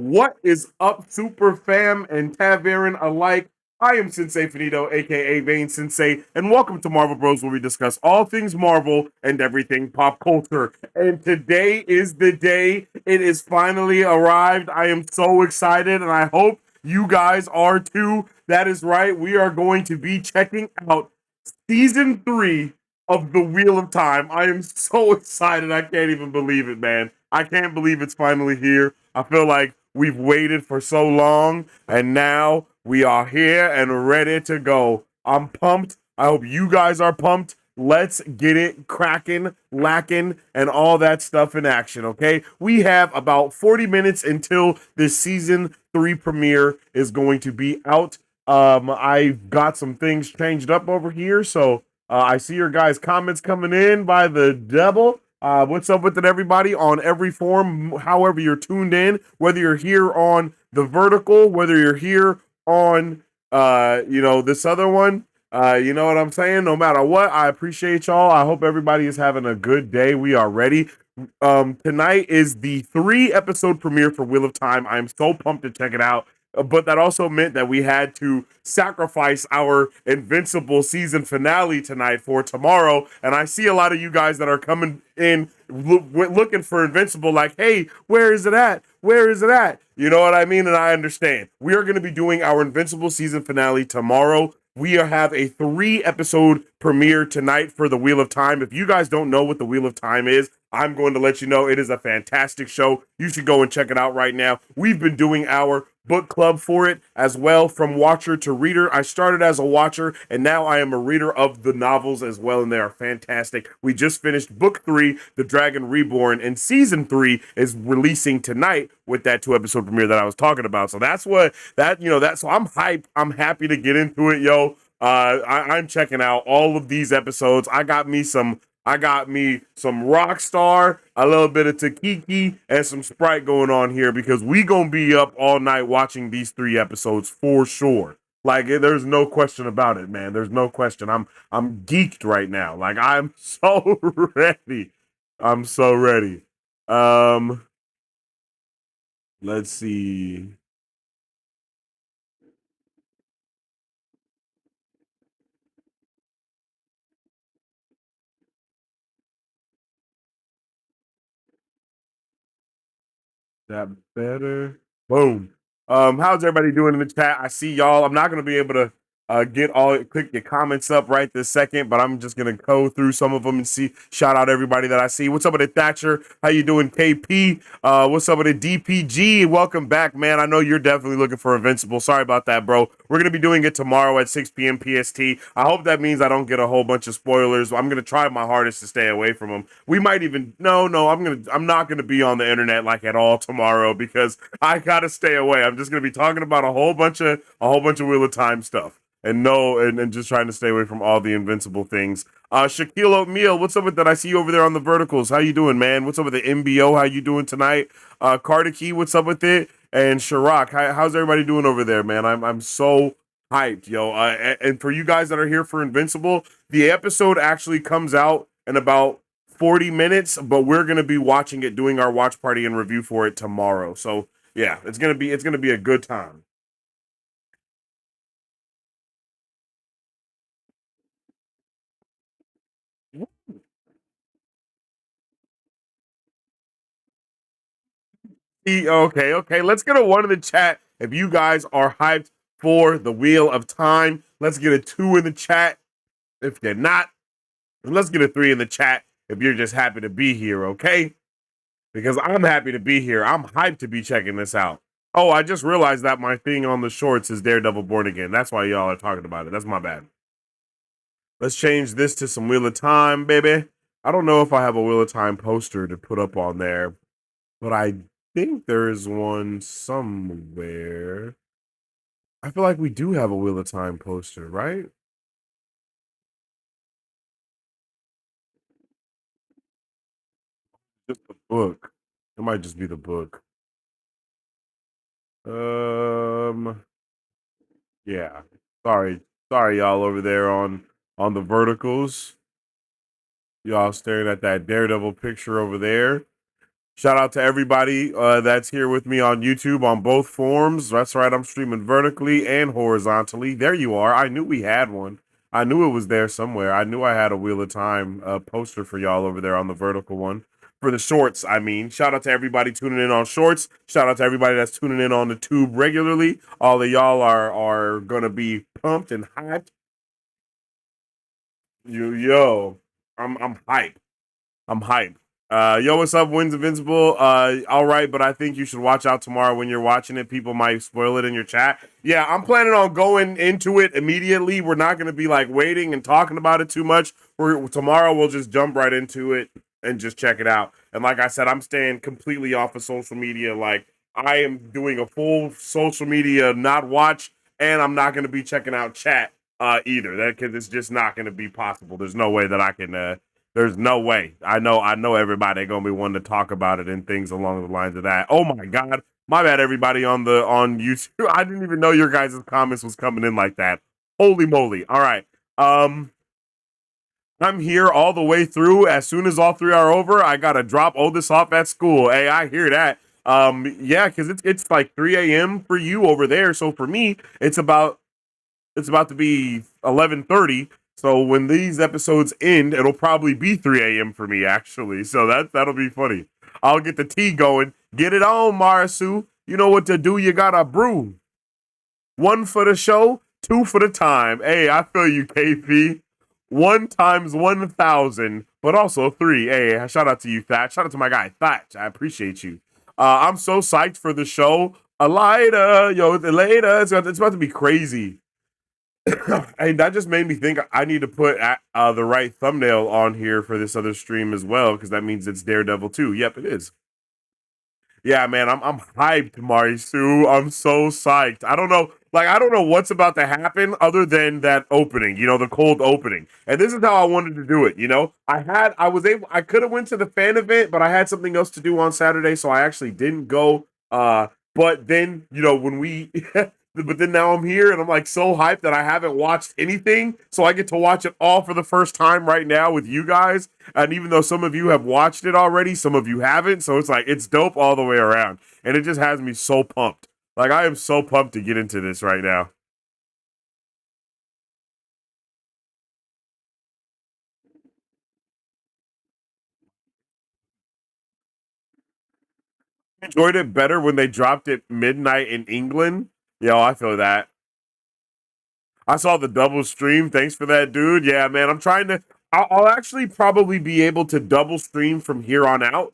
What is up, Super Fam and Taverin alike? I am Sensei Finito, aka Vane Sensei, and welcome to Marvel Bros, where we discuss all things Marvel and everything pop culture. And today is the day. It is finally arrived. I am so excited, and I hope you guys are too. That is right. We are going to be checking out season 3 of The Wheel of Time. I am so excited. I can't even believe it, man. I can't believe it's finally here. I feel like we've waited for so long, and now we are here and ready to go. I'm pumped. I hope you guys are pumped. Let's get it cracking, lacking, and all that stuff in action, okay? We have about 40 minutes until this season 3 premiere is going to be out. I've got some things changed up over here, so I see your guys' comments coming in by the double. What's up with it, everybody? On every form, however you're tuned in, whether you're here on the vertical, whether you're here on, this other one, you know what I'm saying? No matter what, I appreciate y'all. I hope everybody is having a good day. We are ready. Tonight is the 3 episode premiere for Wheel of Time. I'm so pumped to check it out. But that also meant that we had to sacrifice our Invincible season finale tonight for tomorrow. And I see a lot of you guys that are coming in looking for Invincible, like, hey, where is it at? Where is it at? You know what I mean? And I understand. We are going to be doing our Invincible season finale tomorrow. We have a 3 episode premiere tonight for the Wheel of Time. If you guys don't know what the Wheel of Time is, I'm going to let you know it is a fantastic show. You should go and check it out right now. We've been doing our book club for it as well, from watcher to reader. I started as a watcher, and now I am a reader of the novels as well, and they are fantastic. We just finished book 3, The Dragon Reborn, and season 3 is releasing tonight with that 2 episode premiere that I was talking about. So that's what so I'm hyped. I'm happy to get into it, yo. I'm checking out all of these episodes. I got me some Rockstar, a little bit of Takiki, and some Sprite going on here, because we gonna be up all night watching these 3 episodes for sure. Like, there's no question about it, man. There's no question. I'm geeked right now. Like, I'm so ready. I'm so ready. Um, let's see. That better. Boom. How's everybody doing in the chat? I see y'all. I'm not gonna be able to click your comments up right this second, but I'm just gonna go through some of them and see. Shout out everybody that I see. What's up with it, Thatcher? How you doing, KP? What's up with it, DPG? Welcome back, man. I know you're definitely looking for Invincible. Sorry about that, bro. We're gonna be doing it tomorrow at 6 p.m. PST. I hope that means I don't get a whole bunch of spoilers. I'm gonna try my hardest to stay away from them. We might even no. I'm not gonna be on the internet like at all tomorrow, because I gotta stay away. I'm just gonna be talking about a whole bunch of Wheel of Time stuff, and and just trying to stay away from all the Invincible things. Shaquille O'Neal, what's up with that? I see you over there on the verticals. How you doing, man? What's up with the MBO? How you doing tonight? Carter Key, what's up with it? And Shirok, how's everybody doing over there, man? I'm so hyped, yo. And for you guys that are here for Invincible, the episode actually comes out in about 40 minutes, but we're gonna be watching it, doing our watch party and review for it tomorrow. So yeah, it's gonna be a good time. Okay. Let's get a 1 in the chat if you guys are hyped for the Wheel of Time. Let's get a 2 in the chat if you're not. And let's get a 3 in the chat if you're just happy to be here, okay? Because I'm happy to be here. I'm hyped to be checking this out. Oh, I just realized that my thing on the shorts is Daredevil Born Again. That's why y'all are talking about it. That's my bad. Let's change this to some Wheel of Time, baby. I don't know if I have a Wheel of Time poster to put up on there, but I think there is one somewhere. I feel like we do have a Wheel of Time poster, right? Just the book. It might just be the book. Um, yeah. Sorry, sorry, y'all over there on the verticals. Y'all staring at that Daredevil picture over there. Shout out to everybody that's here with me on YouTube on both forms. That's right, I'm streaming vertically and horizontally. There you are. I knew we had one. I knew it was there somewhere. I knew I had a Wheel of Time poster for y'all over there on the vertical one. For the shorts, I mean. Shout out to everybody tuning in on shorts. Shout out to everybody that's tuning in on the tube regularly. All of y'all are gonna be pumped and hyped. Yo, I'm hyped. I'm hyped. Yo, what's up, Wins Invincible? All right, but I think you should watch out tomorrow when you're watching it. People might spoil it in your chat. Yeah, I'm planning on going into it immediately. We're not going to be like waiting and talking about it too much. Tomorrow we'll just jump right into it and just check it out. And like I said, I'm staying completely off of social media. Like I am doing a full social media not watch, and I'm not going to be checking out chat either. That because it's just not going to be possible. There's no way that I can. There's no way. I know everybody gonna be wanting to talk about it and things along the lines of that. Oh my god. My bad everybody on YouTube. I didn't even know your guys' comments was coming in like that. Holy moly. All right. I'm here all the way through. As soon as all three are over, I gotta drop Oldest off at school. Hey, I hear that. Yeah, because it's like 3 a.m. for you over there. So for me, it's about to be 11:30. So when these episodes end, it'll probably be 3 a.m. for me actually. So that'll be funny. I'll get the tea going. Get it on, Marisu. You know what to do. You gotta brew. One for the show, two for the time. Hey, I feel you, KP. One times 1,000, but also three. Hey, shout out to you, Thatch. Shout out to my guy, Thatch. I appreciate you. I'm so psyched for the show. Alida, yo, later. It's about to be crazy. And that just made me think I need to put the right thumbnail on here for this other stream as well, because that means it's Daredevil 2. Yep, it is. Yeah, man, I'm hyped, Marisu. I'm so psyched. I don't know what's about to happen other than that opening, the cold opening. And this is how I wanted to do it. I could have went to the fan event, but I had something else to do on Saturday, so I actually didn't go. But then, when we but then now I'm here and I'm like so hyped that I haven't watched anything. So I get to watch it all for the first time right now with you guys. And even though some of you have watched it already, some of you haven't. So it's like, it's dope all the way around. And it just has me so pumped. Like, I am so pumped to get into this right now. Enjoyed it better when they dropped it midnight in England. Yo, I feel that. I saw the double stream. Thanks for that, dude. Yeah, man. I'm trying to. I'll actually probably be able to double stream from here on out.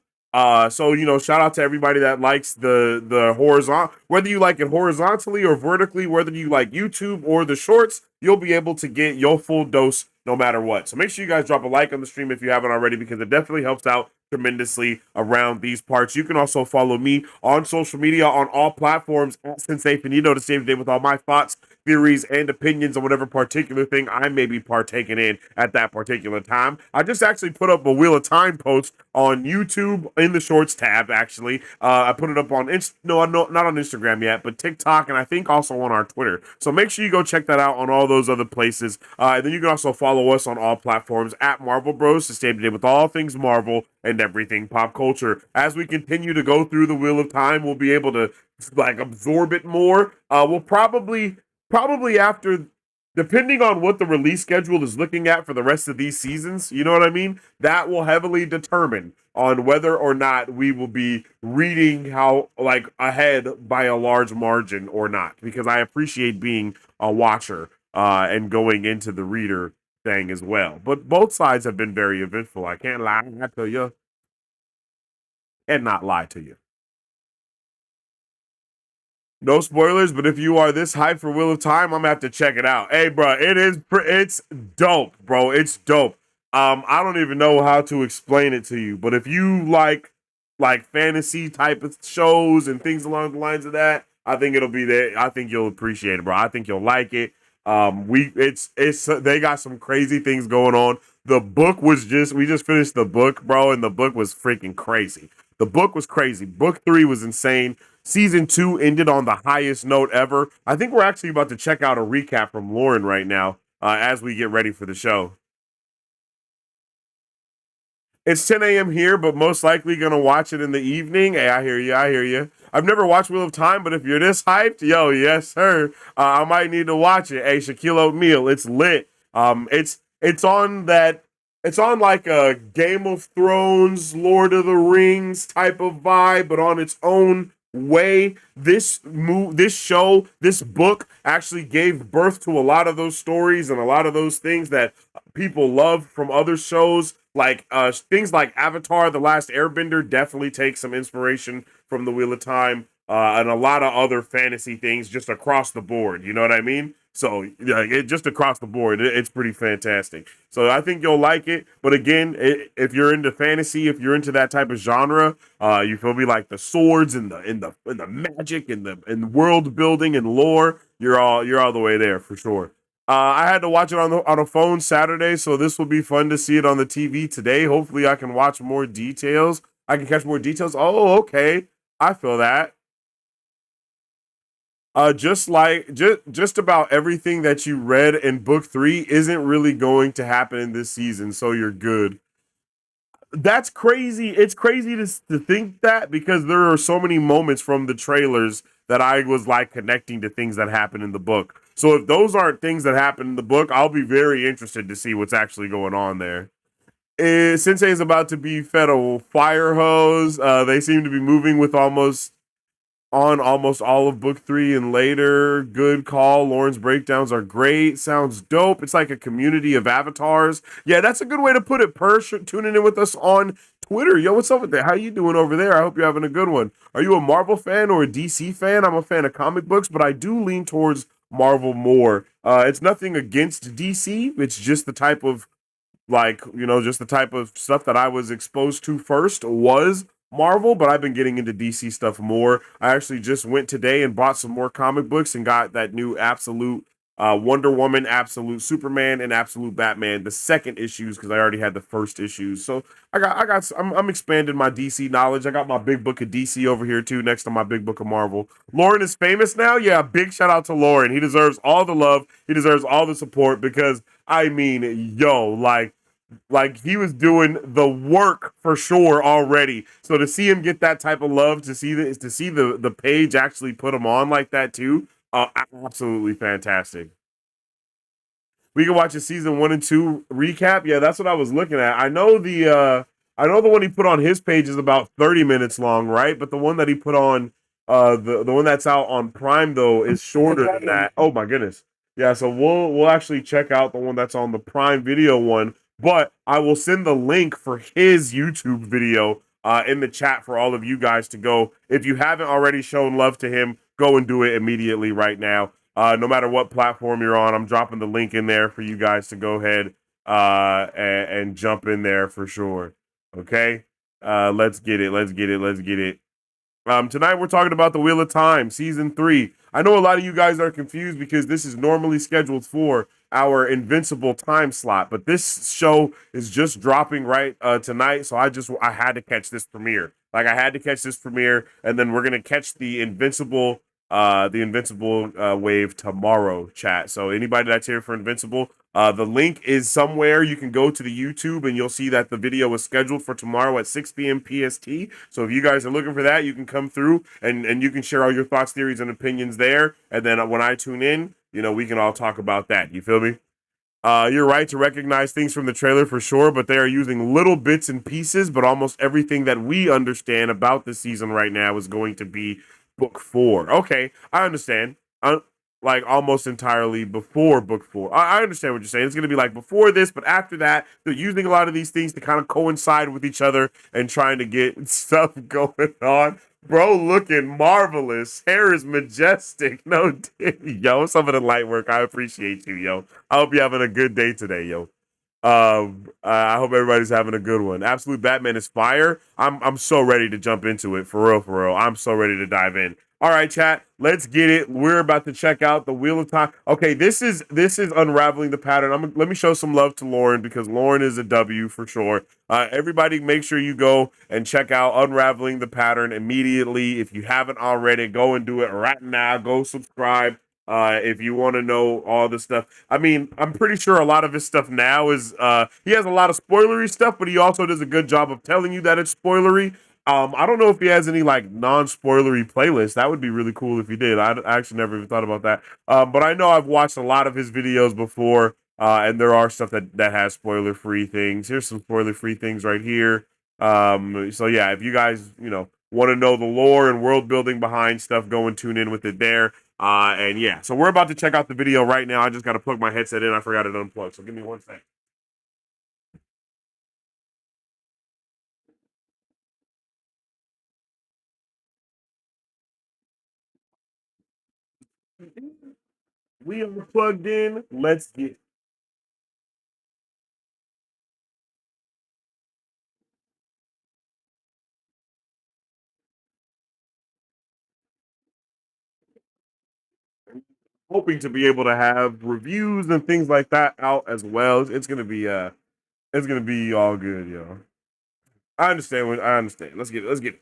So shout out to everybody that likes the horizontal. Whether you like it horizontally or vertically, whether you like YouTube or the shorts, you'll be able to get your full dose no matter what. So make sure you guys drop a like on the stream if you haven't already, because it definitely helps out tremendously around these parts. You can also follow me on social media on all platforms at Sensei Finito to save the day with all my thoughts, theories, and opinions on whatever particular thing I may be partaking in at that particular time. I just actually put up a Wheel of Time post on YouTube in the Shorts tab, actually. I put it up on, no, not on Instagram yet, but TikTok, and I think also on our Twitter. So make sure you go check that out on all those other places. And then you can also follow us on all platforms at Marvel Bros to stay up to date with all things Marvel and everything pop culture. As we continue to go through the Wheel of Time, we'll be able to absorb it more. We'll probably after, depending on what the release schedule is looking at for the rest of these seasons, you know what I mean? That will heavily determine on whether or not we will be reading how ahead by a large margin or not, because I appreciate being a watcher and going into the reader thing as well. But both sides have been very eventful. I can't lie to you and not lie to you. No spoilers, but if you are this hyped for Wheel of Time, I'm gonna have to check it out. Hey, bro, it's dope, bro. It's dope. I don't even know how to explain it to you, but if you like fantasy type of shows and things along the lines of that, I think it'll be there. I think you'll appreciate it, bro. I think you'll like it. It's they got some crazy things going on. The book was we just finished the book, bro, and the book was freaking crazy. The book was crazy. Book 3 was insane. Season 2 ended on the highest note ever. I think we're actually about to check out a recap from Lauren right now as we get ready for the show. It's 10 a.m. here, but most likely gonna watch it in the evening. Hey, I hear you. I hear you. I've never watched Wheel of Time, but if you're this hyped, yo, yes, sir. I might need to watch it. Hey, Shaquille O'Neal, it's lit. It's on that. It's on like a Game of Thrones, Lord of the Rings type of vibe, but on its own way. This show, this book actually gave birth to a lot of those stories and a lot of those things that people love from other shows. Like things like Avatar: The Last Airbender definitely takes some inspiration from the Wheel of Time, and a lot of other fantasy things just across the board. You know what I mean? So yeah, just across the board, it's pretty fantastic. So I think you'll like it. But again, if you're into fantasy, if you're into that type of genre, you feel me, like the swords and the magic and the world building and lore, you're all the way there for sure. I had to watch it on a phone Saturday, so this will be fun to see it on the TV today. Hopefully, I can watch more details. I can catch more details. Oh, okay, I feel that. Just about everything that you read in book three isn't really going to happen in this season, so you're good. That's crazy. It's crazy to think that because there are so many moments from the trailers that I was like connecting to things that happen in the book. So if those aren't things that happen in the book, I'll be very interested to see what's actually going on there. Sensei is about to be fed a fire hose. They seem to be moving with almost all of book three and later. Good call. Lauren's breakdowns are great. Sounds dope. It's like a community of avatars. Yeah, that's a good way to put it. Tuning in with us on Twitter. Yo, what's up with that? How you doing over there? I hope you're having a good one. Are you a Marvel fan or a DC fan? I'm a fan of comic books, but I do lean towards Marvel more. It's nothing against DC. It's just the type of just the type of stuff that I was exposed to first was Marvel, but I've been getting into DC stuff more. I actually just went today and bought some more comic books and got that new Absolute Wonder Woman, Absolute Superman, and Absolute Batman, the second issues because I already had the first issues. So I'm expanding my DC knowledge. I got my big book of DC over here too, next to my big book of Marvel. Lauren is famous now. Yeah, big shout out to Lauren. He deserves all the love. He deserves all the support because I mean, yo, like he was doing the work for sure already. So to see him get that type of love, to see the page actually put him on like that too, absolutely fantastic. We can watch a season 1 and 2 recap. Yeah, that's what I was looking at. I know the one he put on his page is about 30 minutes long, right? But the one that he put on the one that's out on Prime though is shorter than that. Oh my goodness. Yeah, so we'll actually check out the one that's on the Prime Video one, but I will send the link for his YouTube video in the chat for all of you guys to go. If you haven't already shown love to him, go and do it immediately right now. No matter what platform you're on, I'm dropping the link in there for you guys to go ahead and jump in there for sure. Okay, let's get it. Let's get it. Let's get it. Tonight we're talking about the Wheel of Time, season 3. I know a lot of you guys are confused because this is normally scheduled for our Invincible time slot, but this show is just dropping right tonight, so I had to catch this premiere. Like I had to catch this premiere, and then we're gonna catch the Invincible wave tomorrow, chat. So anybody that's here for Invincible, the link is somewhere. You can go to the YouTube and you'll see that the video was scheduled for tomorrow at 6 p.m. PST. So if you guys are looking for that, you can come through and you can share all your thoughts, theories, and opinions there. And then when I tune in, we can all talk about that. You feel me? You're right to recognize things from the trailer for sure, but they are using little bits and pieces. But almost everything that we understand about this season right now is going to be book 4. Okay, I understand. Like almost entirely before book 4. I understand what you're saying. It's going to be like before this, but after that, they're using a lot of these things to kind of coincide with each other and trying to get stuff going on. Bro, looking marvelous. Hair is majestic. No, yo, some of the light work. I appreciate you, yo. I hope you're having a good day today, yo. I hope everybody's having a good one. Absolute Batman is fire. I'm so ready to jump into it for real, for real. I'm so ready to dive in. All right, chat, let's get it. We're about to check out the Wheel of Time. Okay, this is unraveling the pattern. Let me show some love to Lauren because Lauren is a W for sure. Everybody, make sure you go and check out Unraveling the Pattern immediately. If you haven't already, go and do it right now. Go subscribe. If you want to know all this stuff, I mean, I'm pretty sure a lot of his stuff now is he has a lot of spoilery stuff, but he also does a good job of telling you that it's spoilery. I don't know if he has any like non-spoilery playlists. That would be really cool if he did. I actually never even thought about that. But I know I've watched a lot of his videos before, and there are stuff that has spoiler-free things. Here's some spoiler-free things right here. So yeah, if you guys want to know the lore and world building behind stuff, go and tune in with it there. And yeah, so we're about to check out the video right now. I just got to plug my headset in. I forgot it unplugged. So give me 1 second. We are plugged in. Let's get. Hoping to be able to have reviews and things like that out as well. It's gonna be all good, yo. I understand I understand. Let's get it. Let's get it.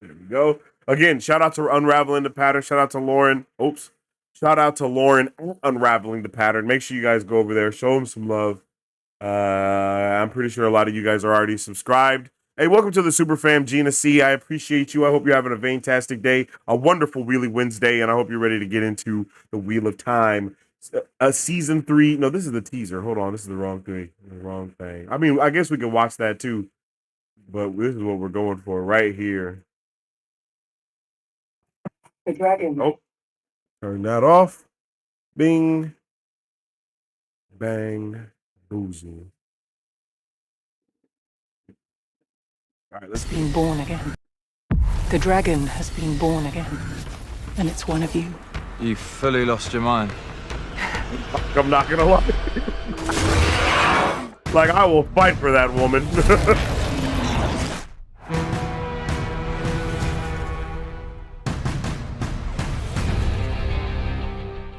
There we go. Again, shout out to Unraveling the Pattern. Shout out to Lauren. Oops. Shout out to Lauren at Unraveling the Pattern. Make sure you guys go over there. Show him some love. I'm pretty sure a lot of you guys are already subscribed. Hey, welcome to the Super Fam, Gina C. I appreciate you. I hope you're having a fantastic day, a wonderful Wheelie Wednesday, and I hope you're ready to get into the Wheel of Time. Season 3. No, this is the teaser. Hold on, this is the wrong thing. The wrong thing. I mean, I guess we can watch that too, but this is what we're going for right here. The dragon. Oh, turn that off. Bing, bang, boozing. All right, let's been born again. The dragon has been born again, and it's one of you. You fully lost your mind. I'm not gonna lie. Like, I will fight for that woman.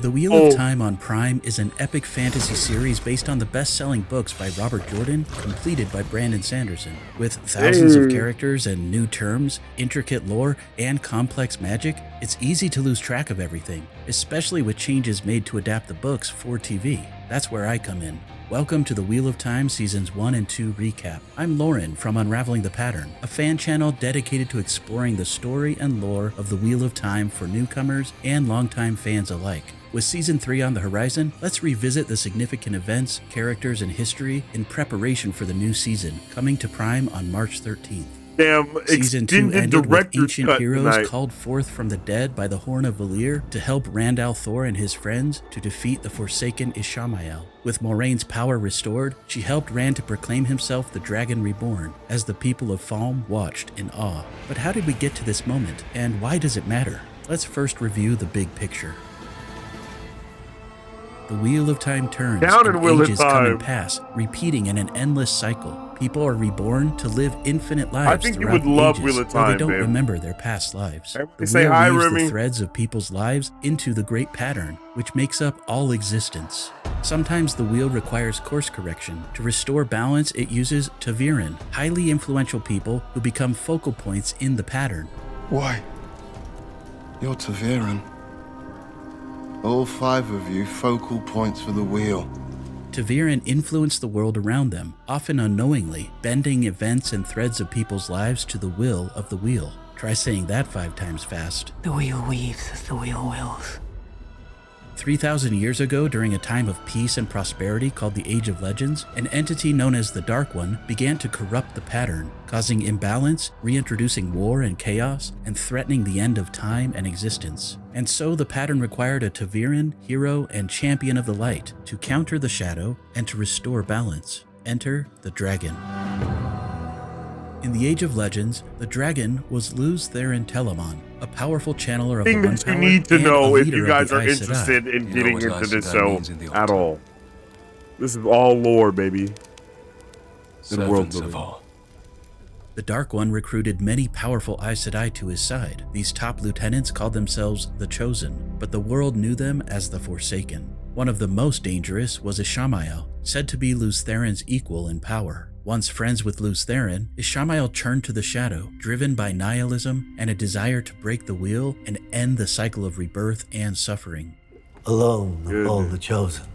The Wheel of Time on Prime is an epic fantasy series based on the best-selling books by Robert Jordan, completed by Brandon Sanderson. With thousands of characters and new terms, intricate lore, and complex magic, it's easy to lose track of everything, especially with changes made to adapt the books for TV. That's where I come in. Welcome to the Wheel of Time Seasons 1 and 2 recap. I'm Lauren from Unraveling the Pattern, a fan channel dedicated to exploring the story and lore of the Wheel of Time for newcomers and longtime fans alike. With Season 3 on the horizon, let's revisit the significant events, characters, and history in preparation for the new season, coming to Prime on March 13th. Damn, Season 2 ended with ancient heroes tonight. called forth from the dead by the Horn of Valir to help Randall Thor and his friends to defeat the Forsaken Ishamael. With Moraine's power restored, she helped Rand to proclaim himself the Dragon Reborn, as the people of Falm watched in awe. But how did we get to this moment, and why does it matter? Let's first review the big picture. The Wheel of Time turns, and ages come and pass, repeating in an endless cycle. People are reborn to live infinite lives. I think you would love Wheel of Time, they don't remember their past lives. The wheel weaves the threads of people's lives into the great pattern, which makes up all existence. Sometimes the wheel requires course correction. To restore balance, it uses Ta'veren, highly influential people who become focal points in the pattern. Why? You're Ta'veren. All 5 of you focal points for the wheel. Ta'veren influence the world around them, often unknowingly, bending events and threads of people's lives to the will of the wheel. Try saying that 5 times fast. The wheel weaves as the wheel wills. 3,000 years ago, during a time of peace and prosperity called the Age of Legends, an entity known as the Dark One began to corrupt the pattern, causing imbalance, reintroducing war and chaos, and threatening the end of time and existence. And so the pattern required a Ta'veren, hero, and champion of the light to counter the shadow and to restore balance. Enter the Dragon. In the Age of Legends, the dragon was Luz Therin Telamon, a powerful channeler of the One things you Power need to and know a if leader you of guys the are Aes interested Sedai. in getting into Aes this Sedai show means in the old at all. This is all lore, baby. And world Servants of building. all. The Dark One recruited many powerful Aes Sedai to his side. These top lieutenants called themselves the Chosen, but the world knew them as the Forsaken. One of the most dangerous was Ishamael, said to be Luz Therin's equal in power. Once friends with Lews Therin, Ishamael turned to the Shadow, driven by nihilism and a desire to break the wheel and end the cycle of rebirth and suffering. Alone of all the chosen,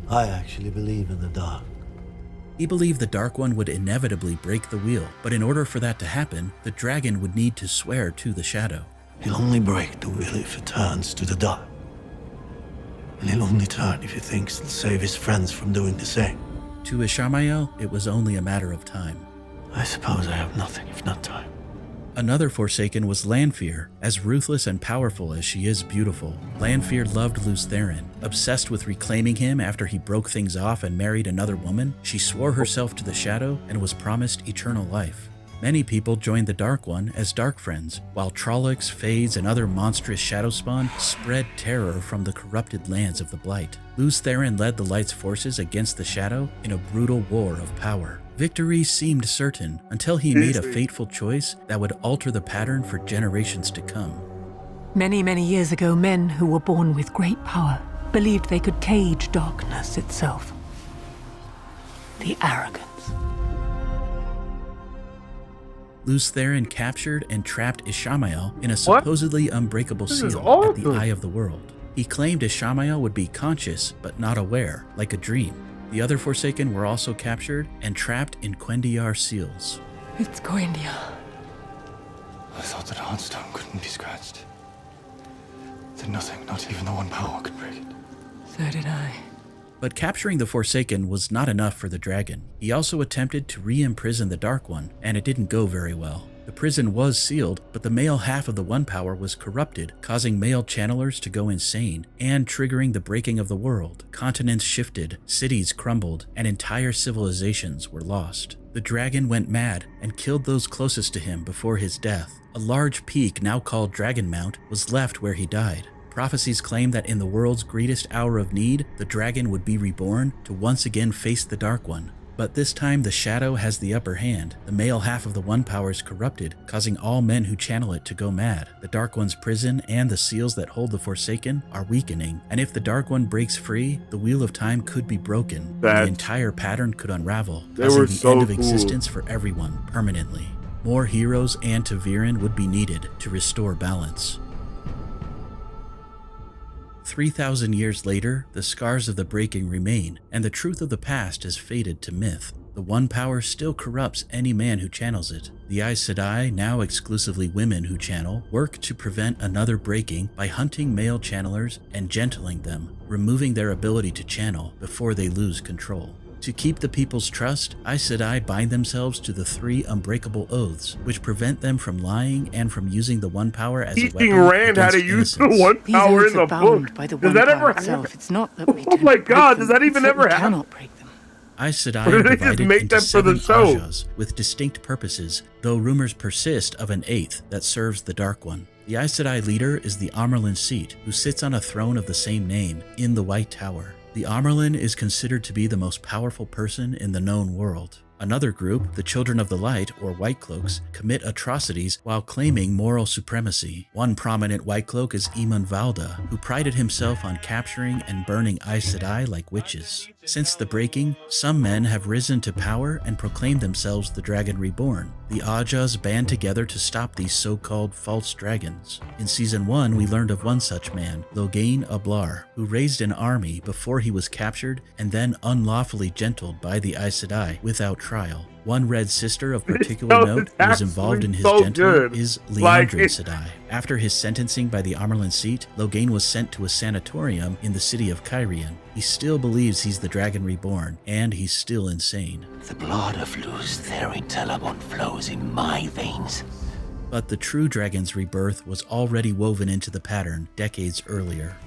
I actually believe in the dark. He believed the Dark One would inevitably break the wheel, but in order for that to happen, the dragon would need to swear to the Shadow. He'll only break the wheel if it turns to the dark. And he'll only turn if he thinks he'll save his friends from doing the same. To Ishamael, it was only a matter of time. I suppose I have nothing if not time. Another Forsaken was Lanfear. As ruthless and powerful as she is beautiful, Lanfear loved Lews Therin. Obsessed with reclaiming him after he broke things off and married another woman, she swore herself to the Shadow and was promised eternal life. Many people joined the Dark One as Dark Friends, while Trollocs, Fades, and other monstrous shadow spawn spread terror from the corrupted lands of the Blight. Lews Therin led the Light's forces against the Shadow in a brutal war of power. Victory seemed certain until he made a fateful choice that would alter the pattern for generations to come. Many, many years ago, men who were born with great power believed they could cage darkness itself. The arrogance. Lews Therin captured and trapped Ishamael in a supposedly unbreakable This is seal at the awesome. Eye of the World. He claimed Ishamael would be conscious but not aware, like a dream. The other Forsaken were also captured and trapped in Quendiar seals. It's Coendia. I thought that Heartstone couldn't be scratched. That nothing, not even the one power, could break it. So did I. But capturing the Forsaken was not enough for the dragon. He also attempted to re-imprison the Dark One, and it didn't go very well. The prison was sealed, but the male half of the One Power was corrupted, causing male channelers to go insane and triggering the breaking of the world. Continents shifted, cities crumbled, and entire civilizations were lost. The dragon went mad and killed those closest to him before his death. A large peak, now called Dragon Mount, was left where he died. Prophecies claim that in the world's greatest hour of need, the dragon would be reborn to once again face the Dark One. But this time the Shadow has the upper hand. The male half of the One Power is corrupted, causing all men who channel it to go mad. The Dark One's prison and the seals that hold the Forsaken are weakening, and if the Dark One breaks free, the Wheel of Time could be broken, and the entire pattern could unravel, causing the end of existence for everyone permanently. More heroes and Ta'Veren would be needed to restore balance. 3,000 years later, the scars of the breaking remain, and the truth of the past has faded to myth. The One Power still corrupts any man who channels it. The Aes Sedai, now exclusively women who channel, work to prevent another breaking by hunting male channelers and gentling them, removing their ability to channel before they lose control. To keep the people's trust, Aes Sedai bind themselves to the 3 unbreakable oaths, which prevent them from lying and from using the One Power as a weapon Teaching Rand how to use the One These Power oaths in the are bound book. by the Does One that Power ever itself. happen? It's not that we Oh don't my break God, them, does that it's even that ever we happen? cannot break them. Aes Sedai Or are did they just divided make into that for the 7 show? Ajas with distinct purposes, though rumors persist of an 8th that serves the Dark One. The Aes Sedai leader is the Amarlin Seat, who sits on a throne of the same name in the White Tower. The Amarlin is considered to be the most powerful person in the known world. Another group, the Children of the Light, or White Cloaks, commit atrocities while claiming moral supremacy. One prominent White Cloak is Eamon Valda, who prided himself on capturing and burning Aes Sedai like witches. Since the breaking, some men have risen to power and proclaimed themselves the Dragon Reborn. The Ajas band together to stop these so-called false dragons. In Season 1, we learned of one such man, Logain Ablar, who raised an army before he was captured and then unlawfully gentled by the Aes Sedai without trial. One Red Sister of particular Yo, note it's who was involved in his actually so gentling good. is Like, Leandrin Sedai. After his sentencing by the Amarlin Seat, Logain was sent to a sanatorium in the city of Kyrian. He still believes he's the Dragon Reborn, and he's still insane. The blood of Lews Therin Telamon flows in my veins. But the true dragon's rebirth was already woven into the pattern decades earlier.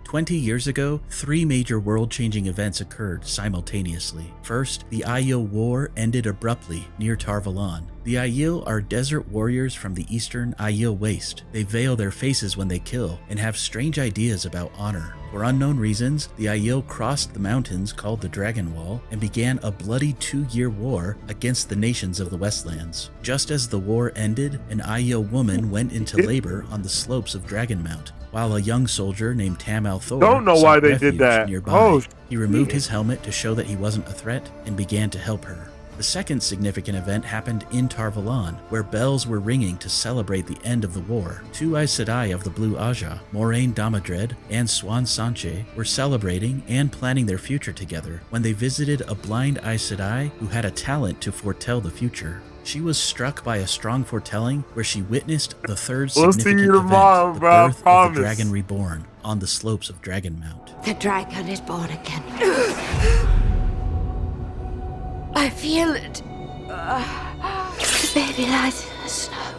20 years ago, 3 major world-changing events occurred simultaneously. First, the Aiel War ended abruptly near Tar Valon. The Aiel are desert warriors from the eastern Aiel Waste. They veil their faces when they kill and have strange ideas about honor. For unknown reasons, the Aiel crossed the mountains called the Dragon Wall and began a bloody 2-year war against the nations of the Westlands. Just as the war ended, an Aiel woman went into labor on the slopes of Dragon Mount. while a young soldier named Tam Althor Don't know sought why they refuge did that. nearby. Oh, he removed his helmet to show that he wasn't a threat and began to help her. The second significant event happened in Tar Valon, where bells were ringing to celebrate the end of the war. Two Aes Sedai of the Blue Aja, Moraine Damadred and Swan Sanche, were celebrating and planning their future together when they visited a blind Aes Sedai who had a talent to foretell the future. She was struck by a strong foretelling where she witnessed the third We'll significant see you event, tomorrow, the bro, I birth of promise. the Dragon Reborn on the slopes of Dragon Mount. The dragon is born again. I feel it. The baby lies in the snow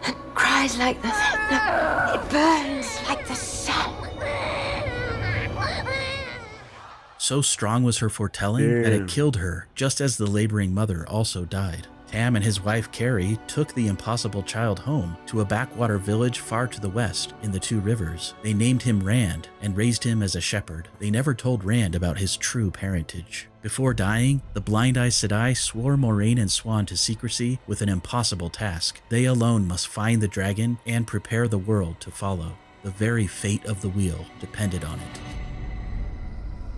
and cries like the thunder. It burns like the sun. So strong was her foretelling that it killed her, just as the laboring mother also died. Tam and his wife Carrie took the impossible child home to a backwater village far to the west in the Two Rivers. They named him Rand and raised him as a shepherd. They never told Rand about his true parentage. Before dying, the blind Aes Sedai swore Moraine and Swan to secrecy with an impossible task. They alone must find the dragon and prepare the world to follow. The very fate of the wheel depended on it.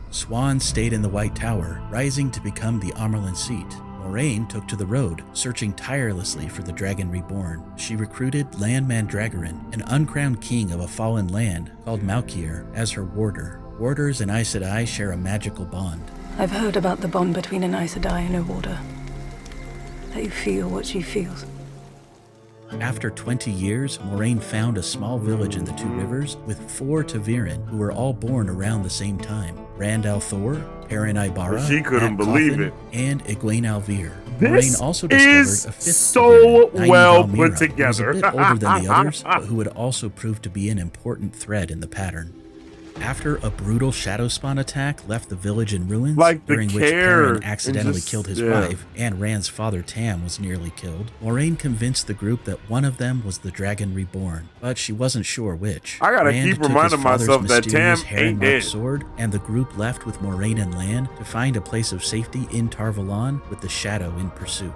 Swan stayed in the White Tower, rising to become the Amerlin seat. Moraine took to the road, searching tirelessly for the Dragon Reborn. She recruited Landman Dragarin, an uncrowned king of a fallen land called Malkier, as her warder. Warders and Aes Sedai share a magical bond. I've heard about the bond between an Aes Sedai and a warder. That you feel what she feels. After 20 years, Moraine found a small village in the Two Rivers with 4 Taviran who were all born around the same time. Rand al'Thor, Perrin Aybara, She couldn't Matt believe Coffin, it. and Egwene Al'Vir. This Moraine also discovered is a fifth so Taviran, Nynaeve well Almira, put who together. was a bit older than the others, but who would also prove to be an important thread in the pattern. After a brutal shadow spawn attack left the village in ruins, Like the during which care Perrin and accidentally just- killed his yeah. wife, and Rand's father Tam was nearly killed, Moraine convinced the group that one of them was the Dragon Reborn, but she wasn't sure which. I gotta Rand keep took his reminding father's myself that mysterious Tam Heron ain't marked dead. sword, and the group left with Moraine and Lan to find a place of safety in Tar Valon with the Shadow in pursuit.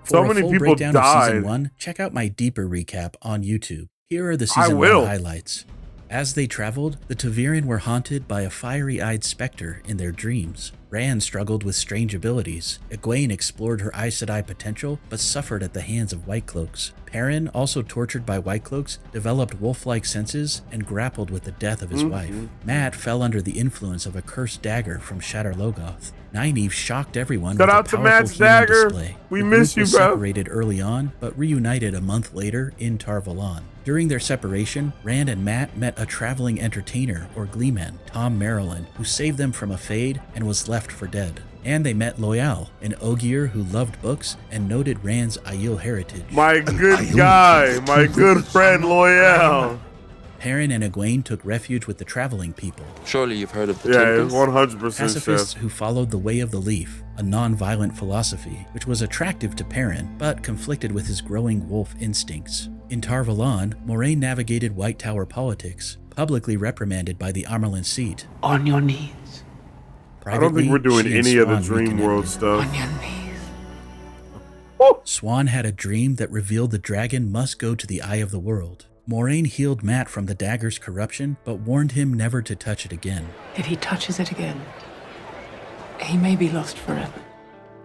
For So a many full people breakdown of died. Season 1, check out my deeper recap on YouTube. Here are the Season 1 will. highlights. As they traveled, the Taviran were haunted by a fiery-eyed specter in their dreams. Rand struggled with strange abilities. Egwene explored her Aes Sedai potential, but suffered at the hands of White Cloaks. Perrin, also tortured by White Cloaks, developed wolf-like senses and grappled with the death of his wife. Matt fell under the influence of a cursed dagger from Shadar Logoth. Nynaeve shocked everyone Shout with out a to powerful Matt's healing dagger. display. We The miss group you, was bro. separated early on, but reunited a month later in Tar Valon. During their separation, Rand and Matt met a traveling entertainer, or gleeman, Tom Marilyn, who saved them from a fade and was left for dead. And they met Loyal, an Ogier who loved books and noted Rand's Aiel heritage. My good guy, my good friend Loyal. Perrin and Egwene took refuge with the traveling people, Surely you've heard of the Yeah, Tempest? 100% pacifists chef. who followed the Way of the Leaf, a non-violent philosophy which was attractive to Perrin but conflicted with his growing wolf instincts. In Tar Valon, Moraine navigated White Tower politics, publicly reprimanded by the Amerlin seat. On your knees. I don't think we're doing she and any of the Swan Dream World reconnected. stuff. On your knees. Swan had a dream that revealed the dragon must go to the Eye of the World. Moraine healed Matt from the dagger's corruption, but warned him never to touch it again. If he touches it again, he may be lost forever.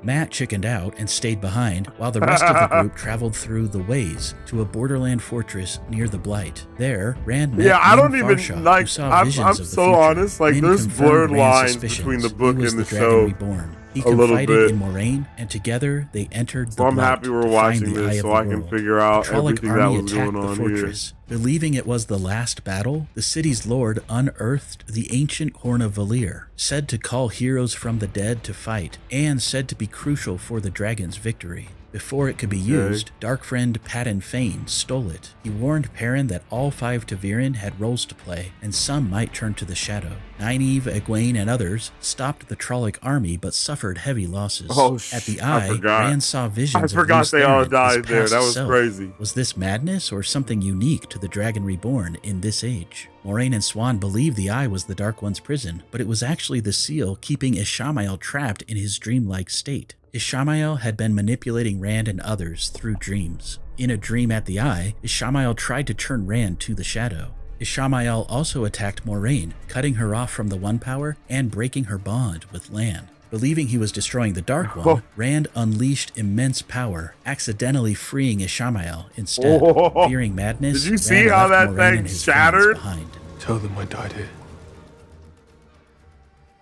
Matt chickened out and stayed behind, while the rest of the group traveled through the Ways to a borderland fortress near the Blight. There, Rand met Yeah, I don't Min even Farsha, who like. saw I'm visions of the so future. honest. Like, Min there's confirmed blurred Rand's lines suspicions. between the He book was and the Dragon show. Reborn. He A little confided bit. in Moraine, and together they entered the So I'm Blight happy we're to find watching the Eye this of so the I can World. figure out The Trolloc everything that army was attacked going the on here. fortress. Believing it was the last battle, the city's lord unearthed the ancient Horn of Valir, said to call heroes from the dead to fight, and said to be crucial for the dragon's victory. Before it could be used, dark friend Patton Fane stole it. He warned Perrin that all 5 Taviran had roles to play, and some might turn to the Shadow. Nynaeve, Egwene, and others stopped the Trolloc army but suffered heavy losses. Oh, At the I Eye, forgot. Rand saw visions I of forgot Luce they all Theron, his died there. past That was self. crazy. Was this madness or something unique to the Dragon Reborn in this age? Moraine and Swan believed the Eye was the Dark One's prison, but it was actually the seal keeping Ishamael trapped in his dreamlike state. Ishamael had been manipulating Rand and others through dreams. In a dream at the Eye, Ishamael tried to turn Rand to the Shadow. Ishamael also attacked Moiraine, cutting her off from the One Power and breaking her bond with Lan. Believing he was destroying the Dark One, Rand unleashed immense power, accidentally freeing Ishamael instead. Fearing madness, Did you see Rand how left that Moiraine thing and his shattered? friends behind. Tell them I died here.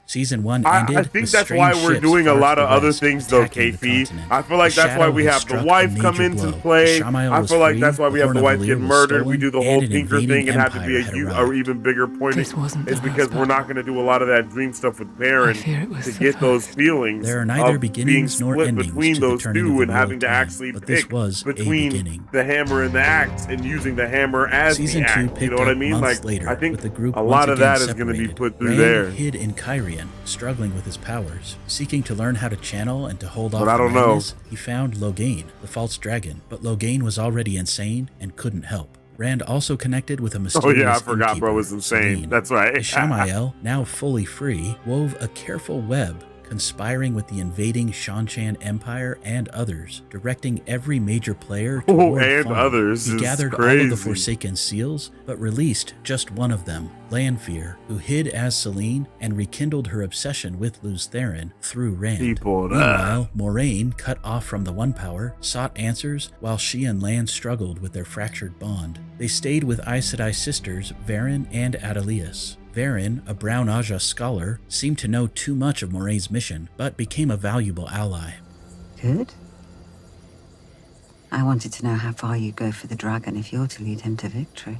Season 1 ended I think with that's strange why we're ships doing a far to lot the of other west, things though, attacking the KP. continent. I feel like The that's why we Shadow have struck the a wife come major into blow. play. Ishamael I was feel like free, that's why we have Horn the of wife Valyr get was murdered. We stolen, do the and whole an Tinker invading thing and have to be empire a had huge, arrived. or even bigger point. This wasn't the It's because last we're not battle. going to do a lot of that dream stuff with I Baron fear it was to the get those first. feelings There are neither of being beginnings nor split endings between to the those turning of two the and having world to time, actually but this pick was a between beginning. the hammer and the axe and using the hammer as Season the 2 axe. picked You know what I up mean? months Like, later, I think with the group a once lot of again that is going to be separated. put through Rand there. hid in Cairhien, struggling with his powers. Seeking to learn how to channel and to hold off But I the don't know. madness, he found Loghain, the false dragon, but Loghain was already insane and couldn't help. Rand also connected with a mysterious Oh yeah, I forgot, bro. innkeeper, Was insane. Selene. That's right. Ishamael, now fully free, wove a careful web, conspiring with the invading Shan-Chan Empire and others, directing every major player toward and Fawn. others He is gathered all crazy. of the Forsaken Seals, but released just one of them, Lanfear, who hid as Selene and rekindled her obsession with Luz Theron through Rand. People, Meanwhile, Moiraine, cut off from the One Power, sought answers while she and Lan struggled with their fractured bond. They stayed with Aes Sedai sisters Varen and Adelius. Varen, a Brown Aja scholar, seemed to know too much of Moraine's mission, but became a valuable ally. Good. I wanted to know how far you go for the dragon if you're to lead him to victory.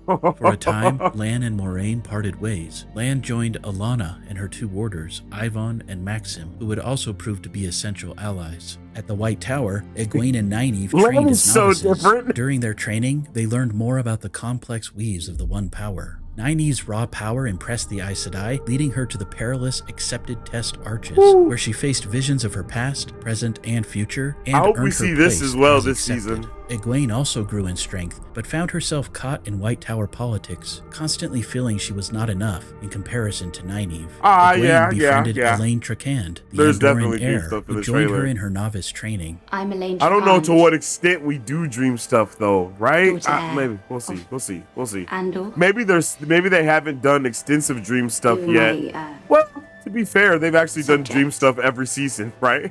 For a time, Lan and Moiraine parted ways. Lan joined Alana and her two warders, Ivan and Maxim, who would also prove to be essential allies. At the White Tower, Egwene and Nynaeve Lan trained is as so novices. different. During their training, they learned more about the complex weaves of the One Power. Nynaeve's raw power impressed the Aes Sedai, leading her to the perilous Accepted Test Arches, where she faced visions of her past, present, and future, and I hope earned we her see this place as well as this accepted. season. Egwene also grew in strength, but found herself caught in White Tower politics, constantly feeling she was not enough in comparison to Nynaeve. Egwene yeah, befriended yeah. Elaine Trakand, the There's Andorian definitely deep heir, stuff in who the joined trailer. her in her novice training. I'm Elaine. I don't know to Trevand, what extent we do dream stuff though, right? Daughter heir Maybe we'll see. We'll see. Andor. Maybe they haven't done extensive dream stuff You yet. may, Well, to be fair, they've actually done subject. dream stuff every season, right?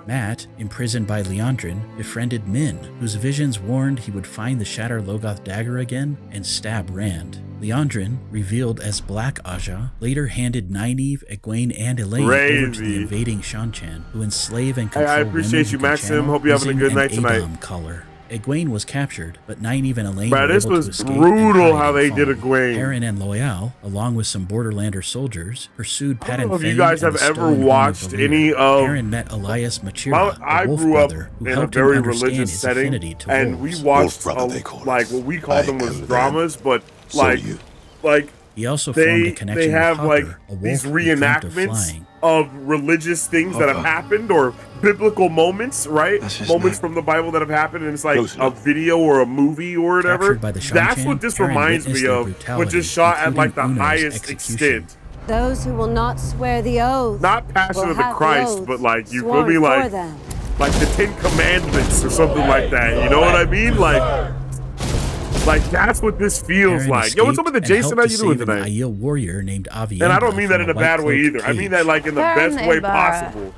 Matt, imprisoned by Leandrin, befriended Min, whose visions warned he would find the Shatter Logoth dagger again and stab Rand. Leandrin, revealed as Black Aja, later handed Nynaeve, Egwene, and Elaine over to the Crazy. invading Shan-Chan, who enslave and Hey, control I appreciate women you, who can Maxim. channel Hope you're having a using good an night tonight. Adom collar. Egwene was captured, but Nynaeve and Elaine Bro, were this able was to escape brutal and hide how in they did Fawn. Egwene. Perrin and Loyal, along with some Borderlander soldiers, pursued I Pat don't and know if you Fane guys and have the ever stolen home of watched Valyr. any of- Perrin met Elias Machira, Well, I a wolf grew up brother, who in a helped him very understand religious his setting, affinity to and wolves. we watched Wolf brother, they call like us. what we called them I was am dramas, but So like you. like He also formed a connection they have with like Hopper, a wolf these who dreamt of reenactments flying. of religious things that have Hopper. happened or biblical moments, right? That's his Moments name. from the Bible that have happened, and it's like Close a enough. video or a movie or whatever. Captured by the That's Shan-Chan, what this Perrin reminds witnessed me their of, brutality, which is shot at like the including Uno's highest execution. extent. Those who will not swear the oath. Not Passion will of the have Christ, oaths but like you feel sworn me, for like them. the Ten Commandments or something like that. You know what I mean? Like that's what this feels Perrin like. Yo, what's up with the escaped and Jason? helped How to you doing save an tonight? Aiel warrior named Aviendha. And I don't mean that from in a White bad way Cloak either. I mean cage. that like in the Perrin best way Ibarra.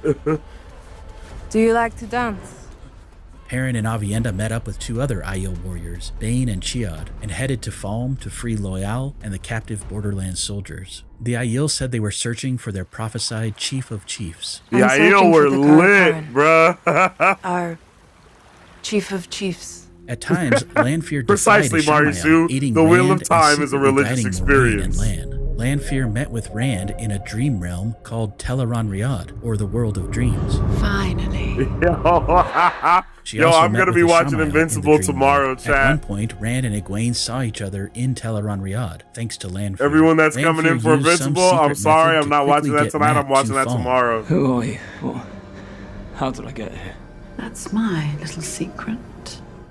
possible. Do you like to dance? Perrin and Aviendha met up with two other Aiel warriors, Bane and Chiad, and headed to Falm to free Loyal and the captive Borderlands soldiers. The Aiel said they were searching for their prophesied Chief of Chiefs. The I'm Aiel searching were for the current lit, bruh. Our chief of chiefs. At times, Lanfear defied Precisely, Ishamael, Marisu. aiding The Wheel of Rand and Time is a secretly religious guiding experience. Moiraine and Lan. Lanfear met with Rand in a dream realm called Teleron Riad, or the World of Dreams. Finally. She Yo, also I'm met gonna with be watching Ishamael in the Invincible dream tomorrow, world. chat. At one point, Rand and Egwene saw each other in Teleron Riad, thanks to Lanfear. Everyone that's Lanfear coming in for used some Invincible, I'm secret sorry, method I'm to not watching quickly that get tonight. I'm Matt watching to that Falm. tomorrow. Who are you? How did I get here? That's my little secret.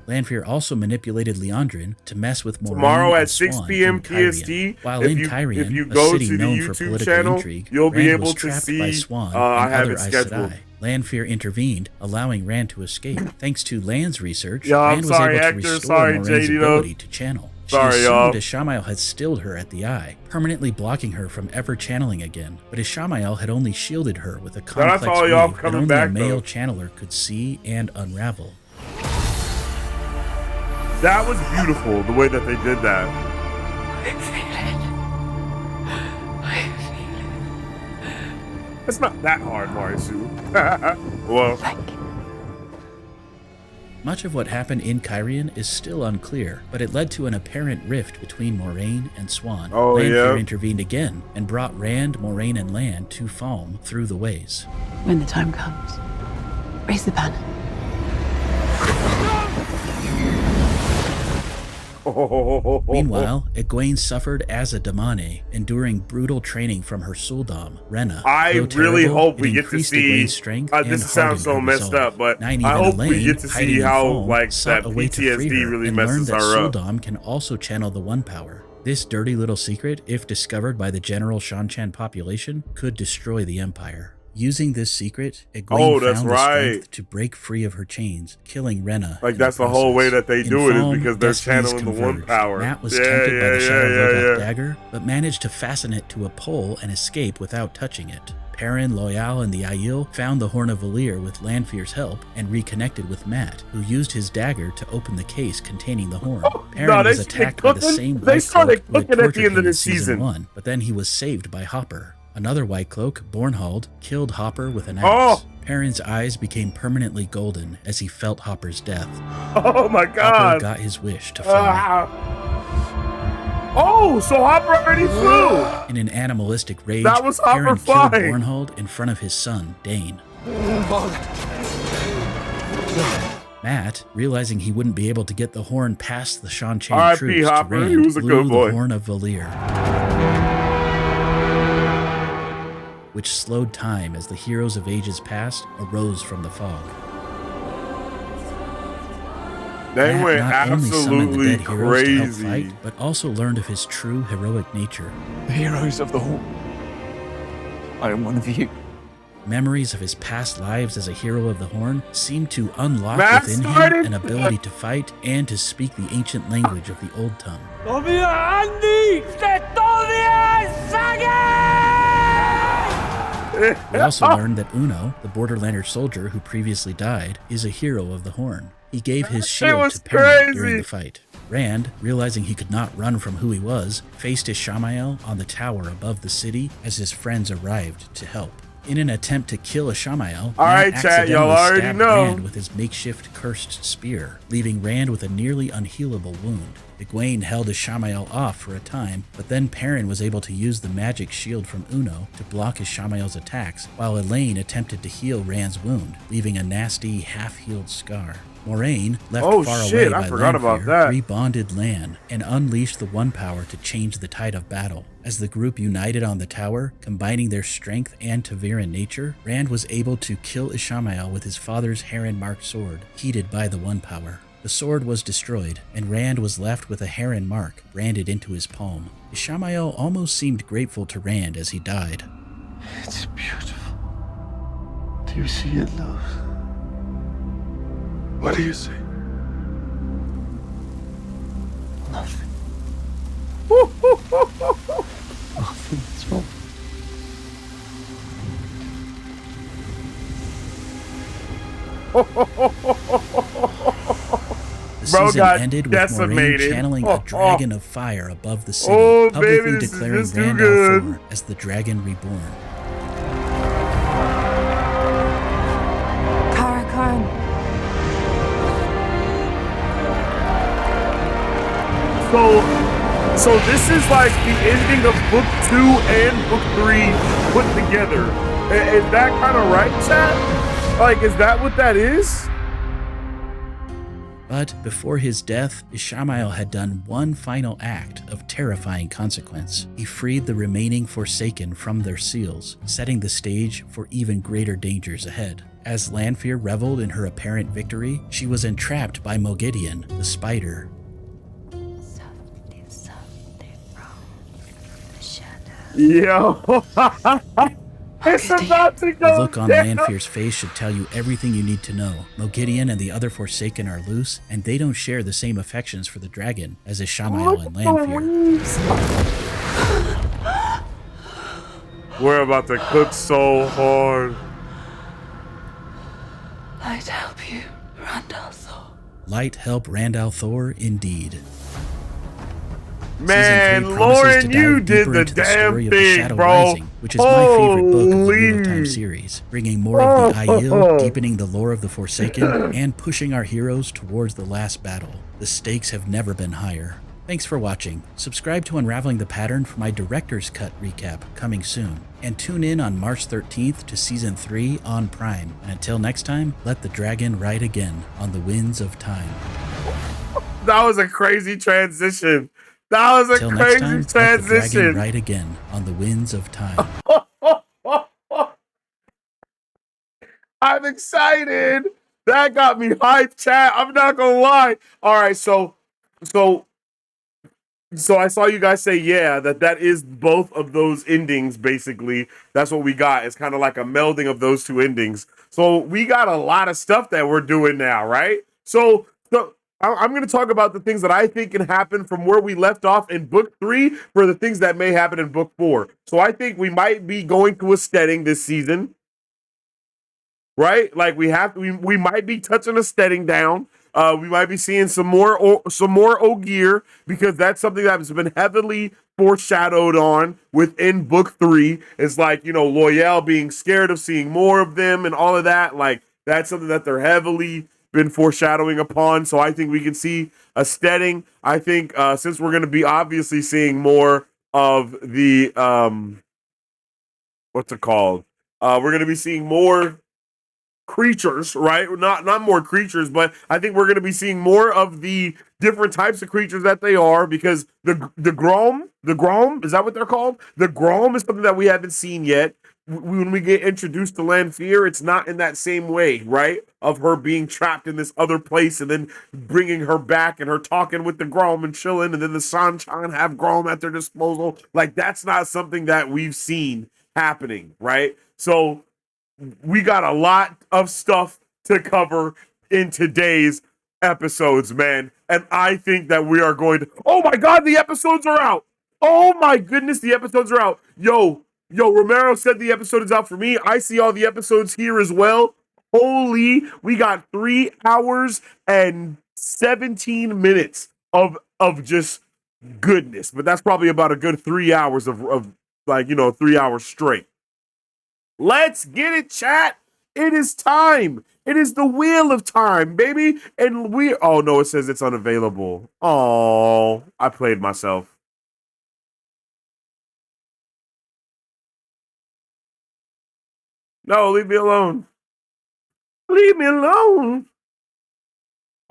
Lanfear also manipulated Leandrin to mess with Moiraine Tomorrow and at 6 Swan p.m. in Cairhien. PST, While if in you Cairhien, go a city to the known for YouTube political channel, intrigue, you'll be Rand able was to trapped see. by Swan I and have other it Aes scheduled. Sedai. Lanfear intervened, allowing Rand to escape. Thanks to Lan's research, Yo, I'm Rand was sorry, able to actor. restore Sorry, Moiraine's JD, though. ability to channel. She Sorry, y'all. assumed Ishamael had stilled her at the eye, permanently blocking her from ever channeling again. But Ishamael had only shielded her with a complex all y'all weave that coming only back, a male though. channeler could see and unravel. That was beautiful, the way that they did that. It's not that hard, Marisu. Well, Much of what happened in Kyrian is still unclear, but it led to an apparent rift between Moiraine and Swan. Oh, Lanfear yeah. intervened again and brought Rand, Moiraine, and Lan to Falme through the ways. When the time comes, raise the banner. Meanwhile, Egwene suffered as a Damane, enduring brutal training from her Suldam, Rena. I Though really terrible, hope it we get to increased see. Egwene's strength This and sounds so hardened her messed resolve. up, but Nynaeve I and hope we Elaine, get to hiding see in how Falme, like sought that a way to free PTSD her really and messes learned that her up. Suldam can also channel the One Power. This dirty little secret, if discovered by the general Shan-Chan population, could destroy the Empire. Using this secret, Egwene that's found the right. strength to break free of her chains, killing Rena. Like in that's the process. whole way that they In do it is Falme, because they're destinies channeling the One converged. Power. Mat was Yeah, tempted by the Shadow Loghath yeah. dagger, but managed to fasten it to a pole and escape without touching it. Perrin, Loyal, and the Aiel found the Horn of Valyr with Lanfear's help and reconnected with Mat, who used his dagger to open the case containing the horn. Perrin was attacked by the same They White started Cloak who had cooking at the tortured end of him in this season. 1, but then he was saved by Hopper. Another White Cloak, Bornhald, killed Hopper with an axe. Oh! Perrin's eyes became permanently golden as he felt Hopper's death. Oh my Hopper god! got his wish to fly. Oh, so Hopper already flew! In an animalistic rage, That was Hopper Perrin killed flying. Bornhald in front of his son, Dane. Mat, realizing he wouldn't be able to get the horn past the Shan-Chan R.I.P. troops Hopper, to he Rand, was a blew good boy. the Horn of Valyr, which slowed time as the heroes of ages past arose from the fog. They Mat went not only summoned the absolutely dead heroes to help crazy. fight, but also learned of his true heroic nature. The heroes of the Horn. I am one of you. Memories of his past lives as a hero of the Horn seemed to unlock Matt within him started? an ability to fight and to speak the ancient language of the Old Tongue. We also learned that Uno, the Borderlander soldier who previously died, is a hero of the Horn. He gave his shield was to Perrin crazy. during the fight. Rand, realizing he could not run from who he was, faced Ishamael on the tower above the city as his friends arrived to help. In an attempt to kill Ishamael, Alright, Mat chat, y'all accidentally already stabbed know. Rand with his makeshift cursed spear, leaving Rand with a nearly unhealable wound. Egwene held Ishamael off for a time, but then Perrin was able to use the magic shield from Uno to block Ishamael's attacks, while Elaine attempted to heal Rand's wound, leaving a nasty, half-healed scar. Moiraine, left Oh, far shit, away I by forgot about Lanfear, that. rebonded Lan and unleashed the One Power to change the tide of battle. As the group united on the tower, combining their strength and Ta'Veren nature, Rand was able to kill Ishamael with his father's heron-marked sword, heated by the One Power. The sword was destroyed, and Rand was left with a heron mark branded into his palm. Ishamael almost seemed grateful to Rand as he died. It's beautiful. Do you see it, love? What do you see? Nothing. Nothing is wrong. The Bro season got ended with Moiraine decimated. channeling a dragon of fire above the city, Oh, publicly baby, this is declaring just too Rand good. al'Thor as the Dragon Reborn. Karakarn. So this is like the ending of book 2 and book 3 put together. Is that kind of right, chat? Like, is that what that is? But before his death, Ishamael had done one final act of terrifying consequence. He freed the remaining Forsaken from their seals, setting the stage for even greater dangers ahead. As Lanfear reveled in her apparent victory, she was entrapped by Moghedien, the spider. Softly, softly from the shadow. Yo. It's about to The go look on down. Lanfear's face should tell you everything you need to know. Mogideon and the other Forsaken are loose, and they don't share the same affections for the dragon as Ishamael and Lanfear. We're about to cook so hard. I'd help you, Randall Thor. Light help Randall Thor, indeed. Man, Season 3 promises Lauren, to dive you did deeper the into the damn story of the thing, Shadow bro. Rising, which is my favorite book of the Wheel of Holy. Time series, bringing more of the Aiel, deepening the lore of the Forsaken, and pushing our heroes towards the last battle. The stakes have never been higher. Thanks for watching. Subscribe to Unraveling the Pattern for my Director's Cut recap coming soon. And tune in on March 13th to Season 3 on Prime. And until next time, let the dragon ride again on the winds of time. That was a crazy transition. That was a Till next crazy time, let the dragon transition. ride again on the winds of time. I'm excited. That got me hyped, chat. I'm not gonna lie. All right, so I saw you guys say, yeah, that is both of those endings, basically. That's what we got. It's kind of like a melding of those two endings. So we got a lot of stuff that we're doing now, right? So I'm going to talk about the things that I think can happen from where we left off in book 3 for the things that may happen in book 4. So I think we might be going to a steading this season, right? Like we might be touching a steading down. We might be seeing some more Ogier, because that's something that has been heavily foreshadowed on within book 3. It's like, Loyal being scared of seeing more of them and all of that. Like that's something that they're heavily been foreshadowing upon. So I think we can see a steading. I think since we're going to be obviously seeing more of the what's it called? We're going to be seeing more creatures, right? Not more creatures, but I think we're going to be seeing more of the different types of creatures that they are, because the Grom, is that what they're called? The Grom is something that we haven't seen yet. When we get introduced to Lanfear, it's not in that same way, right? Of her being trapped in this other place and then bringing her back and her talking with the Grom and chilling, and then the Sanchan have Grom at their disposal. Like that's not something that we've seen happening, right? So we got a lot of stuff to cover in today's episodes, man. And I think that we are going to... Oh my God, the episodes are out. Oh my goodness, the episodes are out. Yo, Romero said the episode is out for me. I see all the episodes here as well. Holy, we got 3 hours and 17 minutes of just goodness. But that's probably about a good 3 hours of 3 hours straight. Let's get it, chat. It is time. It is the Wheel of Time, baby. And oh no, it says it's unavailable. Oh, I played myself. No, leave me alone. Leave me alone.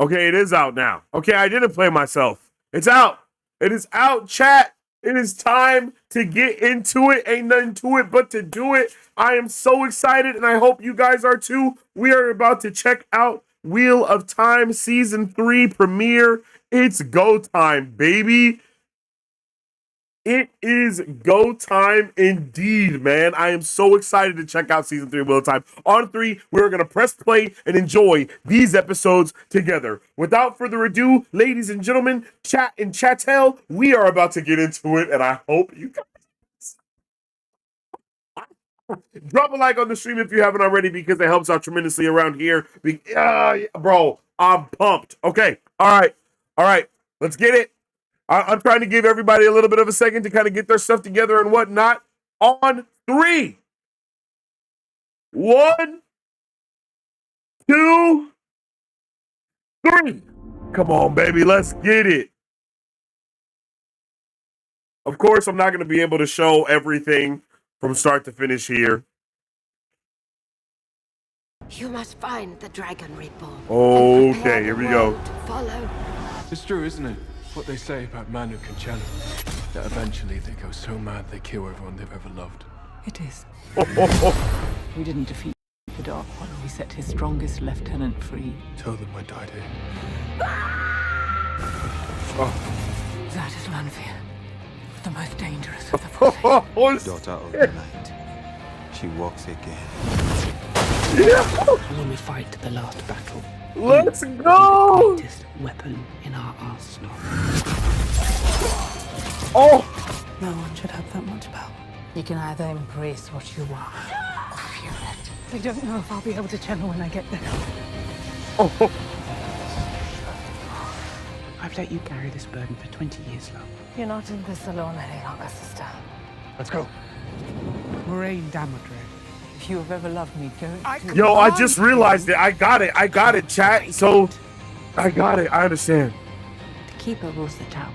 Okay, it is out now. Okay, I didn't play myself. It's out. It is out, chat. It is time to get into it. Ain't nothing to it but to do it. I am so excited, and I hope you guys are too. We are about to check out Wheel of Time Season 3 premiere. It's go time, baby. It is go time indeed, man. I am so excited to check out Season 3 of Wheel of Time. On 3, we're going to press play and enjoy these episodes together. Without further ado, ladies and gentlemen, chat and chattel, we are about to get into it, and I hope you guys drop a like on the stream if you haven't already, because it helps out tremendously around here. Bro, I'm pumped. Okay, all right, let's get it. I'm trying to give everybody a little bit of a second to kind of get their stuff together and whatnot. On 3. 1, 2, 3. Come on, baby. Let's get it. Of course, I'm not going to be able to show everything from start to finish here. You must find the Dragon Reborn. Okay, here we go. Follow. It's true, isn't it? What they say about man who can channel. That eventually they go so mad they kill everyone they've ever loved. It is. We didn't defeat the Dark One. We set his strongest lieutenant free. Tell them I died here. That is Lanfear, the most dangerous of the Forsaken. Daughter of the night. She she walks again. Yeah. When we fight the last battle, Let's the go. greatest weapon in our arsenal. Oh. No one should have that much power. You can either embrace what you are or fear it. I don't know if I'll be able to channel when I get there. Oh. I've let you carry this burden for 20 years, love. You're not in this alone any longer, sister. Let's go. Moraine Damodred. If you have ever loved me, don't. Yo, I just realized it. I got it, chat. So, I got it. I understand. The Keeper rules the tower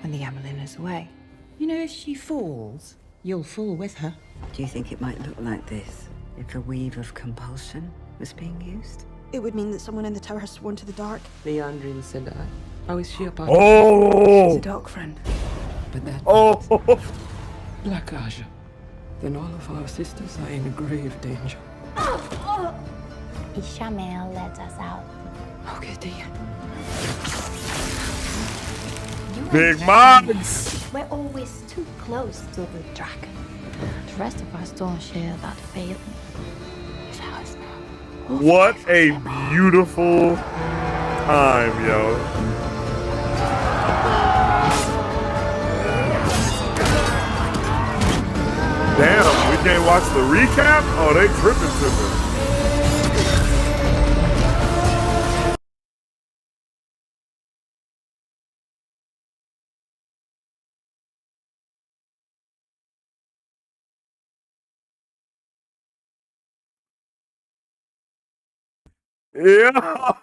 when the Amelin is away. You know, if she falls, you'll fall with her. Do you think it might look like this if a weave of compulsion was being used? It would mean that someone in the tower has sworn to the dark. Leandrine Sedai. Oh, is she a part? Oh. She's a dark friend. But that Oh. Black Aja. Then all of our sisters are in grave danger. Ishamel lets us out. Okay, dear. Big Moms. We're always too close to the dragon. The rest of us don't share that fate. If ours now. What a beautiful time, yo. Damn, we can't watch the recap? Oh, they tripping. Yeah.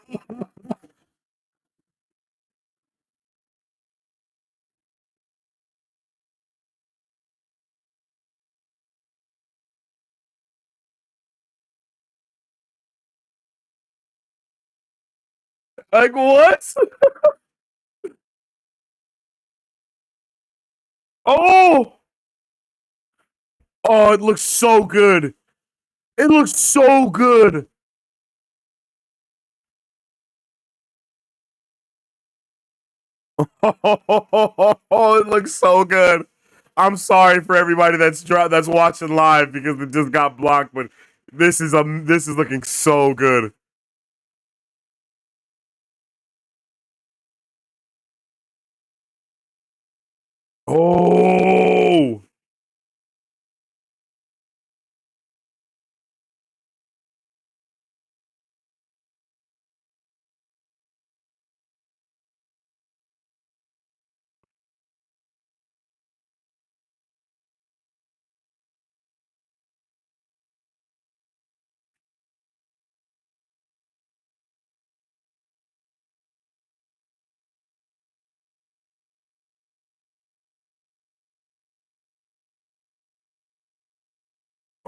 Like what? Oh! Oh, it looks so good. It looks so good. Oh, it looks so good. I'm sorry for everybody that's watching live because it just got blocked, but this is looking so good. Oh.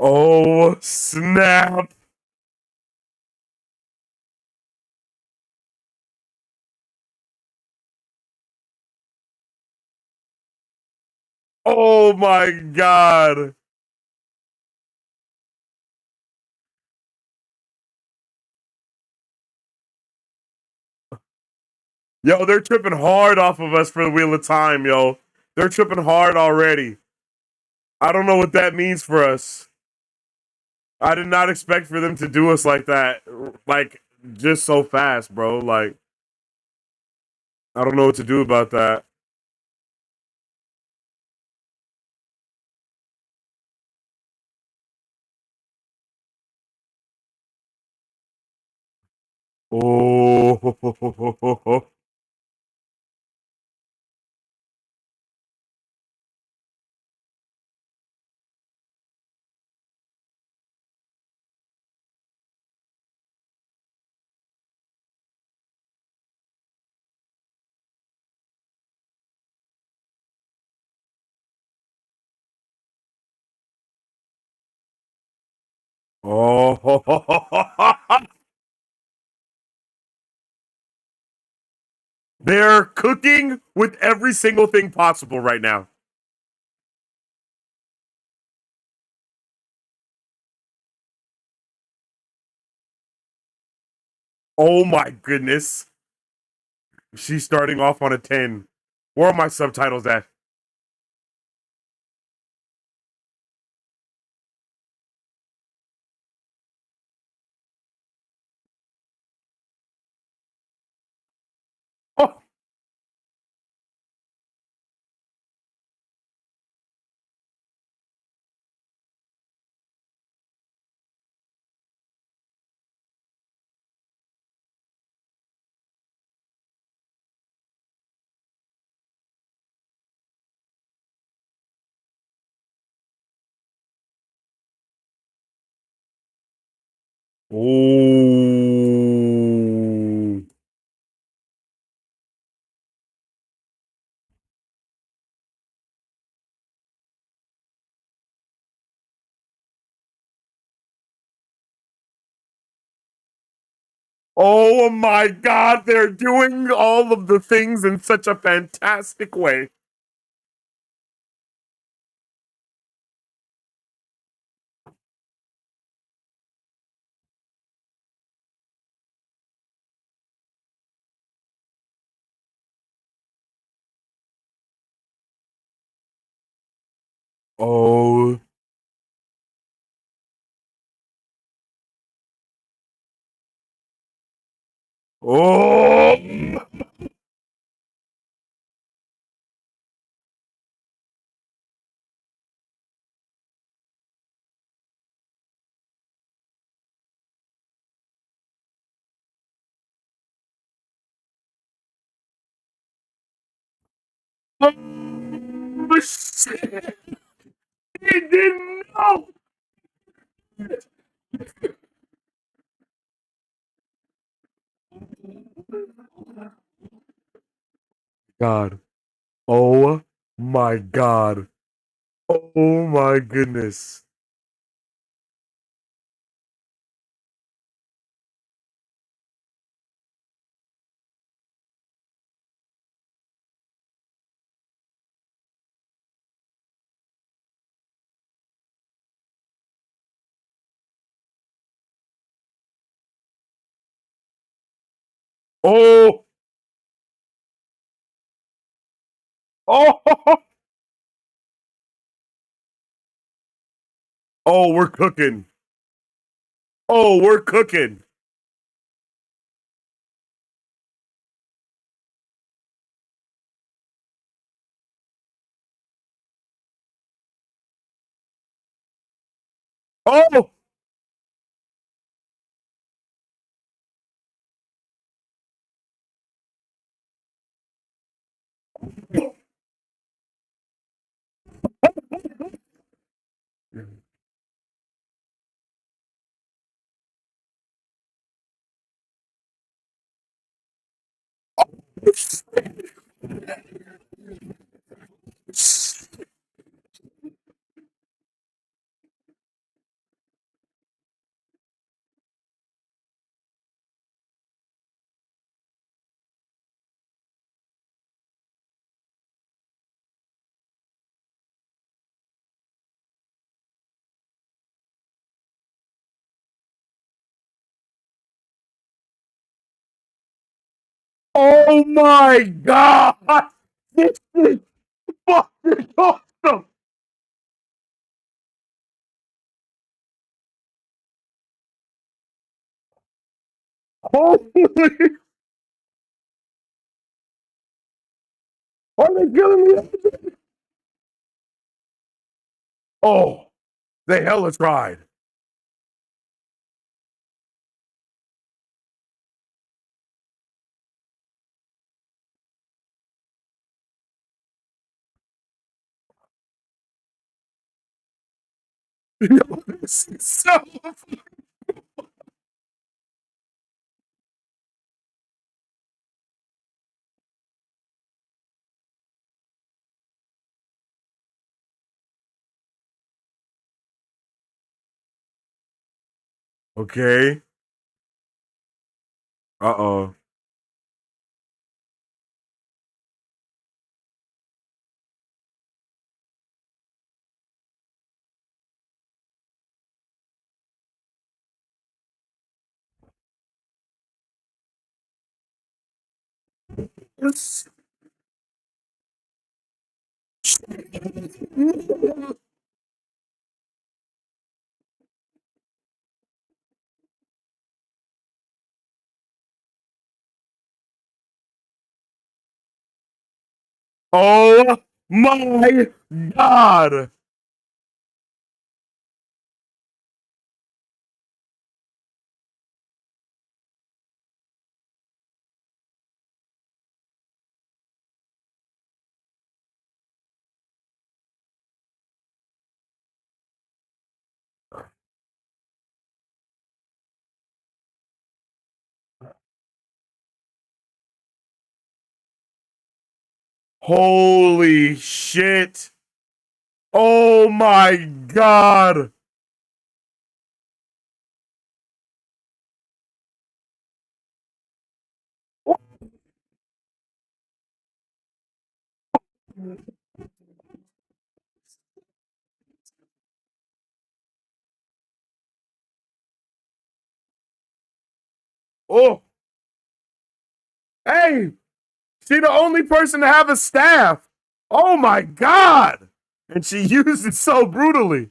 Oh, snap. Oh my god. Yo, they're tripping hard off of us for the Wheel of Time, yo. They're tripping hard already. I don't know what that means for us. I did not expect for them to do us like that. Like, just so fast, bro. Like, I don't know what to do about that. Oh. Oh. They're cooking with every single thing possible right now. Oh my goodness. She's starting off on a 10. Where are my subtitles at? Oh. Oh my God, they're doing all of the things in such a fantastic way. Oh. Oh. Oh, shit. He didn't know. God. Oh my God. Oh my goodness. Oh. Oh. Oh, we're cooking. Oh, we're cooking. Oh. Oh my God! This is fucking awesome! Holy! Are they killing me? Oh, they hella tried. This is so. Okay. Uh oh. Oh my God! Holy shit. Oh my god. Oh, hey, she the only person to have a staff. Oh my god. And she used it so brutally.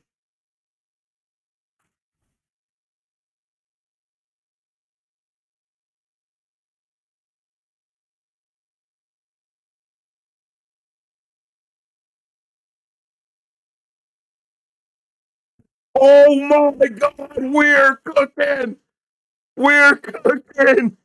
Oh my god, we're cooking. We're cooking.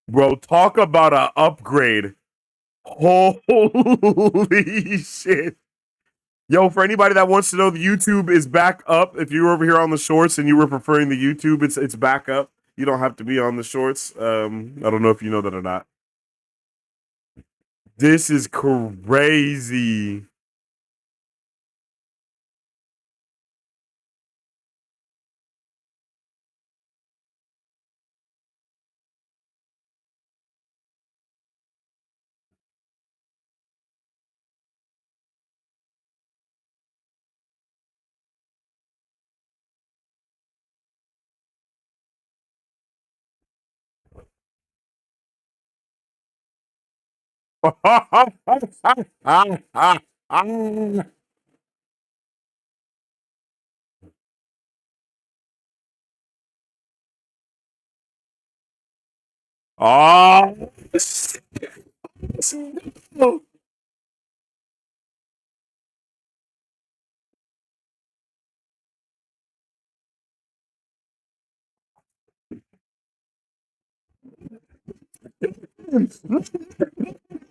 Bro, talk about an upgrade. Holy shit. Yo, for anybody that wants to know, the YouTube is back up. If you were over here on the shorts and you were preferring the YouTube, it's back up. You don't have to be on the shorts. I don't know if you know that or not. This is crazy. Oh,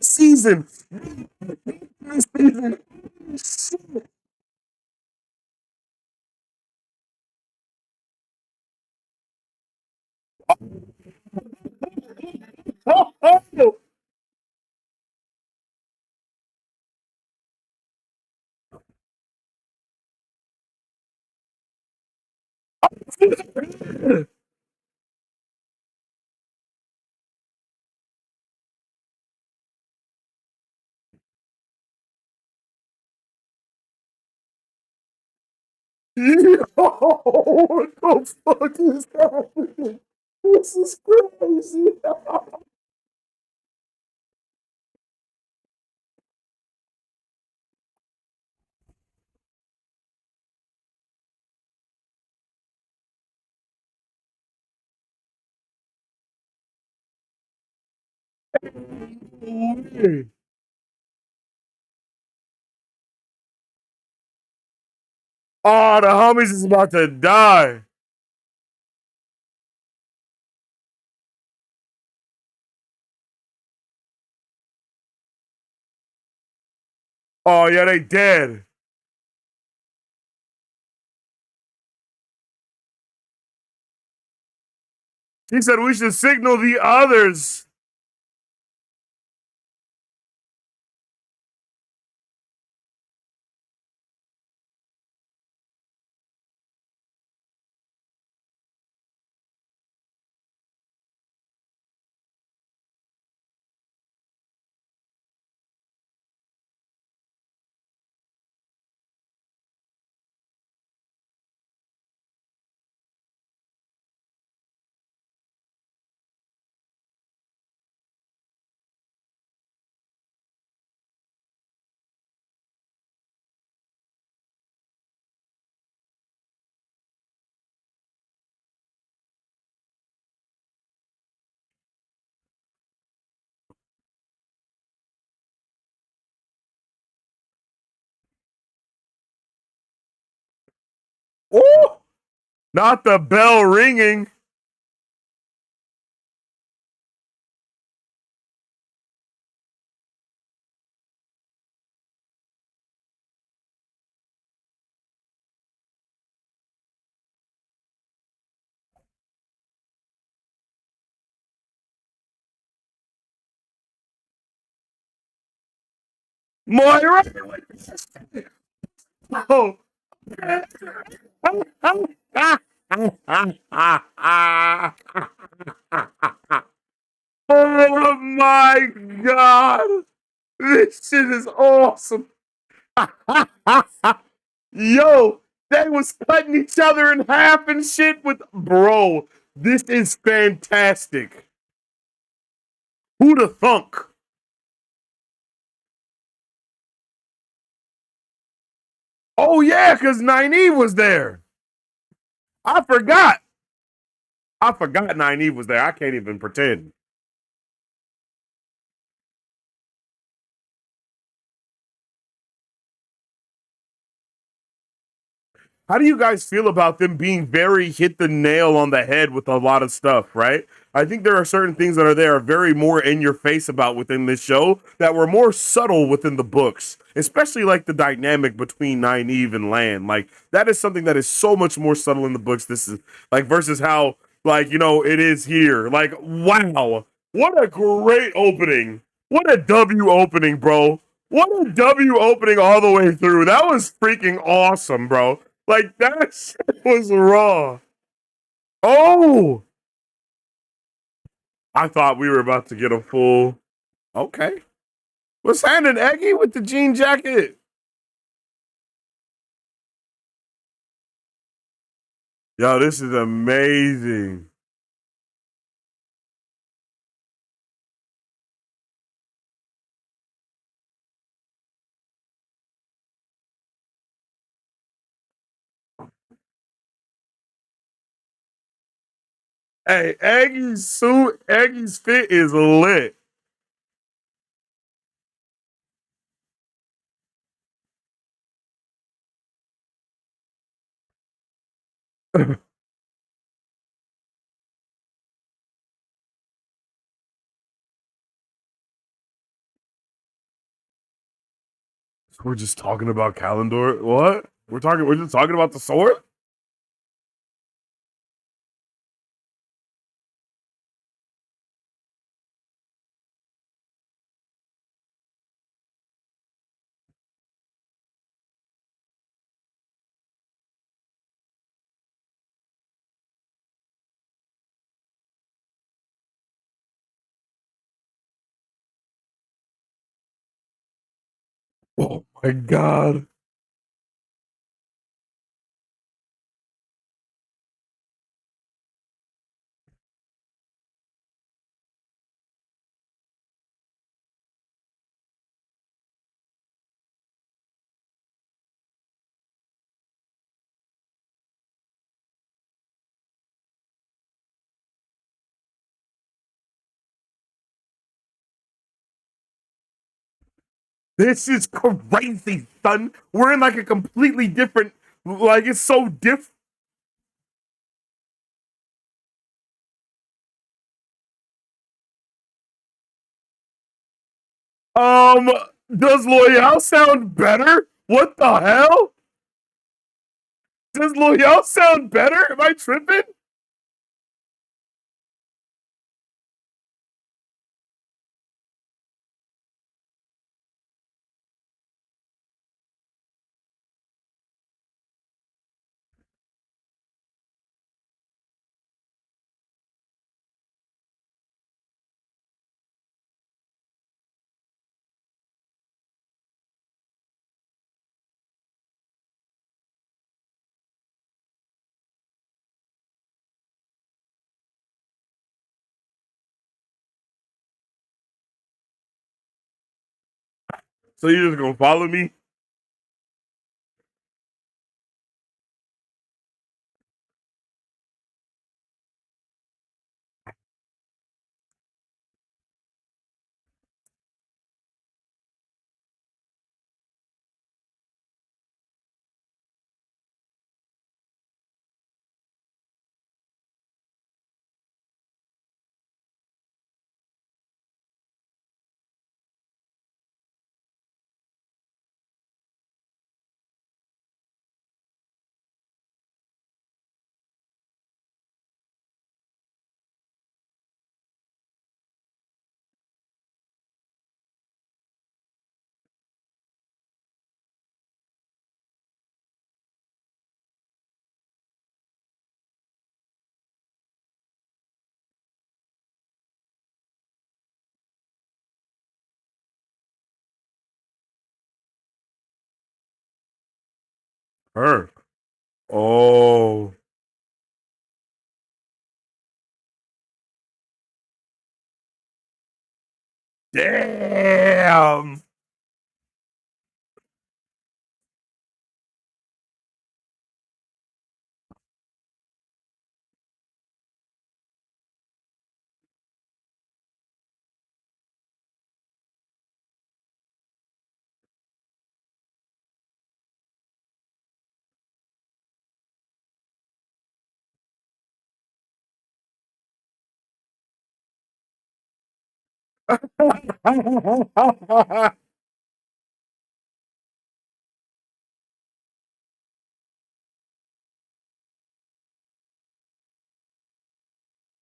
season. Season. Yo, what the fuck is happening? This is crazy. Oh, the homies is about to die. Oh, yeah, they dead. She said we should signal the others. Oh, not the bell ringing. Moira. Oh. Oh my god! This shit is awesome. Yo, they was cutting each other in half and shit with bro. This is fantastic. Who'da thunk? Oh yeah, because Nynaeve was there. I forgot. I forgot Nynaeve was there. I can't even pretend. How do you guys feel about them being very hit the nail on the head with a lot of stuff, right? I think there are certain things that are there very more in your face about within this show that were more subtle within the books, especially like the dynamic between Nynaeve and Lan. Like that is something that is so much more subtle in the books. This is like versus how like it is here. Like wow, what a great opening! What a W opening, bro! What a W opening all the way through. That was freaking awesome, bro. Like that shit was raw. Oh, I thought we were about to get a full. Okay, what's happening, Eggy, with the jean jacket? Yo, this is amazing. Hey, Eggy's suit, Eggy's fit is lit. We're just talking about Kalendor. What? We're just talking about the sword? Oh my god. This is crazy, son. We're in like a completely different, like it's so different. Um, does Loyal sound better? What the hell? Does Loyal sound better? Am I tripping? So you're just gonna follow me? Her. Oh. Damn.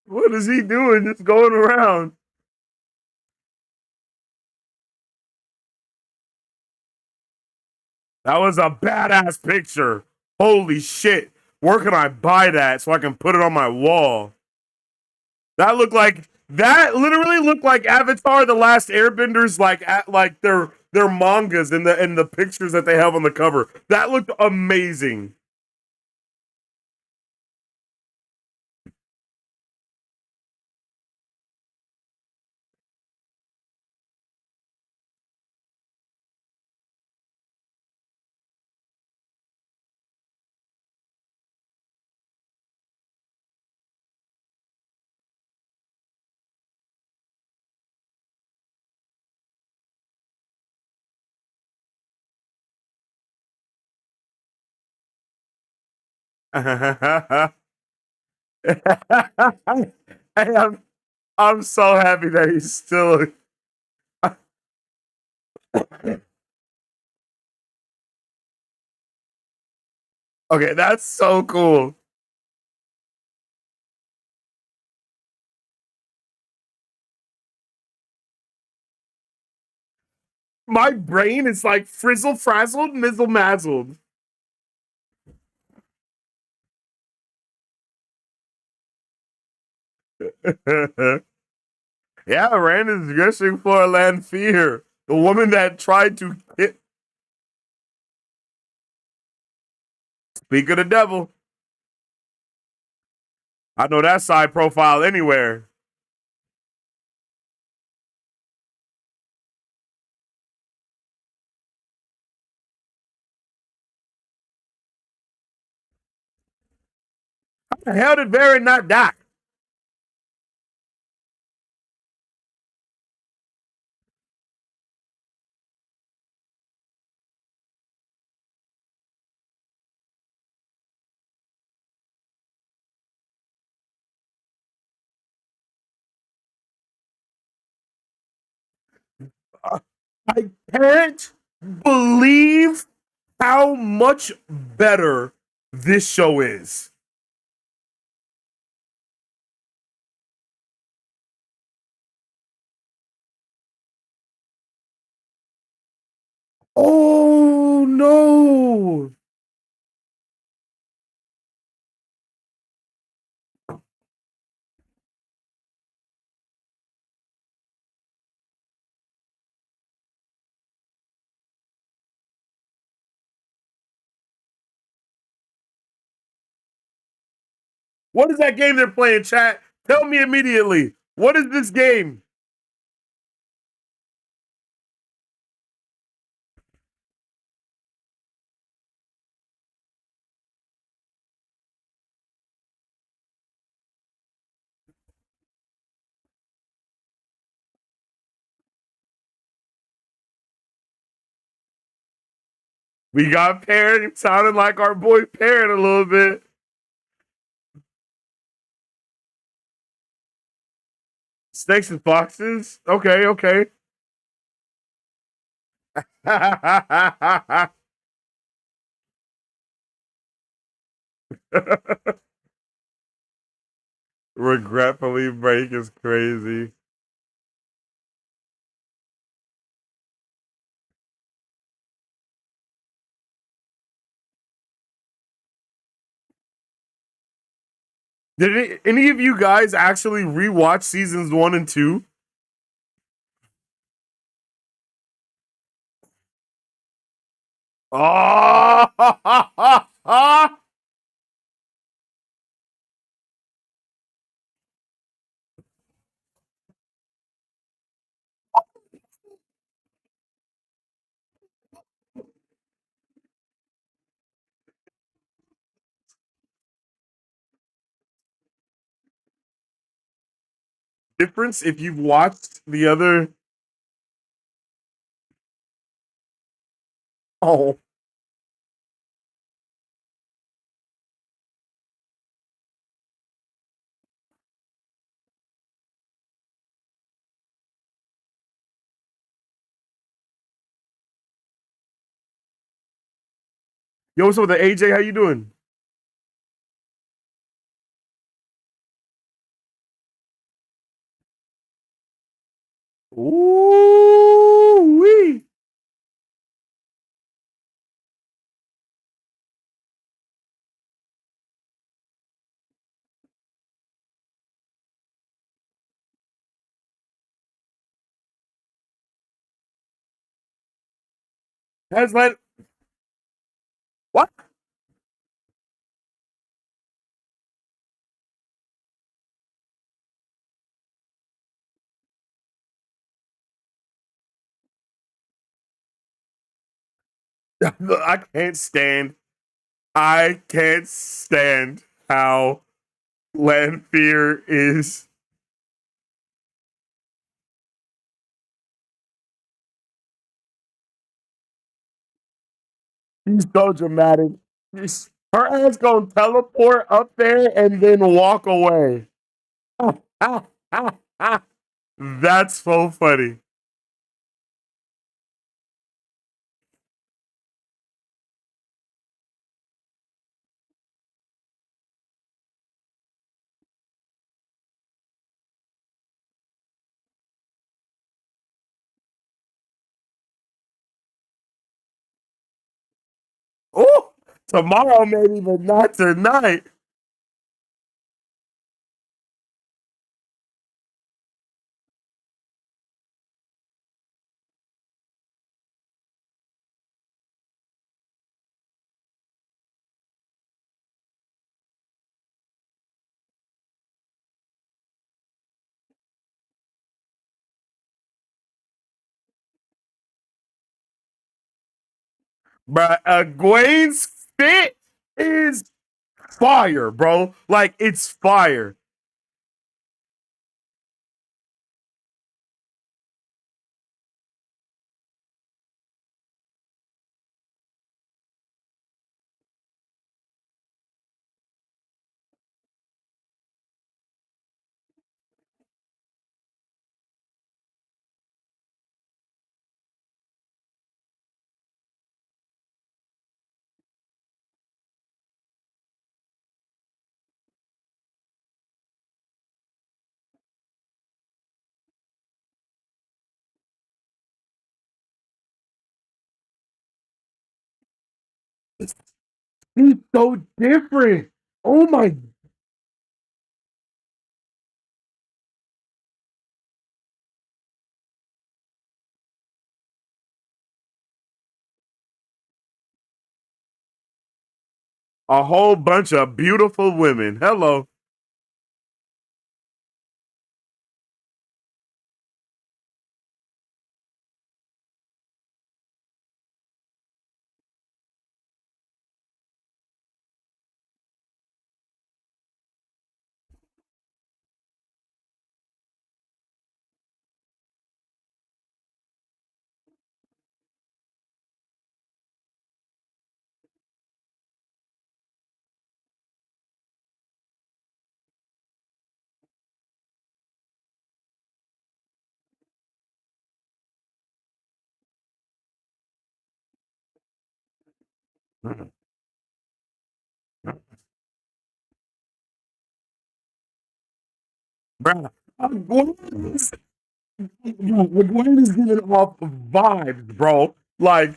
What is he doing? Just going around. That was a badass picture. Holy shit. Where can I buy that so I can put it on my wall? That literally looked like Avatar the Last Airbenders, like their mangas and the pictures that they have on the cover. That looked amazing. Hey, I'm so happy that he's still. Okay, that's so cool. My brain is like frizzle frazzled, mizzle mazzled. Yeah, Rand is gushing for Lanfear, the woman that tried to hit. Speak of the devil. I know that side profile anywhere. How the hell did Baron not die? I can't believe how much better this show is. Oh no. What is that game they're playing, chat? Tell me immediately. What is this game? We got Parrot sounding like our boy Parrot a little bit. Snakes and foxes. Okay, okay. Regretfully break is crazy. Did any of you guys actually rewatch seasons 1 and 2? Oh, difference if you've watched the other. Oh, yo, what's up with the AJ? How you doing? Ooh wee. Has like what? I can't stand. I can't stand how Lanfear is. He's so dramatic. Her ass gonna teleport up there and then walk away. That's so funny. Oh, tomorrow maybe, but not tonight. But Egwene's fit is fire, bro. Like it's fire. He's so different. Oh my, a whole bunch of beautiful women. Hello. Bruh. Egwene is, Egwene is giving off vibes, bro. Like,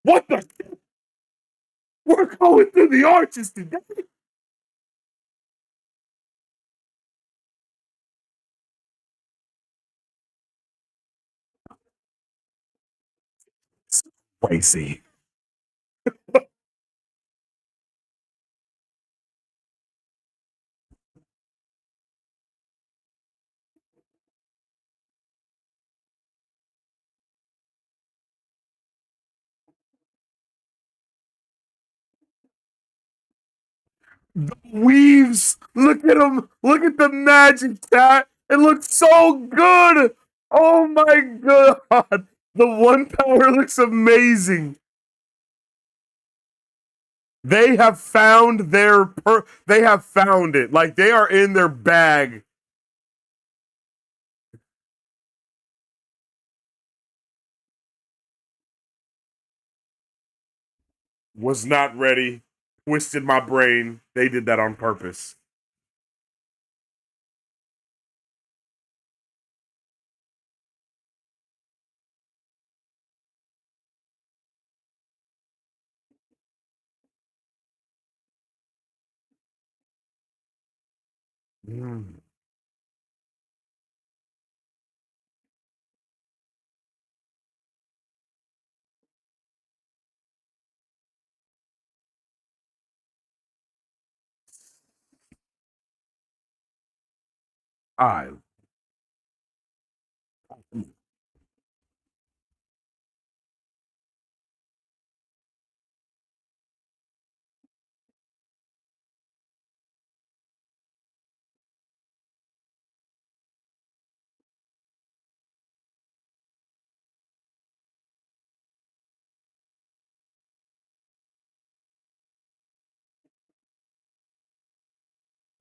what the? We're going through the arches today. Crazy. The weaves. Look at them. Look at the magic, chat. It looks so good. Oh my god. The one power looks amazing. They have found they have found it. Like they are in their bag. Was not ready. Twisted my brain. They did that on purpose. Mm. I.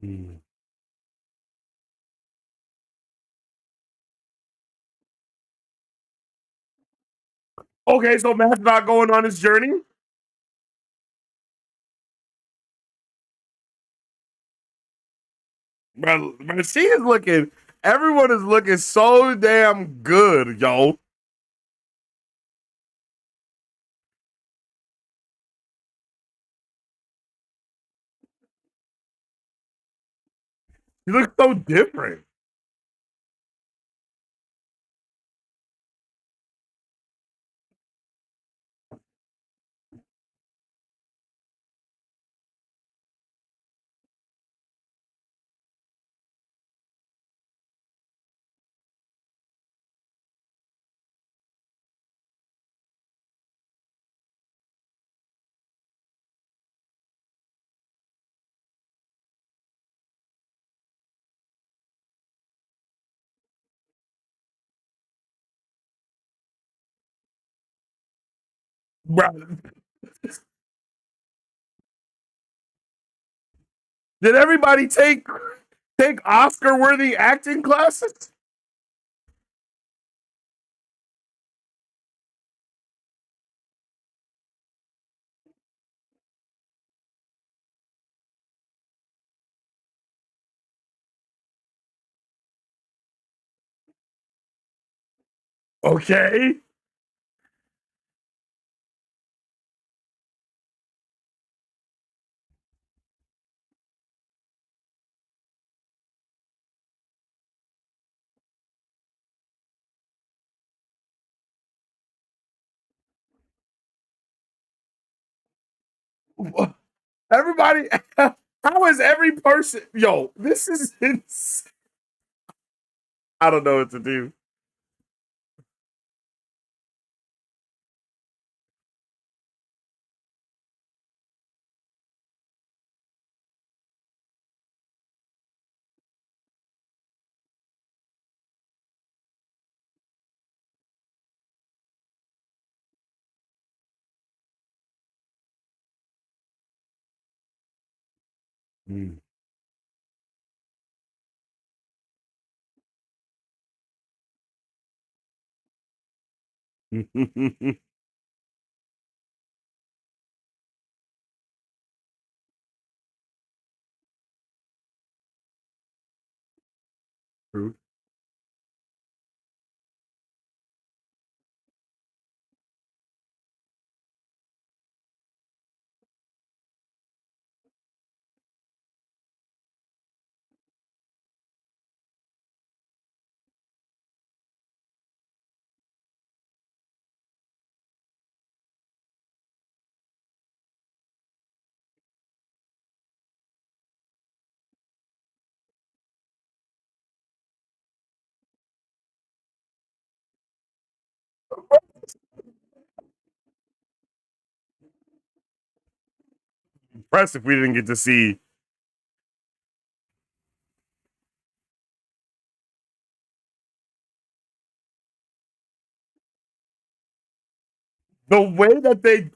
Mm. Okay, so Matt's not going on his journey. But she is looking. Everyone is looking so damn good, yo. You look so different. Bruh. Did everybody take Oscar worthy acting classes? Okay. Everybody, how is every person? Yo, this is insane. I don't know what to do. Mm. True. impressed if we didn't get to see the way that they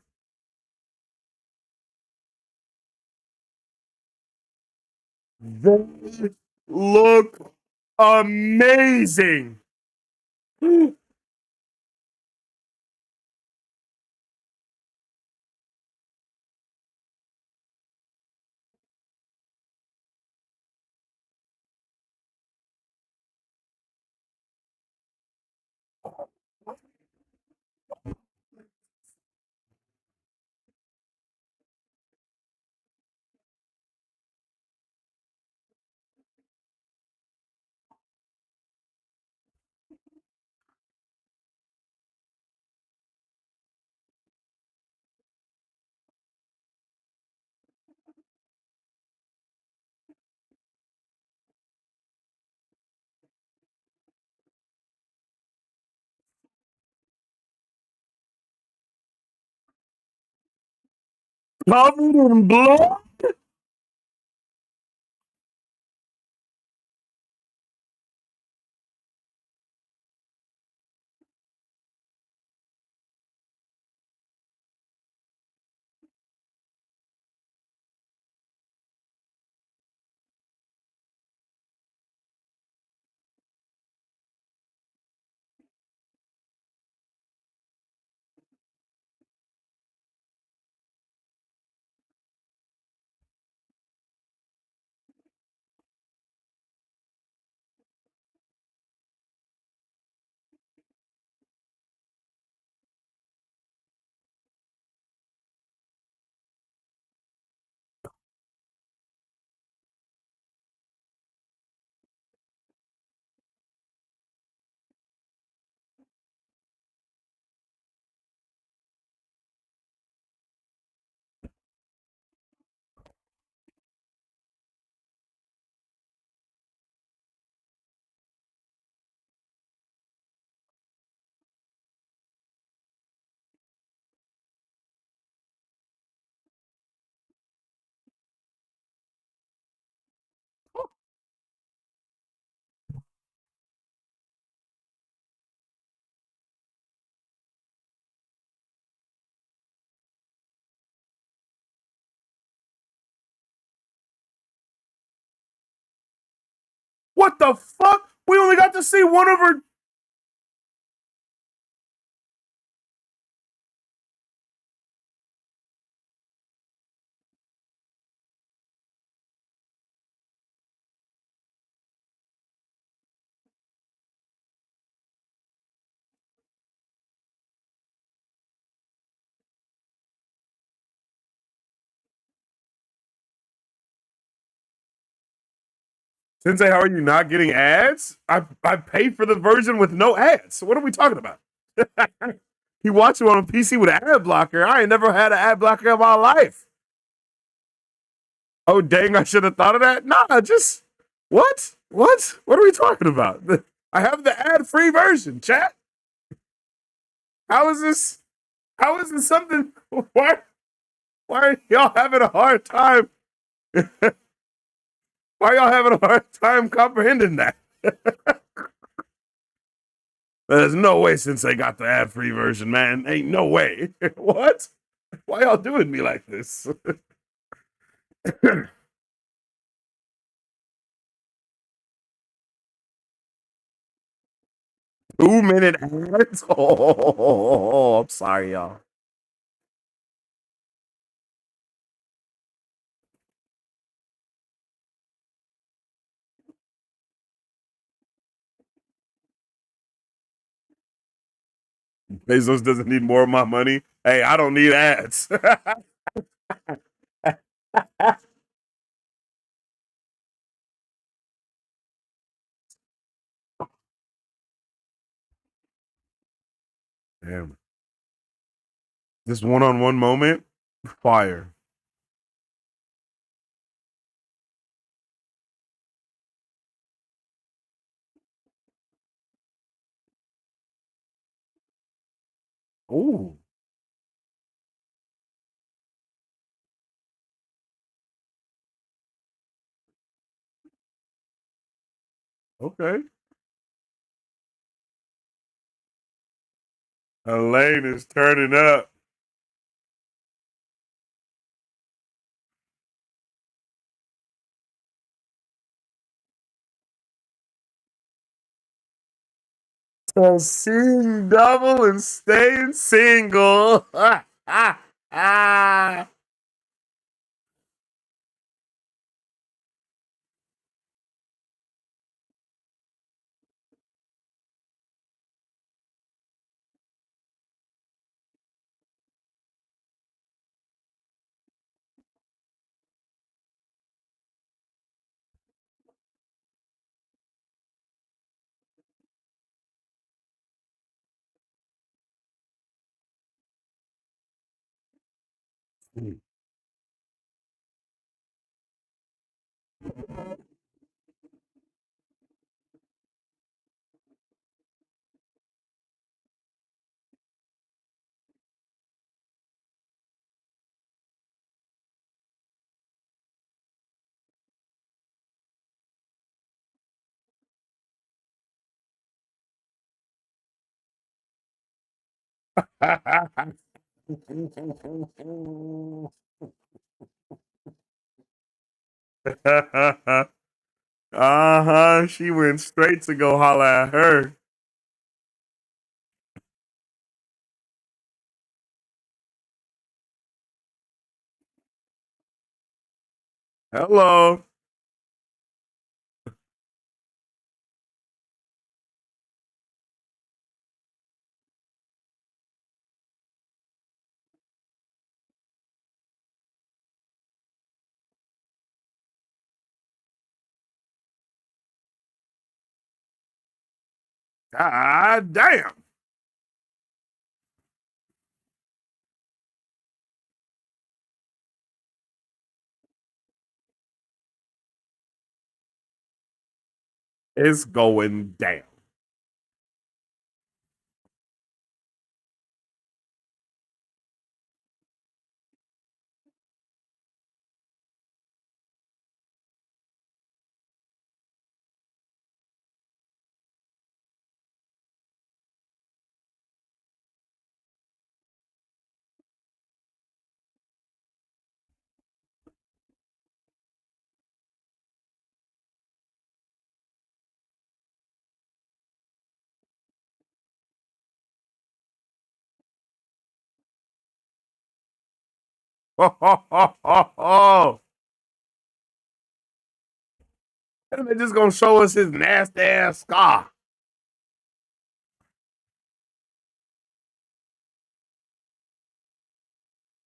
look amazing. Covered in blood. What the fuck? We only got to see one of her. Sensei, how are you not getting ads? I paid for the version with no ads. What are we talking about? He watched it on a PC with an ad blocker. I ain't never had an ad blocker in my life. Oh dang, I should have thought of that. Nah, just what? What? What are we talking about? I have the ad-free version, chat. How is this? How is this something? Why are y'all having a hard time? Why are y'all having a hard time comprehending that? There's no way since they got the ad-free version, man. Ain't no way. What? Why y'all doing me like this? 2-minute ads? Oh, I'm sorry, y'all. Bezos doesn't need more of my money. Hey, I don't need ads. Damn. This one-on-one moment, fire. Ooh. Okay. Elaine is turning up. So seeing double and staying single. Uh-huh. She went straight to go holler at her. Hello. God damn. It's going down. And they're just gonna show us his nasty ass scar.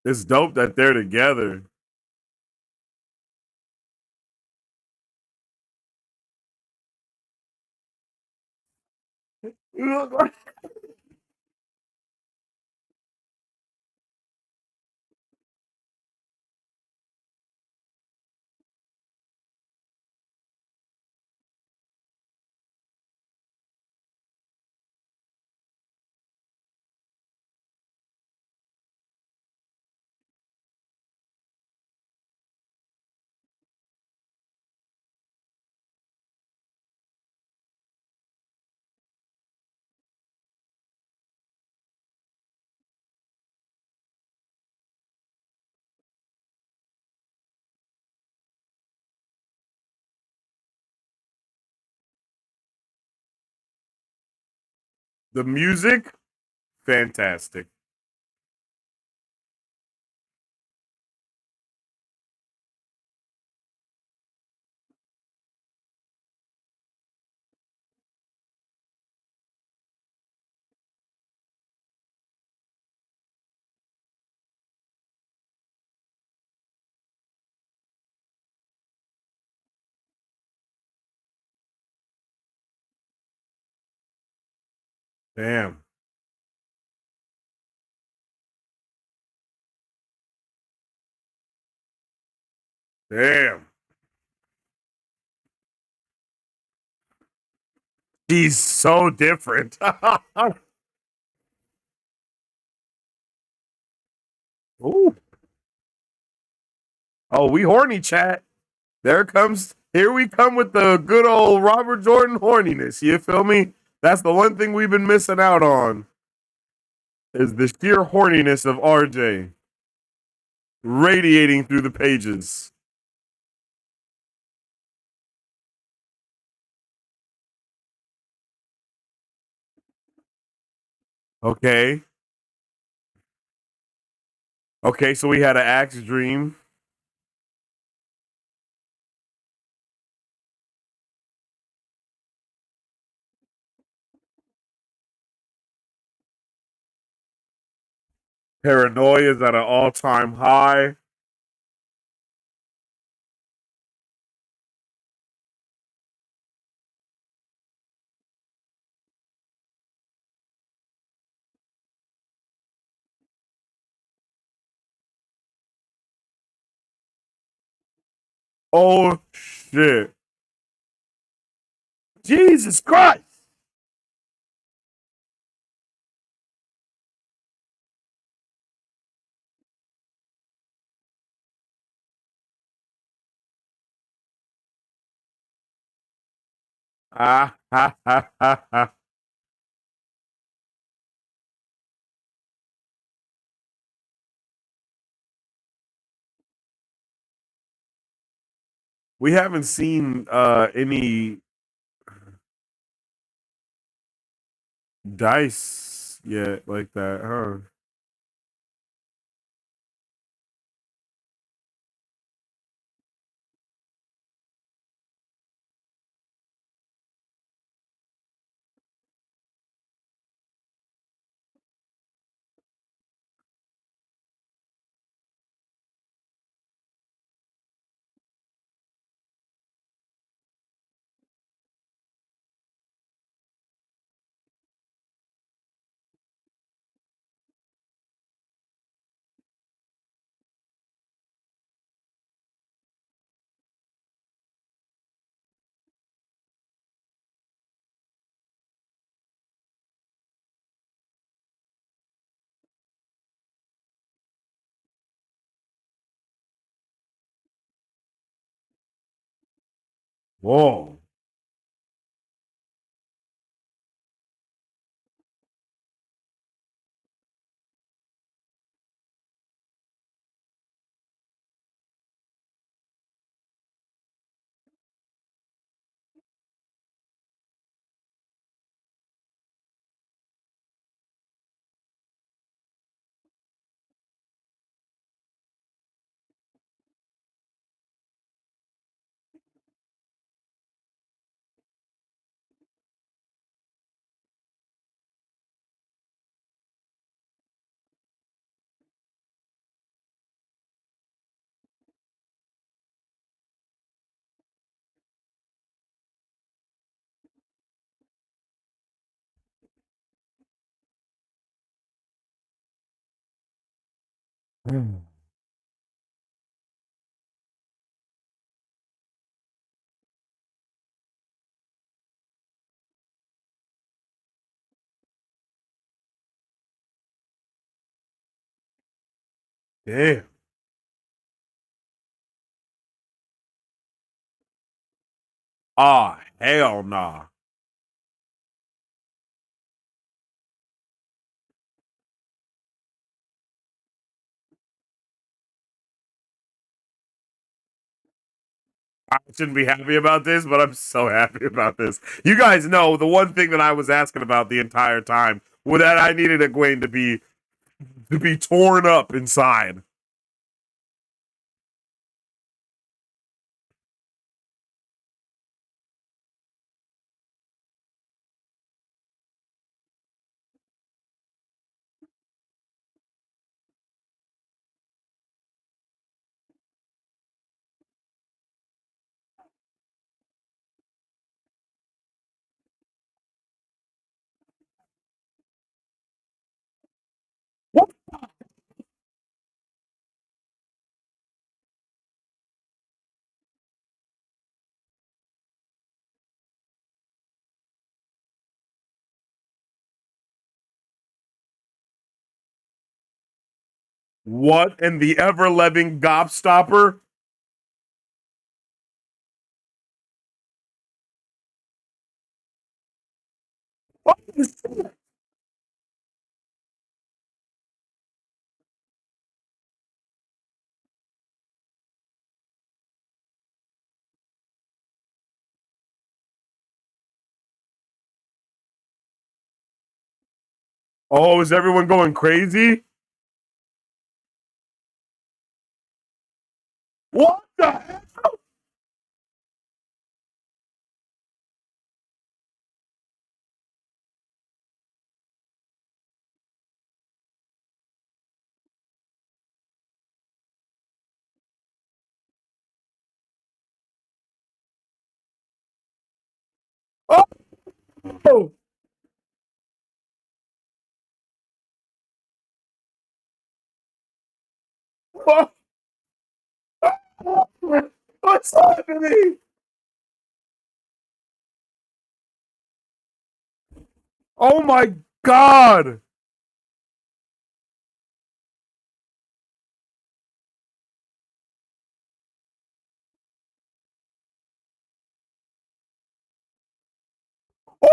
It's dope that they're together. The music, fantastic. Damn. Damn. She's so different. Ooh. Oh, we horny chat. There comes Here we come with the good old Robert Jordan horniness. You feel me? That's the one thing we've been missing out on is the sheer horniness of RJ radiating through the pages. Okay. Okay, so we had an axe dream. Paranoia is at an all-time high. Oh shit. Jesus Christ. Ah ha ha ha ha. We haven't seen any dice yet like that, huh? Whoa. Damn. Ah, hell nah. I shouldn't be happy about this, but I'm so happy about this. You guys know the one thing that I was asking about the entire time was that I needed Egwene to be torn up inside. What? What in the ever living gobstopper? Oh, is everyone going crazy? What the hell? Oh! What? What's happening? Oh my god! Oh!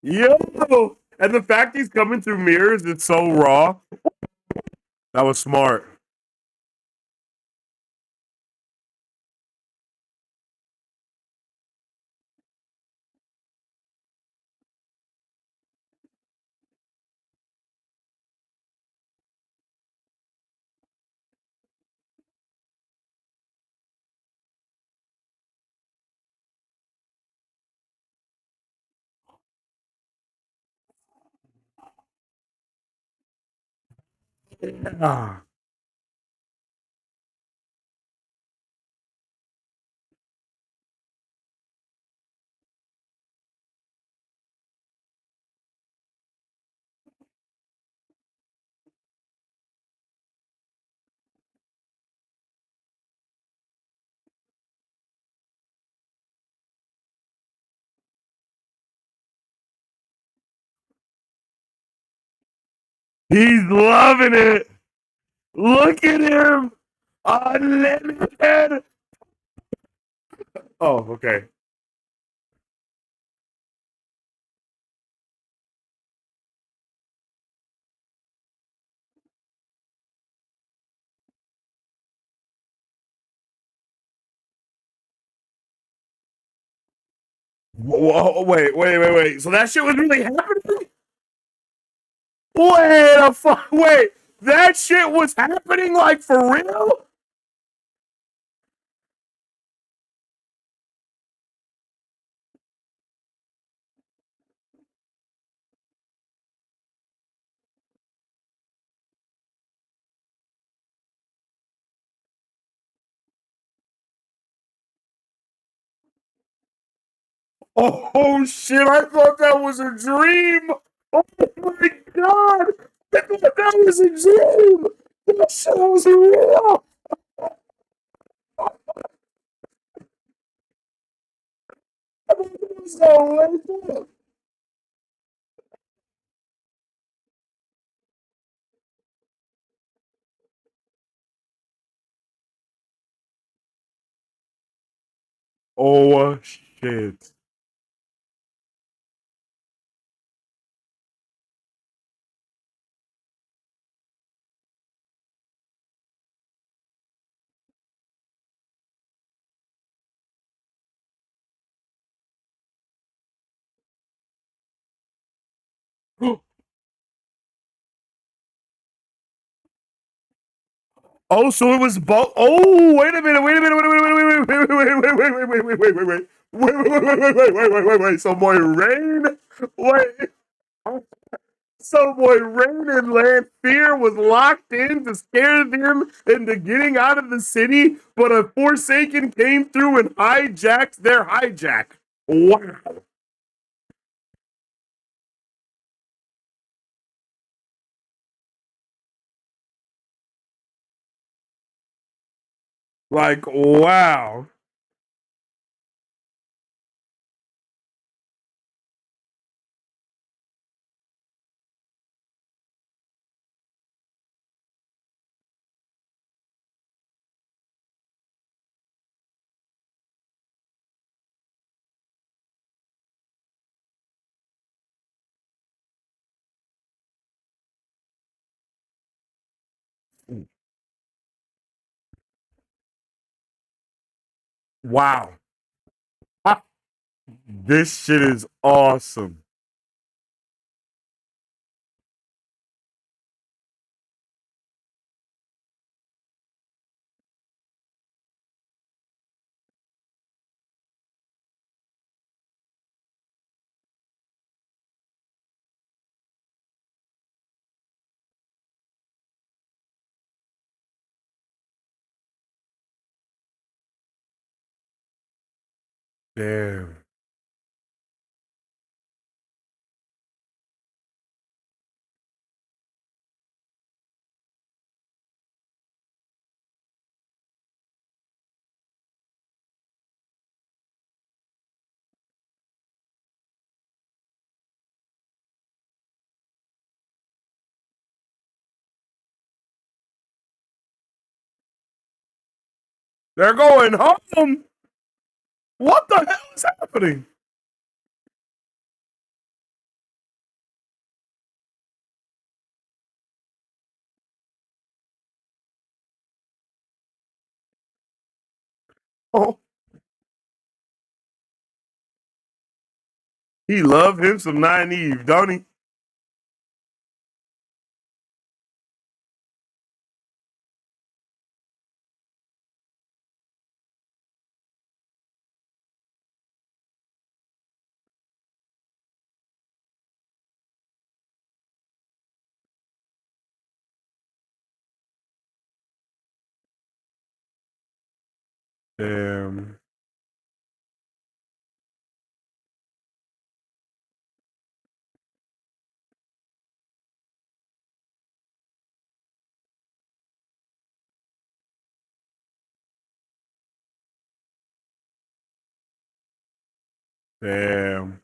Yo! And the fact he's coming through mirrors is so raw. That was smart. Ah. He's loving it. Look at him. Unlimited. Oh, okay. Whoa, wait. So that shit was really happening? Wait, that shit was happening like for real? Oh shit, I thought that was a dream. Oh my god. I thought that was a dream. That shit was real. I thought that was so real. Oh shit. Oh, so it was both. Oh, wait a minute, wait. So boy Rain, wait. So boy Rain and Land Fear was locked in to scare them into getting out of the city, but a Forsaken came through and hijacked their hijack. Wow. Like, wow. Wow. This shit is awesome. Damn. They're going home. What the hell is happening? Oh, he love him some Nynaeve, don't he? Damn. Damn.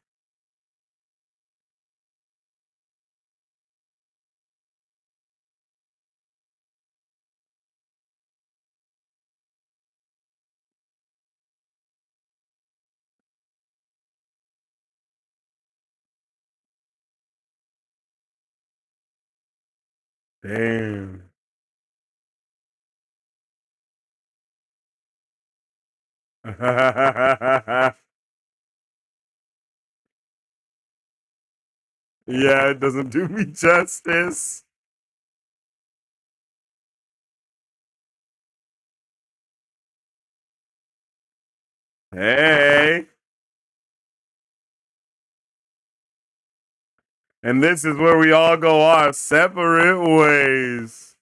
Damn. Yeah, it doesn't do me justice. Hey. And this is where we all go our separate ways.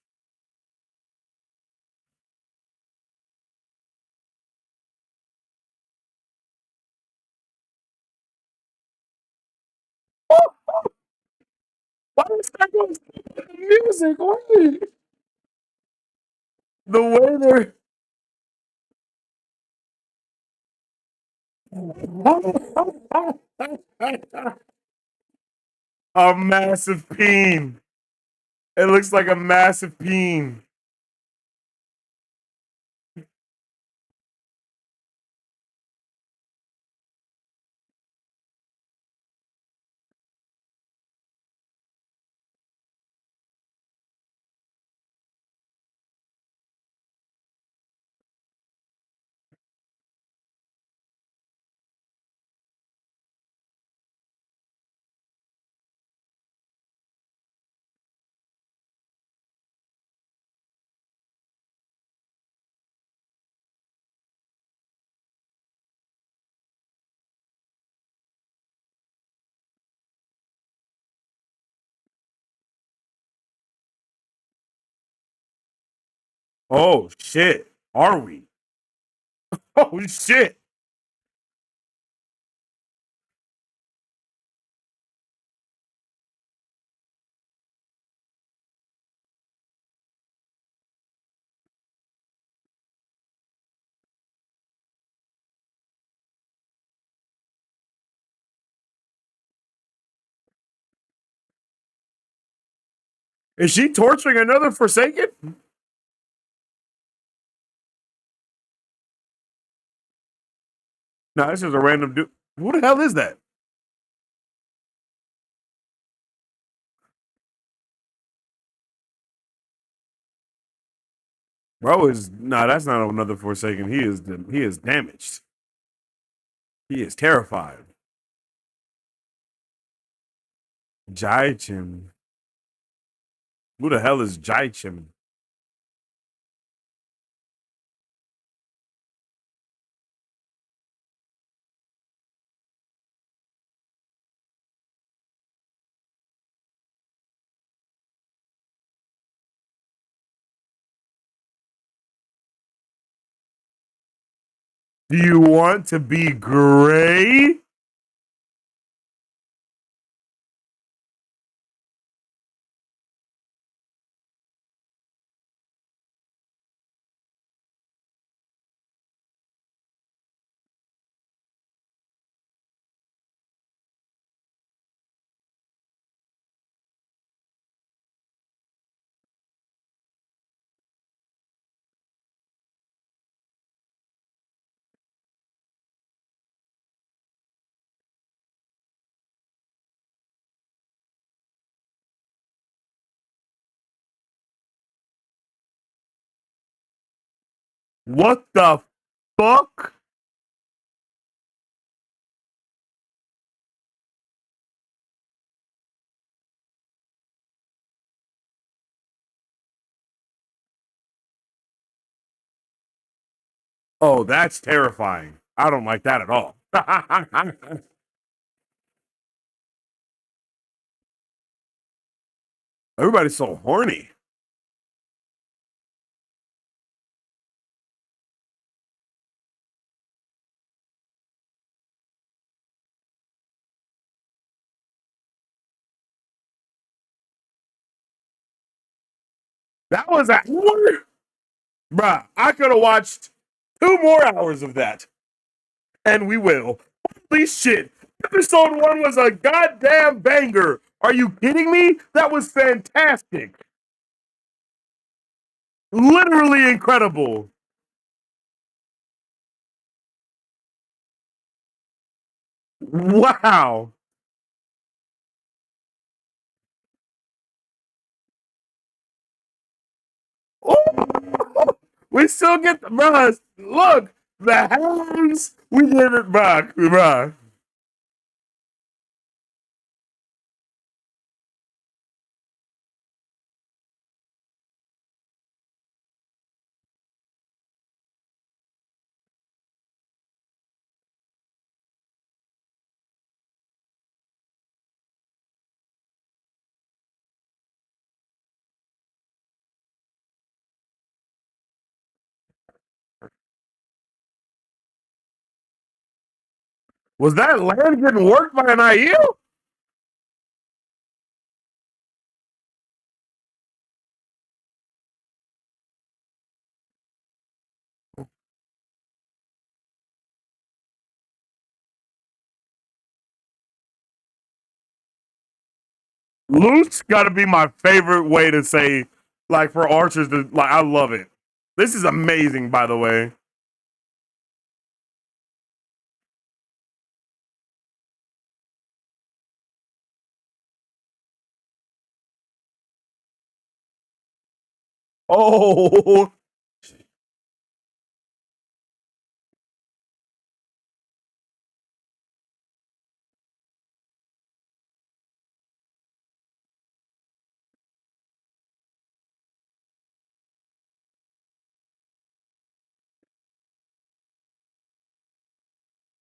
Why is that going the music? Wait. The way they're a massive peen. It looks like a massive peen. Oh shit. Are we? Oh shit. Is she torturing another Forsaken? No, this is a random dude. Who the hell is that? Bro is that's not another Forsaken. He is damaged. He is terrified. Jaichim. Who the hell is Jaichim? Do you want to be gray? What the fuck? Oh, that's terrifying. I don't like that at all. Everybody's so horny. That was a bruh. I could have watched 2 more hours of that, and we will. Holy shit! Episode 1 was a goddamn banger. Are you kidding me? That was fantastic. Literally incredible. Wow. Oh, we still get the bruh. Look, the hands. We did it, bruh. Was that land getting worked by an IU? Loot's got to be my favorite way to say, like, for archers to like. I love it. This is amazing, by the way. Oh,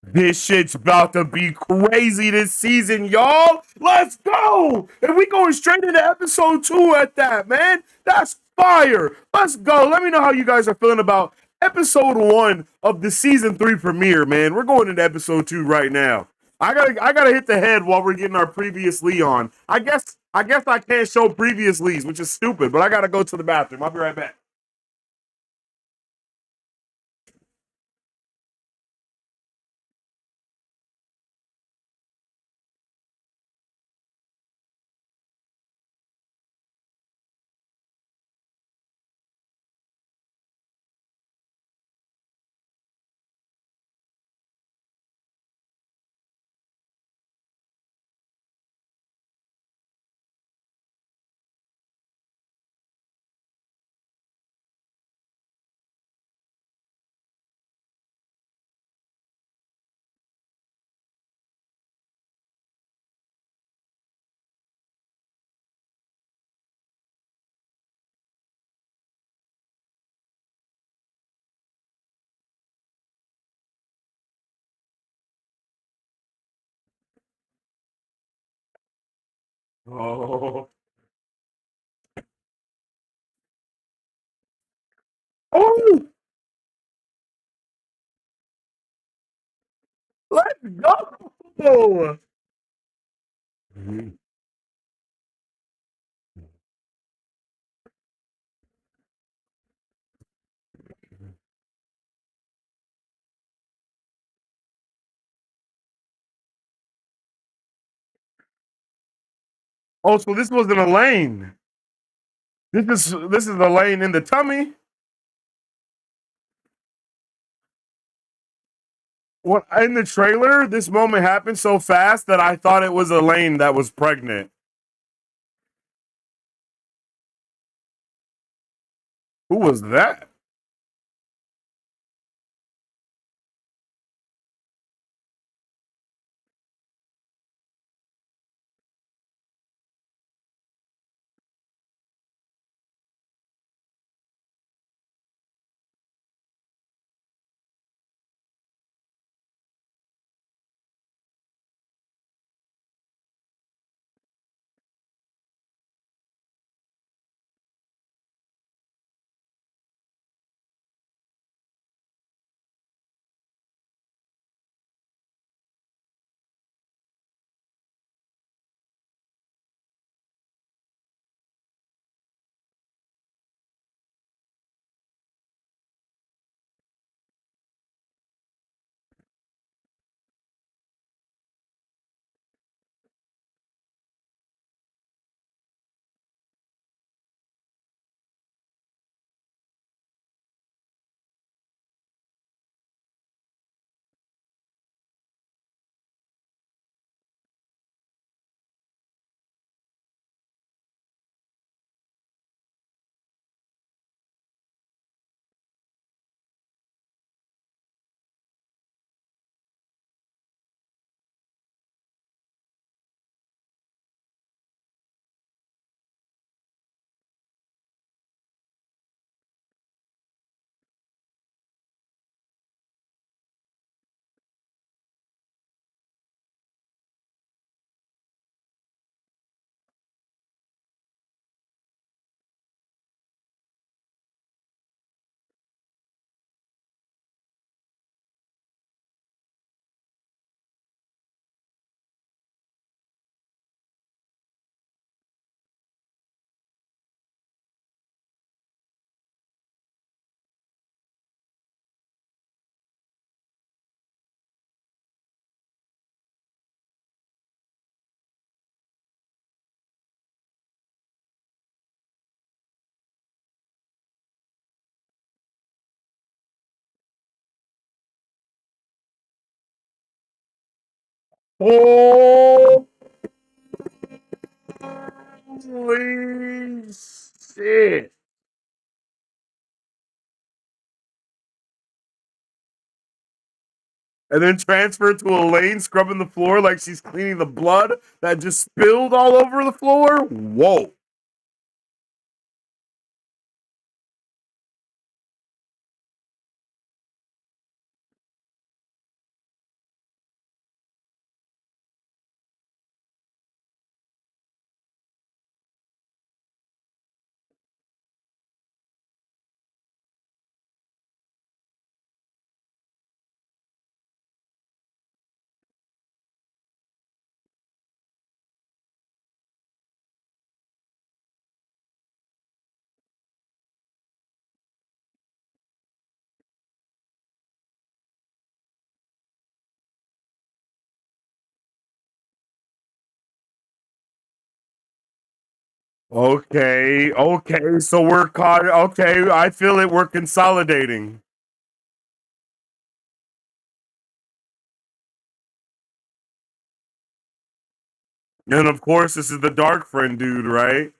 this shit's about to be crazy this season, y'all. Let's go. And we going straight into episode 2 at that, man. That's fire. Let's go. Let me know how you guys are feeling about episode 1 of the season 3 premiere, man. We're going into episode 2 right now. I gotta hit the head while we're getting our previous Lee on. I guess I can't show previous Lees, which is stupid, but I gotta go to the bathroom. I'll be right back. Oh. Oh! Let's go! Oh, so this wasn't a lane. This is a lane in the tummy. What in the trailer, this moment happened so fast that I thought it was a lane that was pregnant. Who was that? Holy shit. And then transferred to a lane, scrubbing the floor like she's cleaning the blood that just spilled all over the floor. Whoa. Okay, so we're caught. Okay, I feel it. We're consolidating. And of course, this is the dark friend dude, right?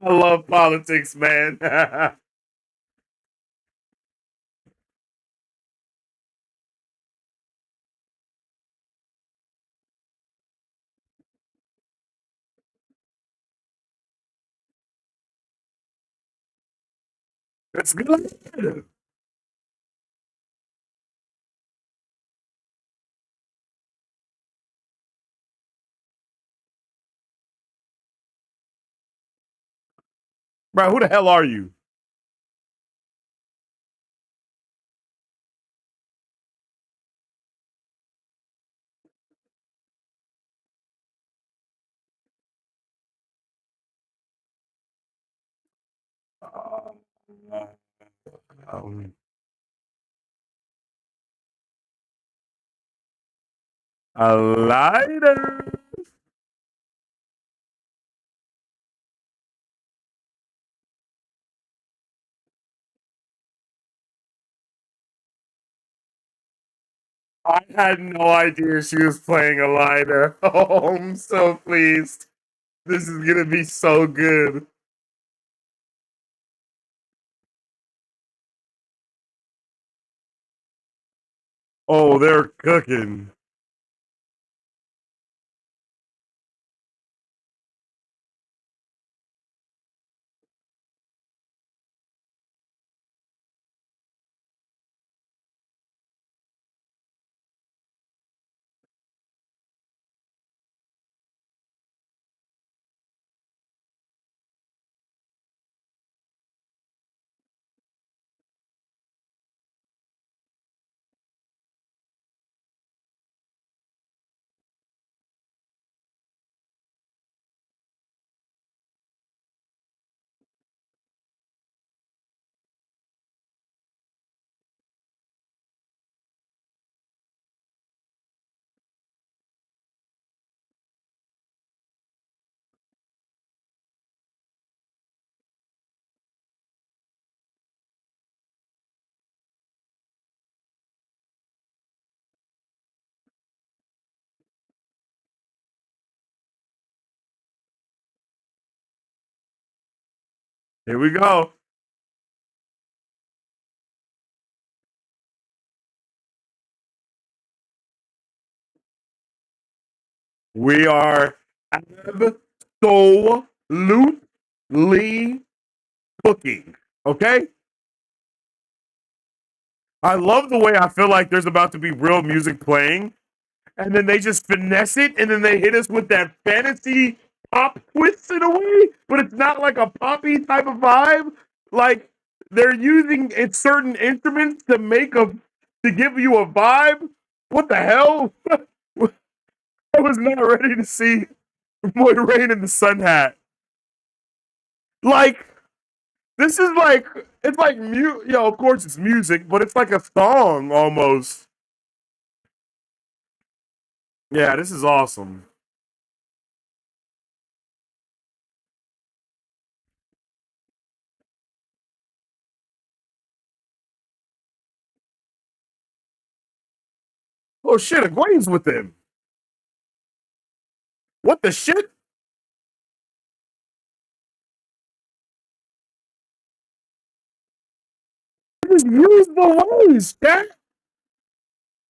I love politics, man. It's good. Bro, who the hell are you? Um, a lighter. I had no idea she was playing a lighter. Oh, I'm so pleased. This is gonna be so good. Oh, they're cooking. Here we go. We are absolutely cooking. Okay? I love the way I feel like there's about to be real music playing, and then they just finesse it, and then they hit us with that fantasy pop twist in a way, but it's not like a poppy type of vibe. Like they're using certain instruments to give you a vibe. What the hell? I was not ready to see Boy Rain in the Sun Hat. Like this is like it's like of course it's music, but it's like a song almost. Yeah, this is awesome. Oh shit, Egwene's with them. What the shit? Just use the ways, Dad.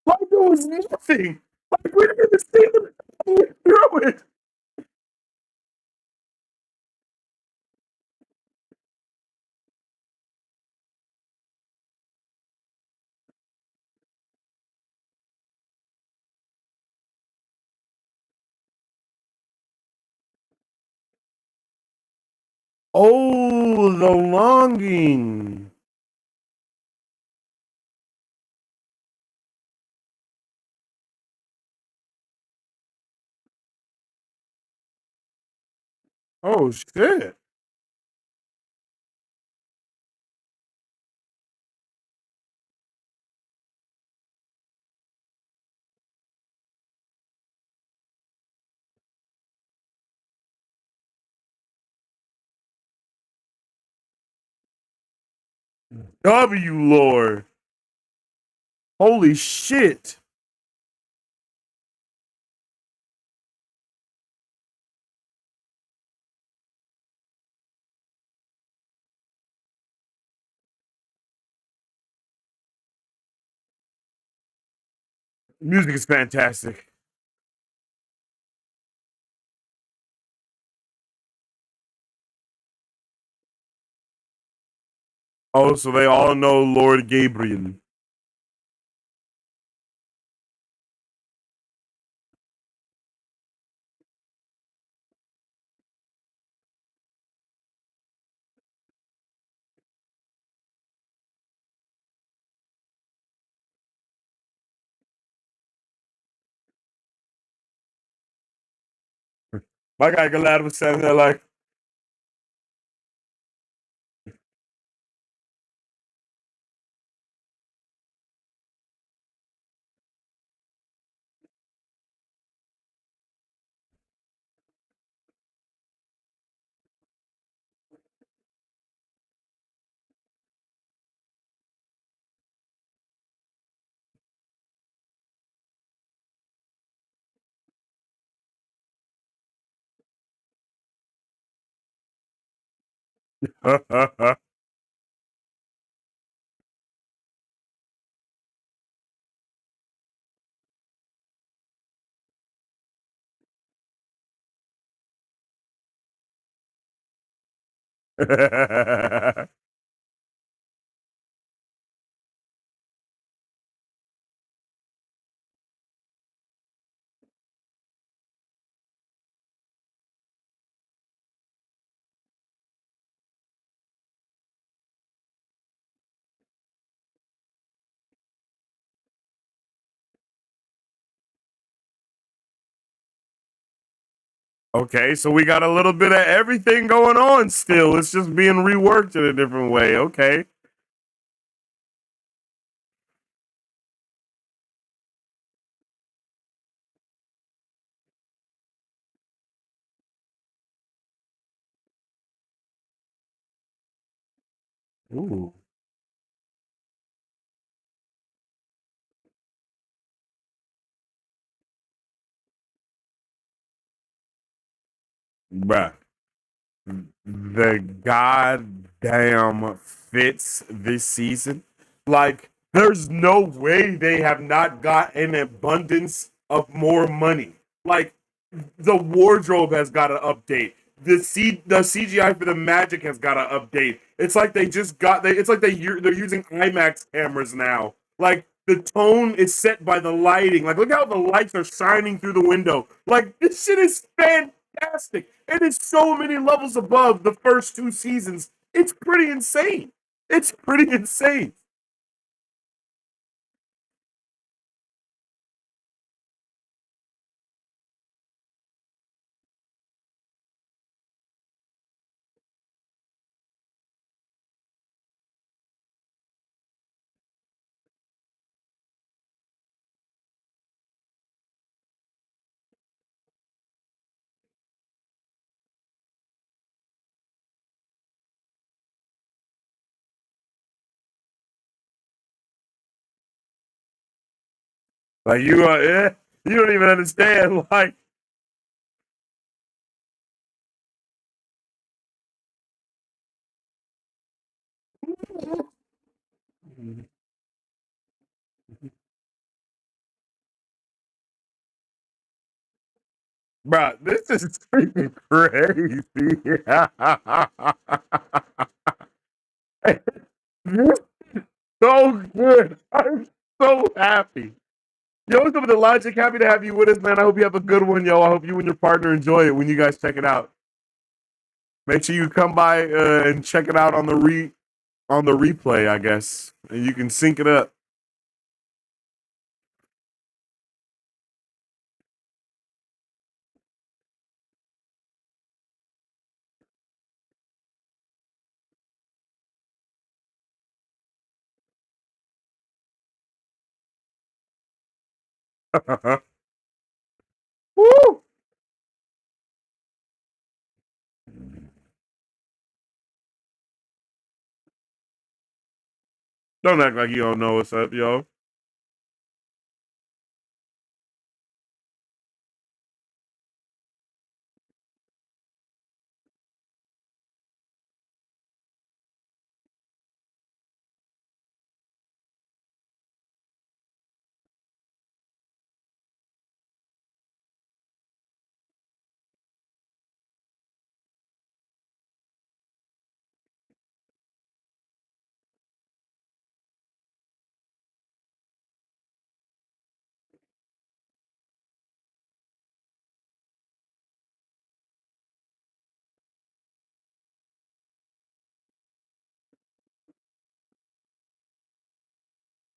Like there was nothing. Like we didn't even see them through it. Oh, the longing. Oh shit. W Lord. Holy shit. Music is fantastic. Oh, so they all know Lord Gabriel. My guy Galad was standing there like, okay, so we got a little bit of everything going on still. It's just being reworked in a different way. Okay. Ooh. Bruh. The goddamn fits this season. Like, there's no way they have not got an abundance of more money. Like, the wardrobe has got to update. The CGI for the magic has got to update. It's like they just got it's like they're using IMAX cameras now. Like the tone is set by the lighting. Like look how the lights are shining through the window. Like this shit is fantastic. It is so many levels above the first two seasons. It's pretty insane. It's pretty insane. Like you don't even understand. Like Bro, this is freaking crazy. This is so good. I'm so happy. Yo, what's up with the logic? Happy to have you with us, man. I hope you have a good one, yo. I hope you and your partner enjoy it when you guys check it out. Make sure you come by and check it out on the replay, I guess, and you can sync it up. Woo! Don't act like you don't know what's up, yo.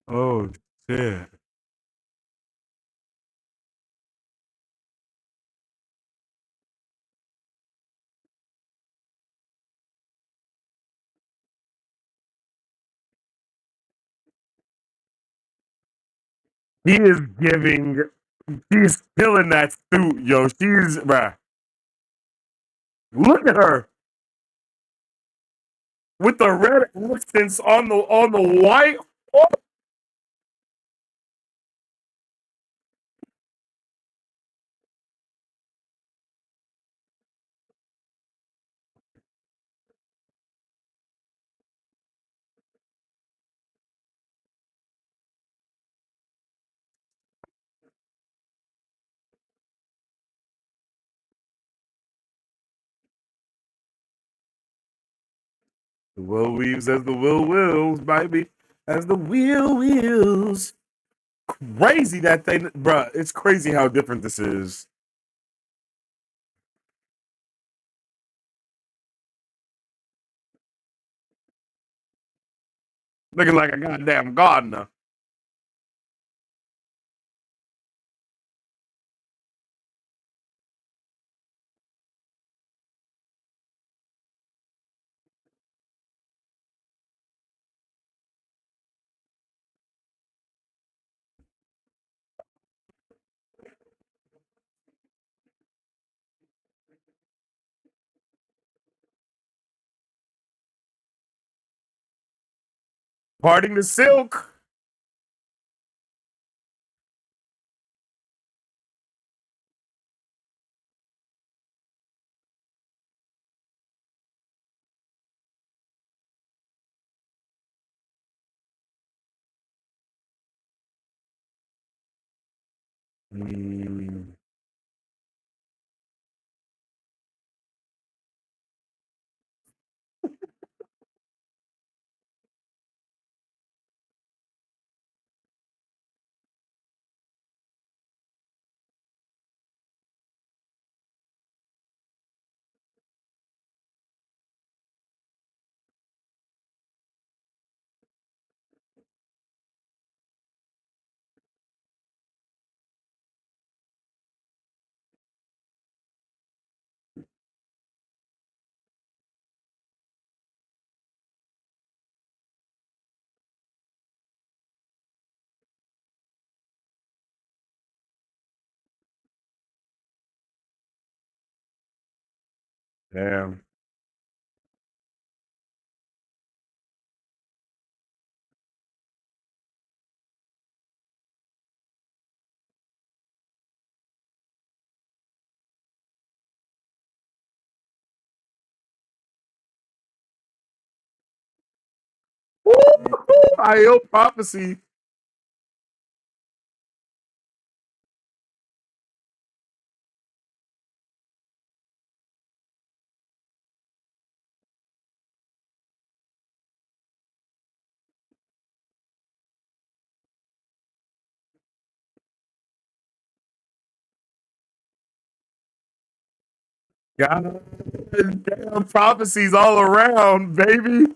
Oh shit. He is giving. She's killing that suit, yo. She's bruh. Look at her with the red accents on the white. Oh, the will weaves as the will wills, baby. As the wheel wheels. Crazy that thing, bruh. It's crazy how different this is. Looking like a goddamn gardener. Parting the silk. Mm, damn. IO prophecy. God damn prophecies all around, baby.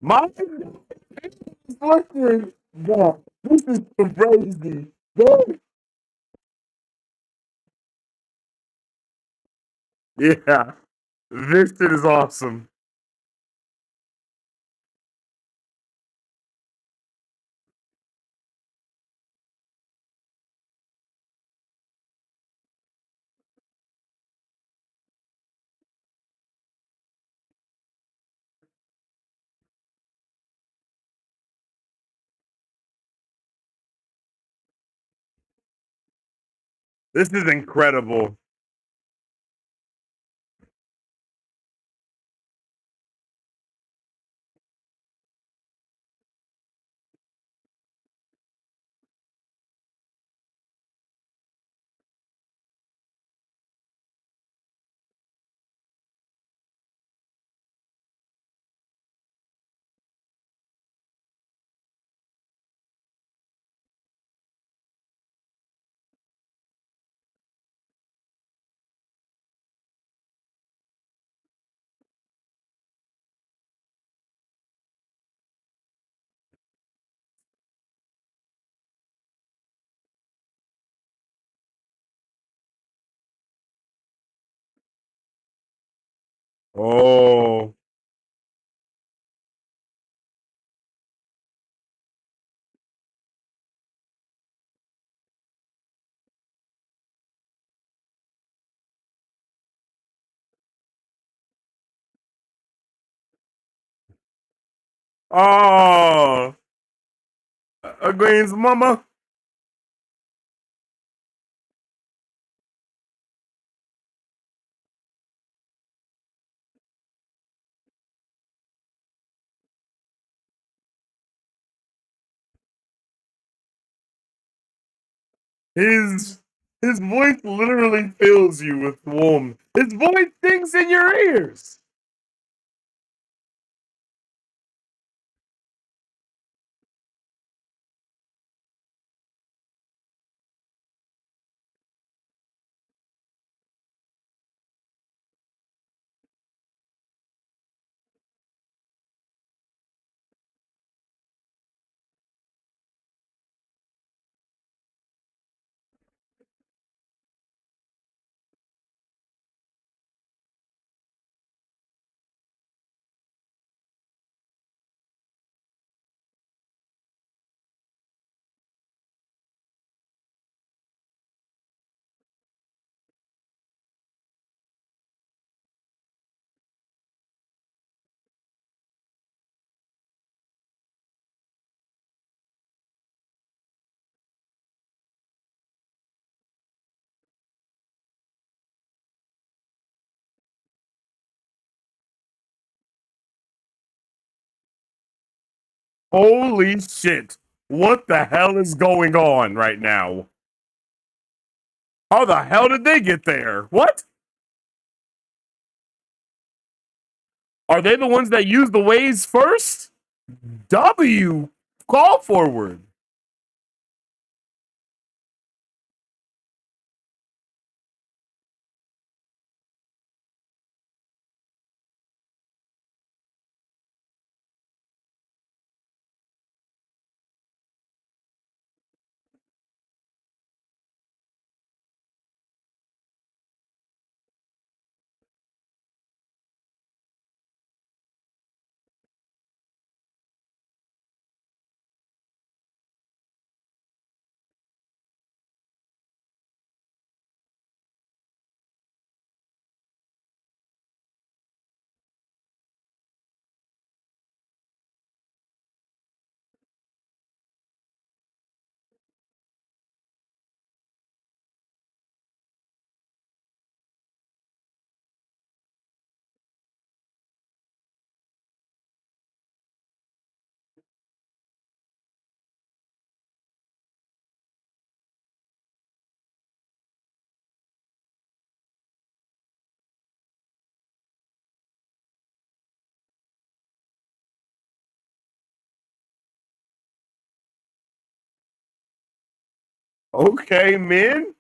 My Listen, bro, this is crazy. Bro. Yeah, this shit is awesome. This is incredible. Oh, oh, Egwene's mama. His his voice literally fills you with warmth. His voice sings in your ears. Holy shit. What the hell is going on right now? How the hell did they get there? What? Are they the ones that use the ways first? W. Call forward. Okay, man.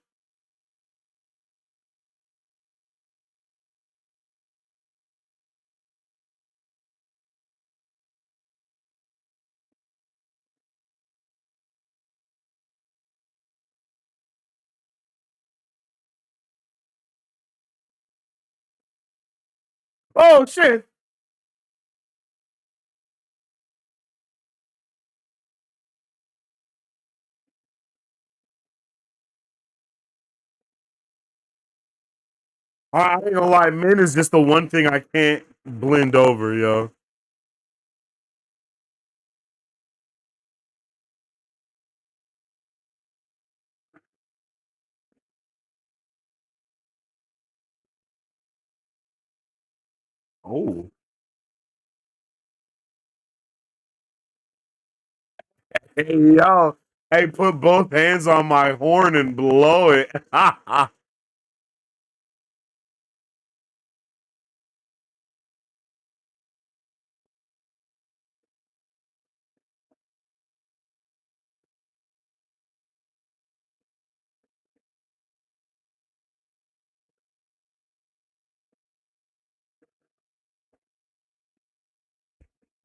Oh shit! I ain't gonna lie, men is just the one thing I can't blend over, yo. Oh, hey yo, hey, put both hands on my horn and blow it.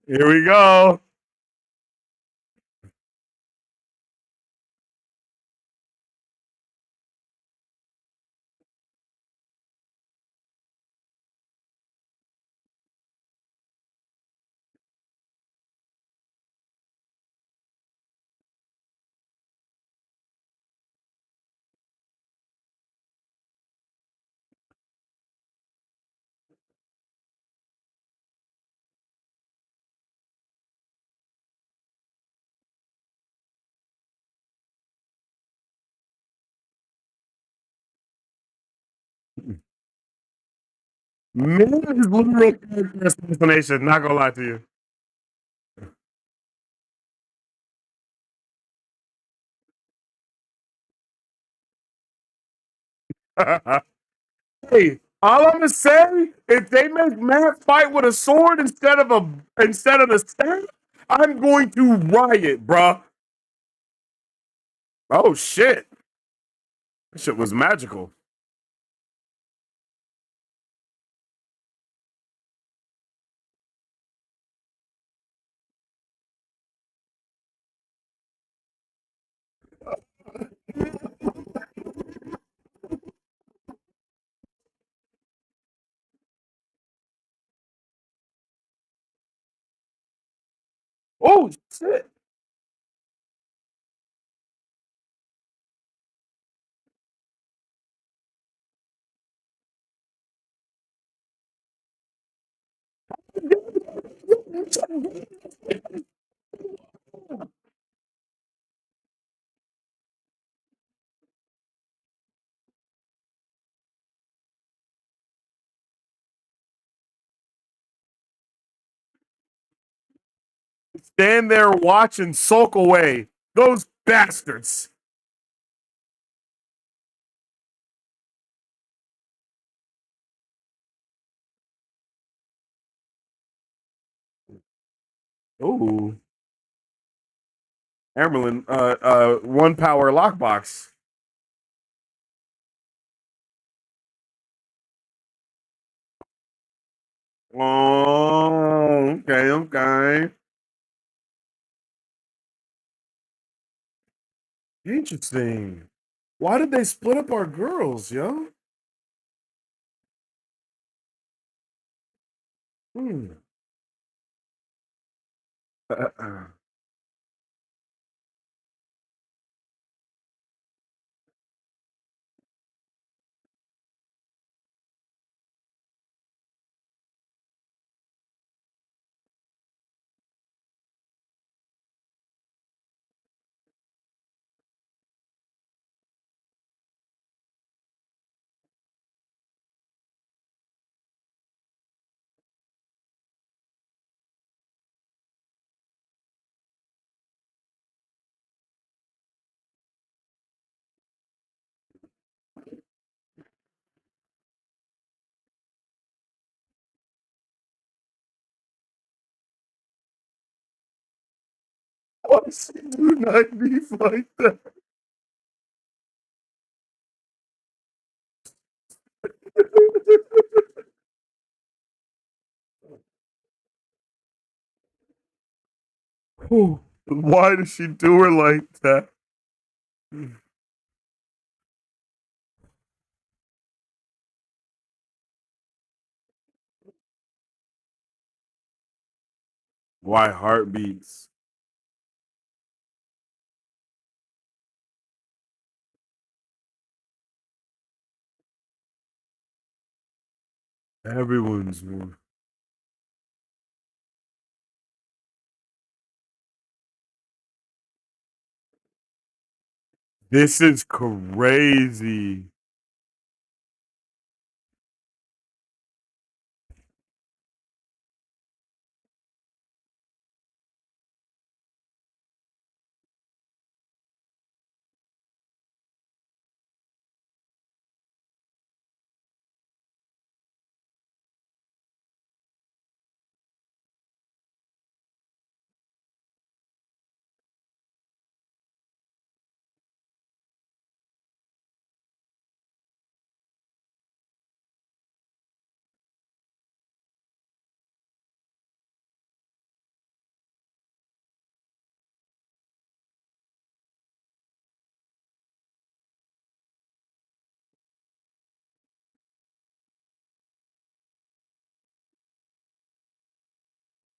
Here we go. Men is literal character assassination. Not gonna lie to you. Hey, all I'm gonna say, if they make Matt fight with a sword instead of the staff, I'm going to riot, bruh. Oh shit. That shit was magical. Oh shit. Stand there, watch, and sulk away. Those bastards. Ooh. Emerlin, one power lockbox. Oh, okay, okay. Interesting. Why did they split up our girls, yo? Hmm. Why does she do 90s like that? Why does she do her like that? Why heartbeats? Everyone's more. This is crazy.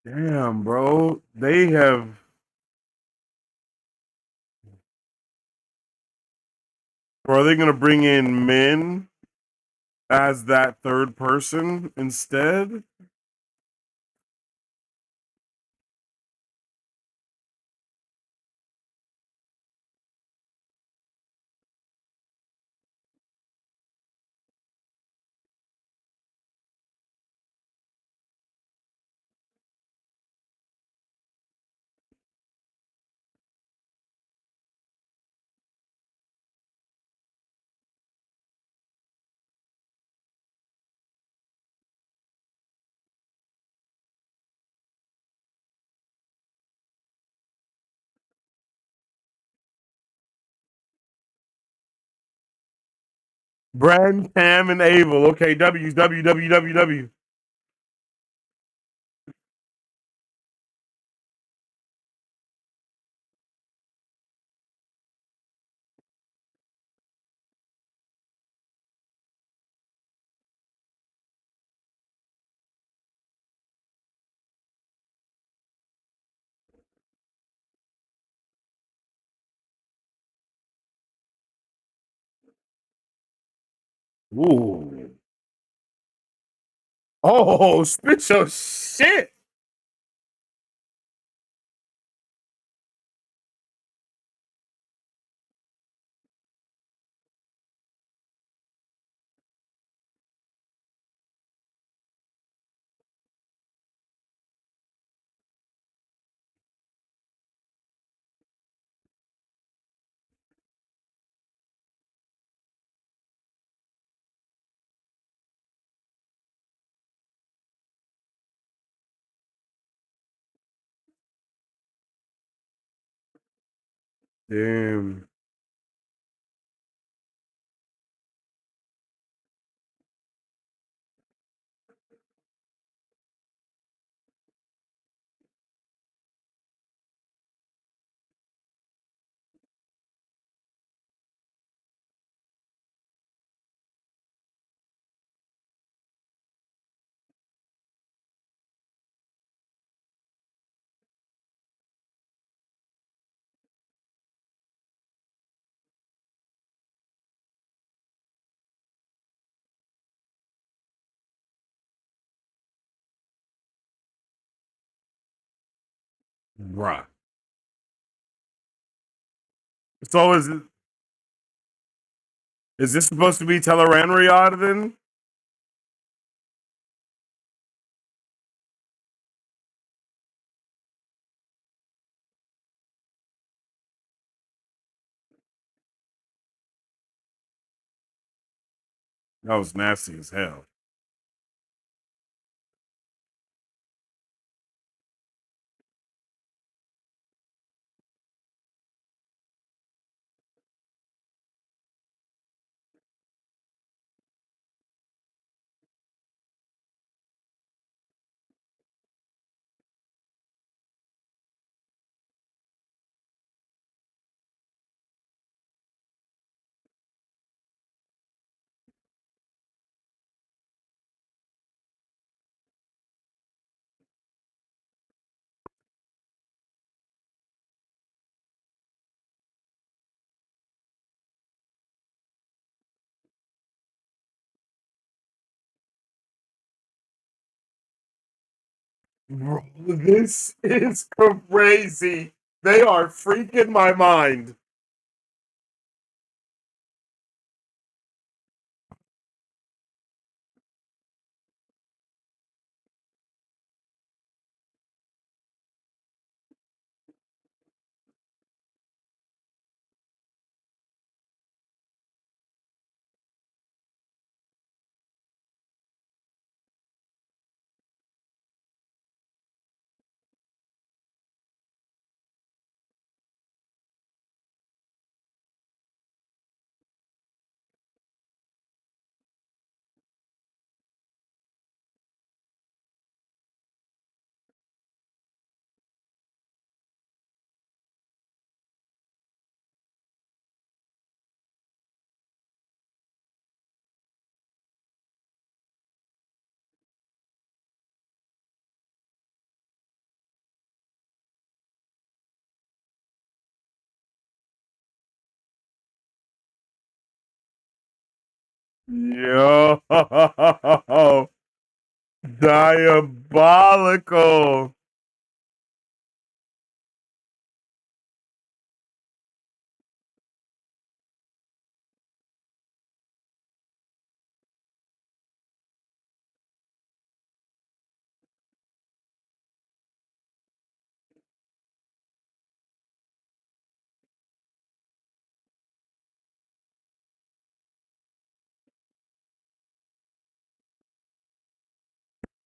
Damn, bro. They have. Or are they gonna bring in men as that third person instead? Bran, Tam, and Abel. Okay, W's, W, W, W, W. Ooh. Oh, spit your shit. Damn. Bruh. So is this supposed to be Teleranriad then? That was nasty as hell. Bro, this is crazy. They are freaking my mind. Yo, diabolical.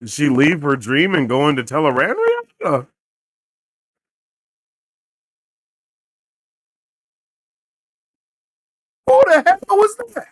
Did she leave her dream and go into Teleranria? Who the hell was that?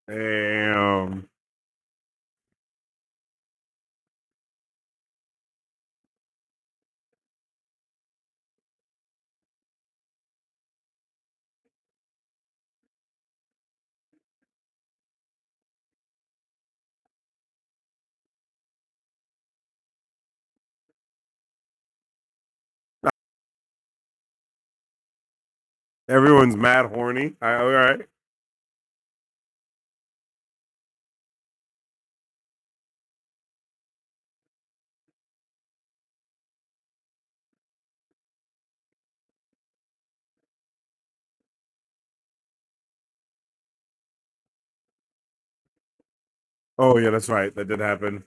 Damn. Everyone's mad horny. All right. Oh yeah, that's right. That did happen.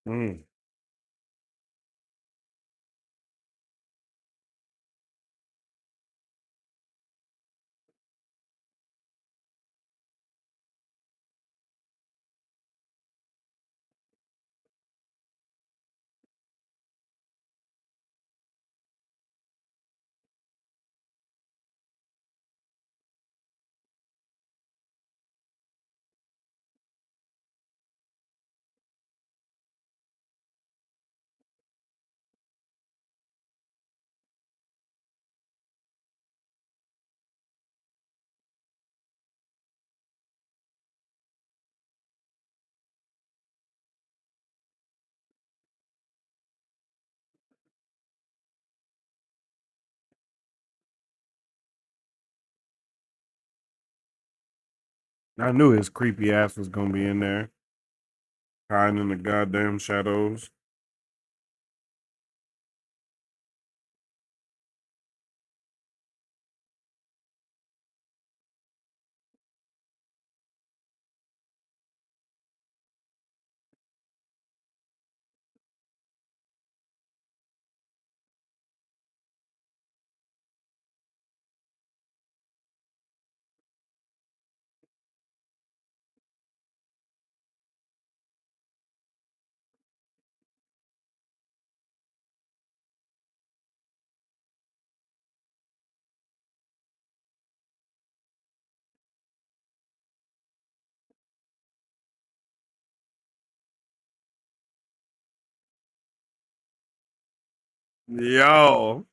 Mm. I knew his creepy ass was gonna be in there, hiding in the goddamn shadows. Yo.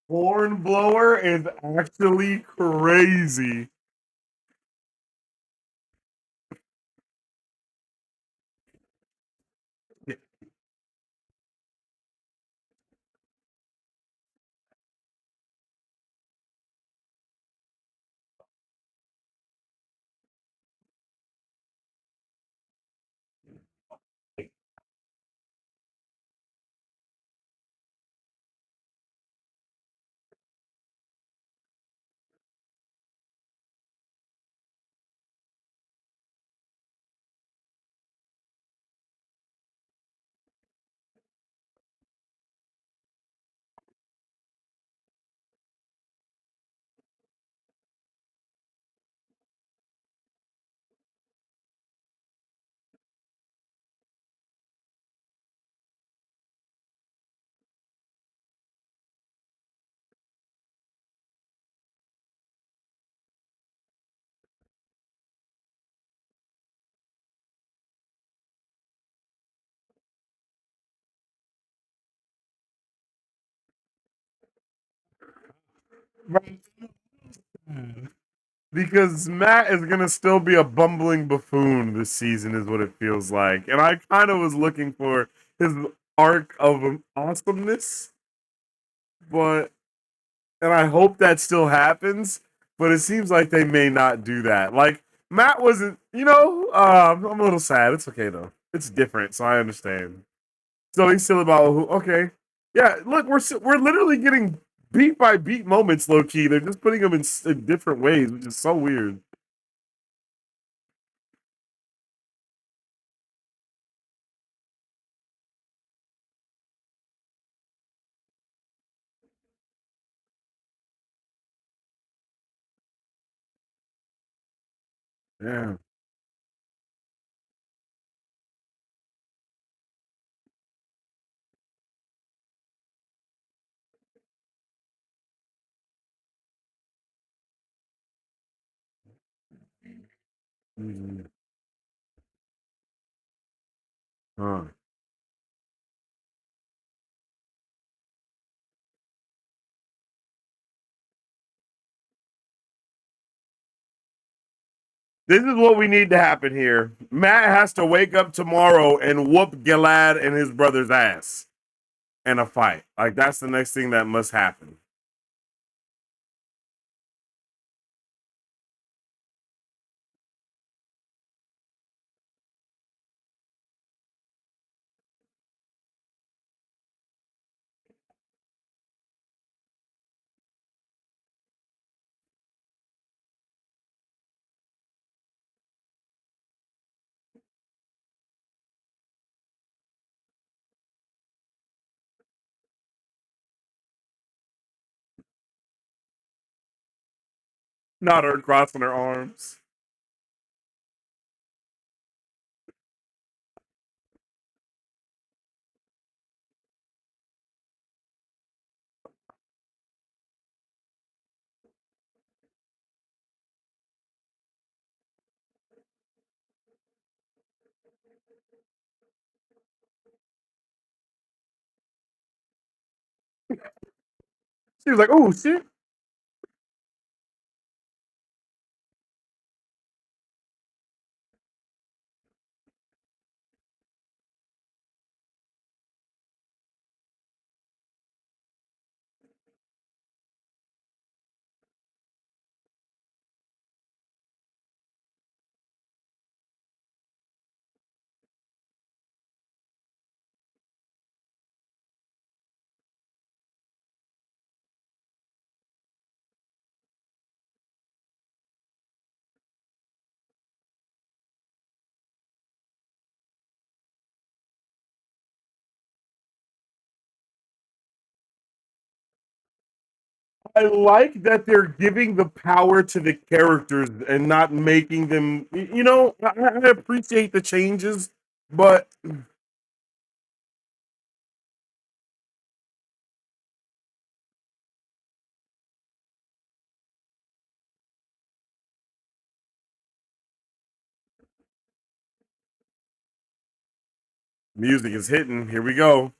Hornblower is actually crazy. Because Matt is gonna still be a bumbling buffoon this season, is what it feels like. And I kind of was looking for his arc of awesomeness, but and I hope that still happens. But it seems like they may not do that. Like Matt wasn't, I'm a little sad. It's okay though. It's different, so I understand. So he's still about who? Okay, yeah. Look, we're literally getting beat by beat moments, low key. They're just putting them in different ways, which is so weird. Yeah. Mhm. Huh. This is what we need to happen here. Matt has to wake up tomorrow and whoop Gilad and his brother's ass in a fight. Like that's the next thing that must happen. Not her crossing her arms. She was like, "Oh shit." I like that they're giving the power to the characters and not making them. You know, I appreciate the changes, but music is hitting. Here we go.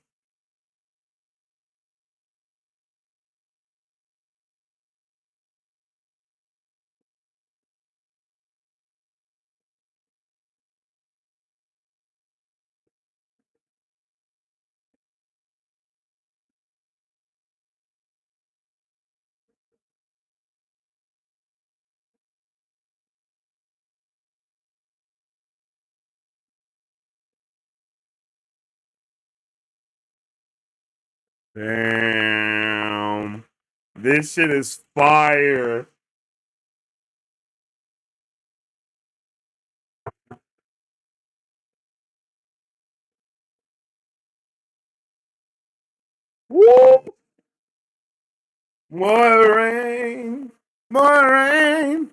Damn. This shit is fire. Woo! More rain. More rain.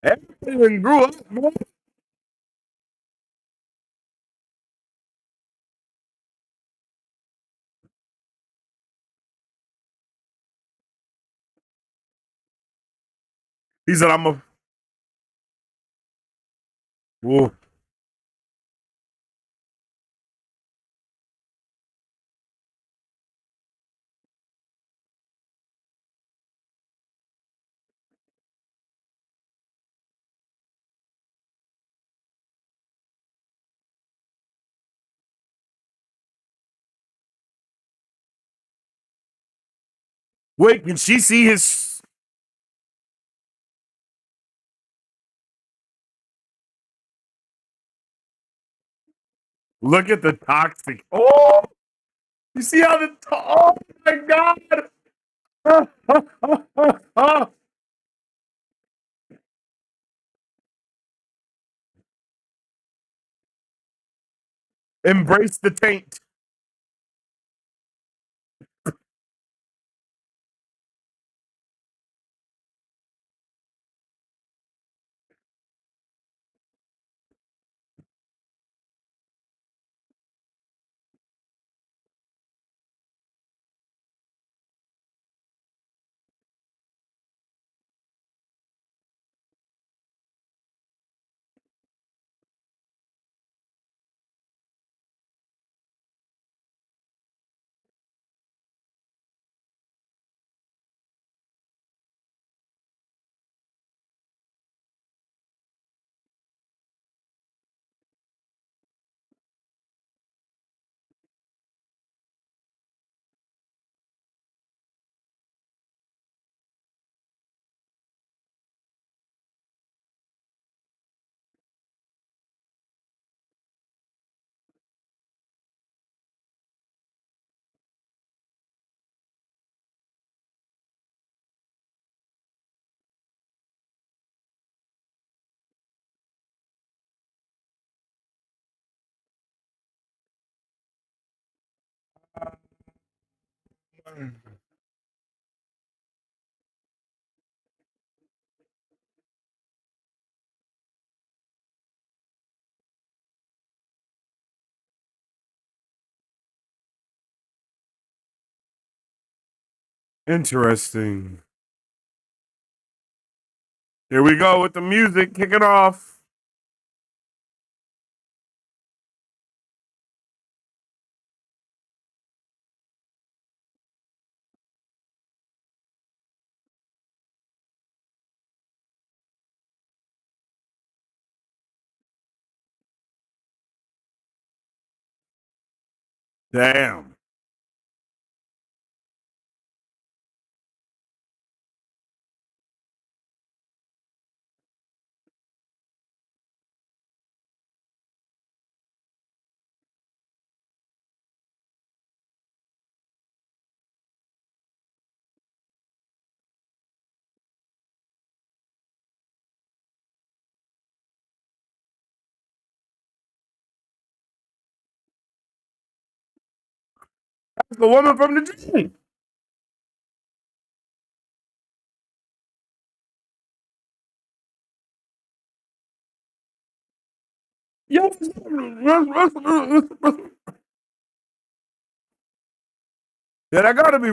Everyone grew up, man. He said, "I'm a." Whoa. Wait, can she see his? Look at the toxic. Oh, you see how the. Oh my god. Embrace the taint. Interesting. Here we go with the music kicking off. Damn. That's the woman from the dream. Yo, yeah, that gotta be.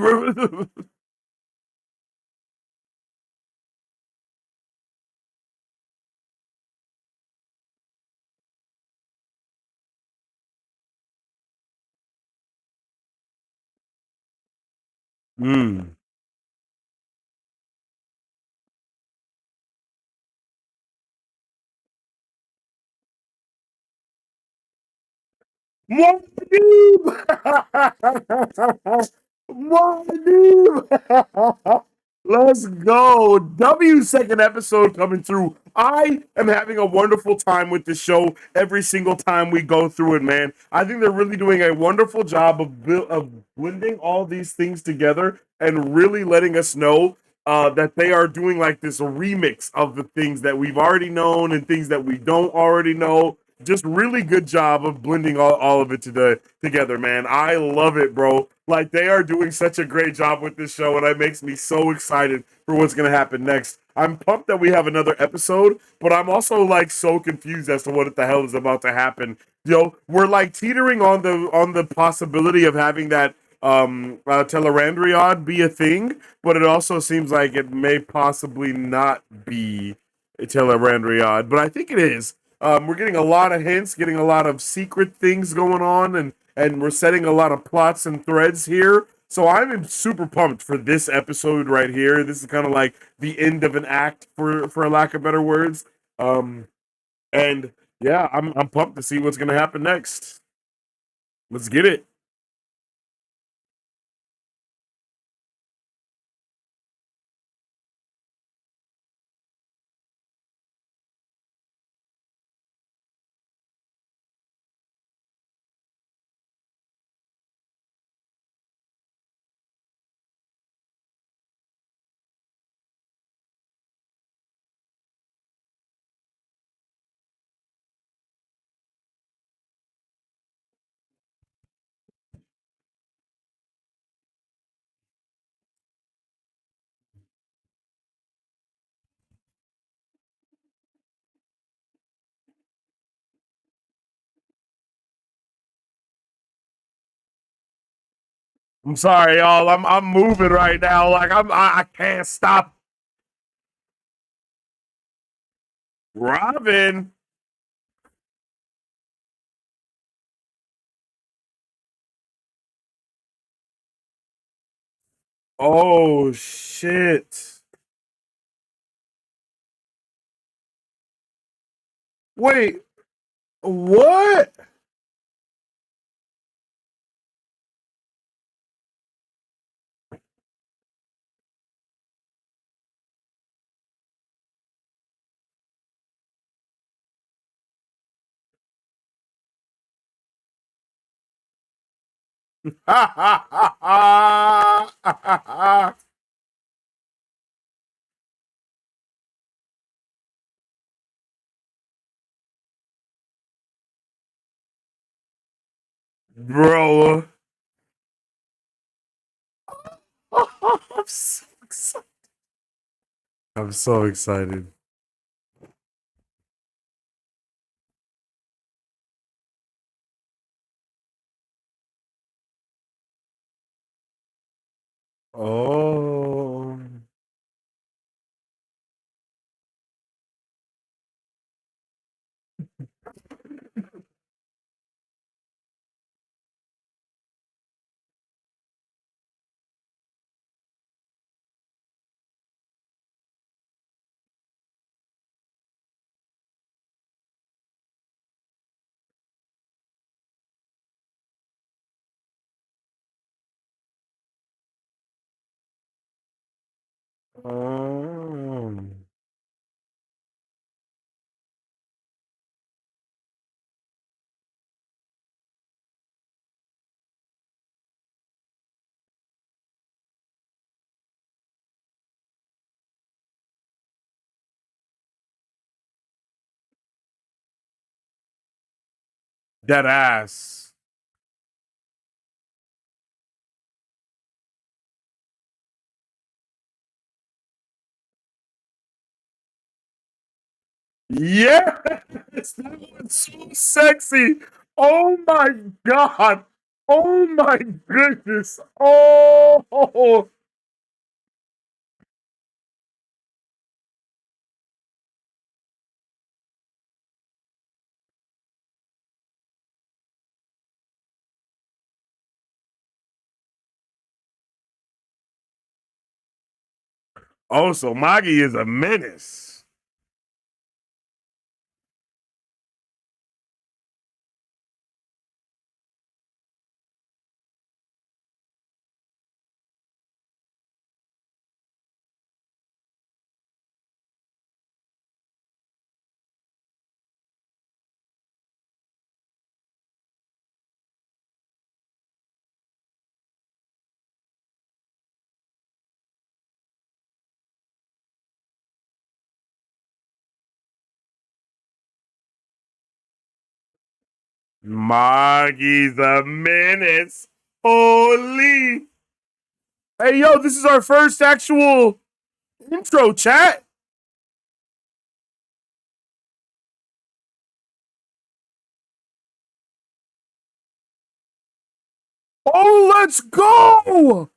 Mm. Muad'Dib! Let's go. W second episode coming through. I am having a wonderful time with this show every single time we go through it, man. I think they're really doing a wonderful job of blending all these things together and really letting us know that they are doing like this remix of the things that we've already known and things that we don't already know. Just really good job of blending all of it together, man. I love it, bro. Like they are doing such a great job with this show, and it makes me so excited for what's gonna happen next. I'm pumped that we have another episode, but I'm also like so confused as to what the hell is about to happen. We're like teetering on the possibility of having that Telerandriod be a thing, but it also seems like it may possibly not be a Telerandriod, but I think it is. We're getting a lot of hints, getting a lot of secret things going on, and we're setting a lot of plots and threads here. So I'm super pumped for this episode right here. This is kind of like the end of an act, for a lack of better words. And yeah, I'm pumped to see what's gonna happen next. Let's get it. I'm sorry, y'all. I'm moving right now. Like I can't stop. Robin. Oh shit. Wait, what? Bro. so excited. I'm so excited. Oh. Oh. That ass. Yes, that was so sexy. Oh my god. Oh my goodness. Oh. Oh, so Magi is a menace. Magi's a menace. Holy. Hey, yo, this is our first actual intro, chat. Oh, let's go.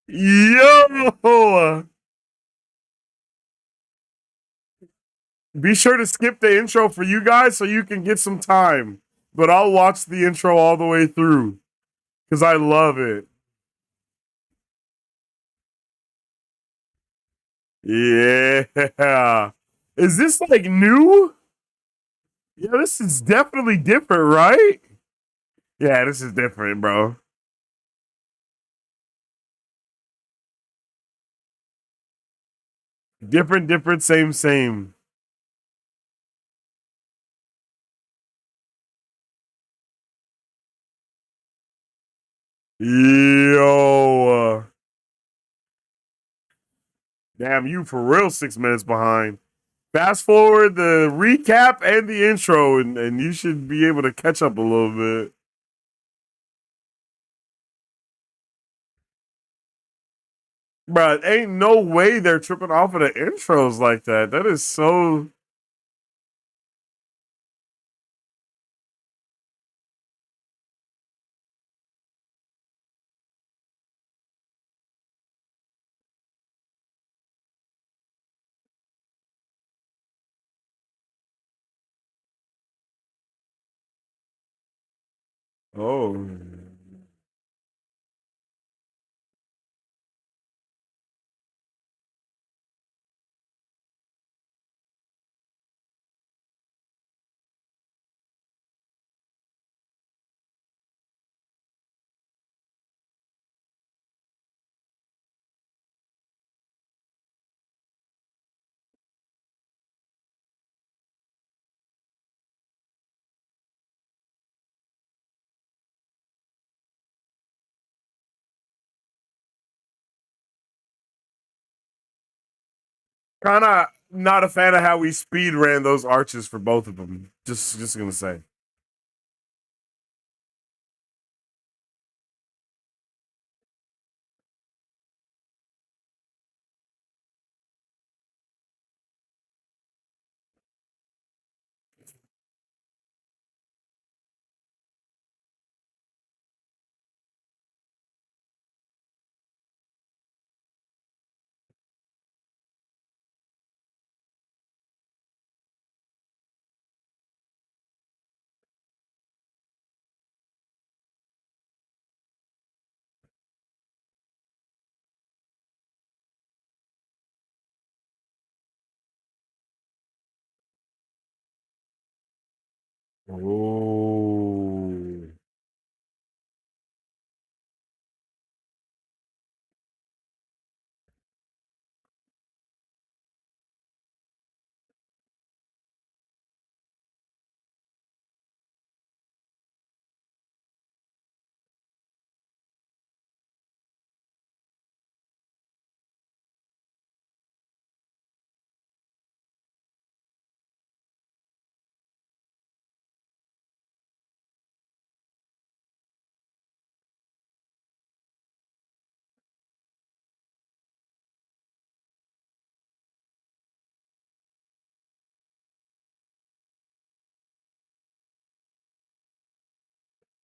Yo. Be sure to skip the intro for you guys so you can get some time. But I'll watch the intro all the way through because I love it. Yeah. Is this like new? Yeah, this is definitely different, right? Yeah, this is different, bro. Different, same. Yo. Damn, you for real 6 minutes behind. Fast forward the recap and the intro, and you should be able to catch up a little bit. But ain't no way they're tripping off of the intros like that. That is so. Oh. Kind of not a fan of how we speed ran those arches for both of them. Just gonna say. Oh.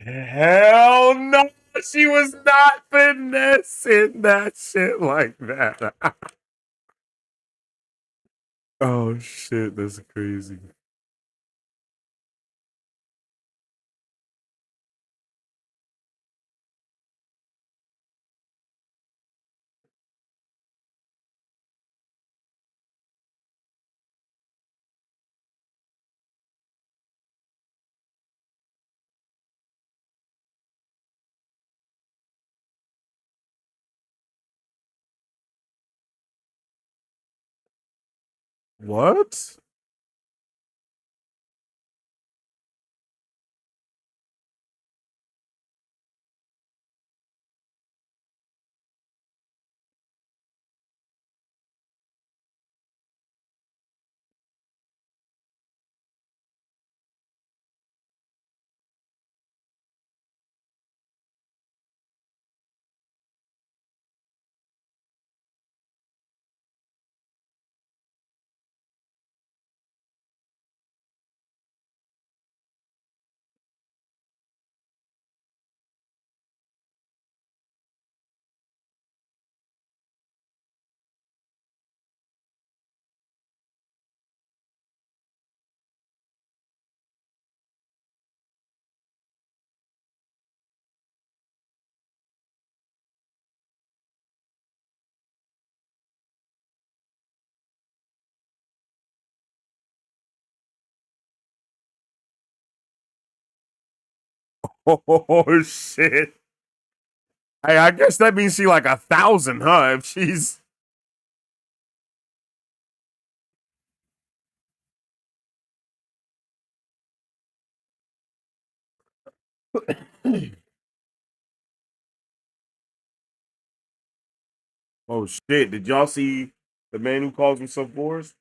Hell no, she was not finessing that shit like that. Oh shit, that's crazy. What? Oh shit. Hey, I guess that means she like 1,000, huh? If she's oh shit. Did y'all see the man who calls himself Boris?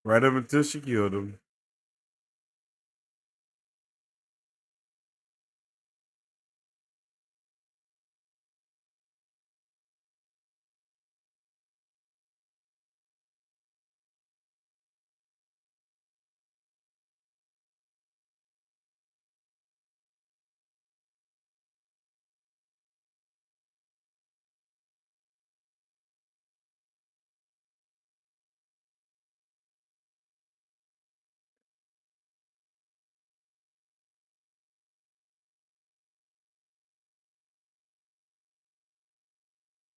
Right up until she killed him.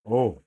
Oh.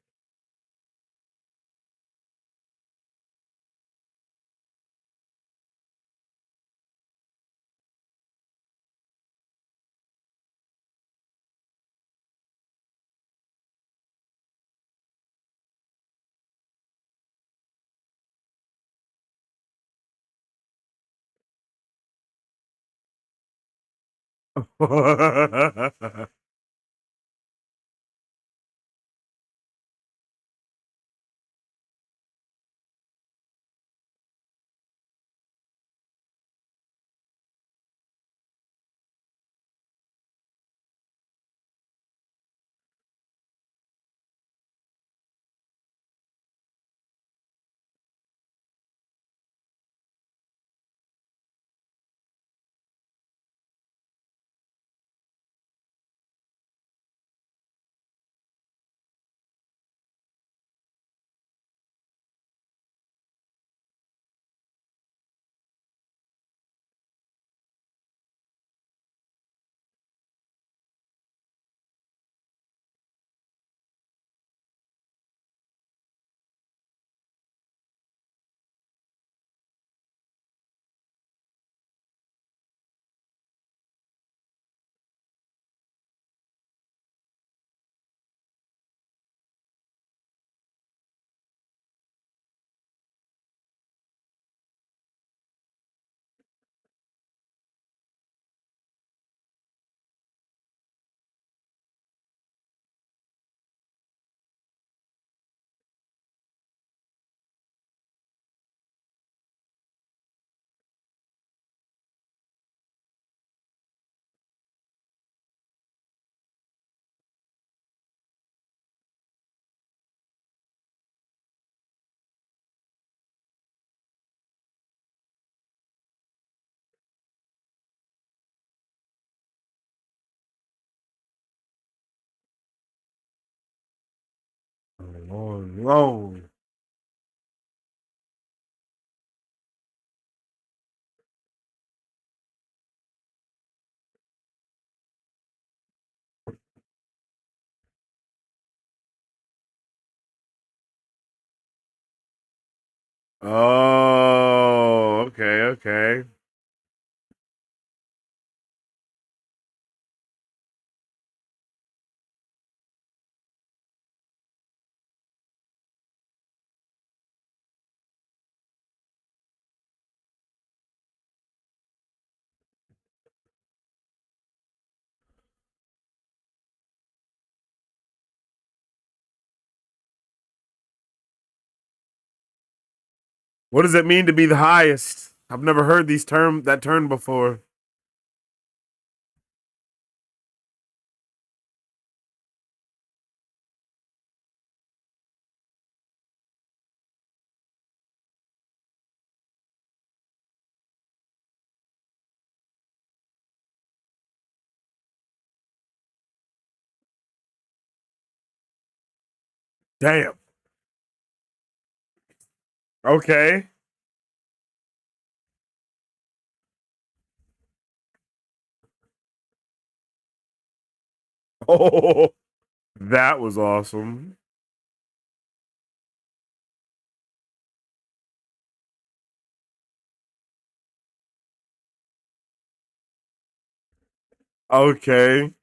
Oh no. Oh, okay, okay. What does it mean to be the highest? I've never heard that term before. Damn. Okay. Oh, that was awesome. Okay.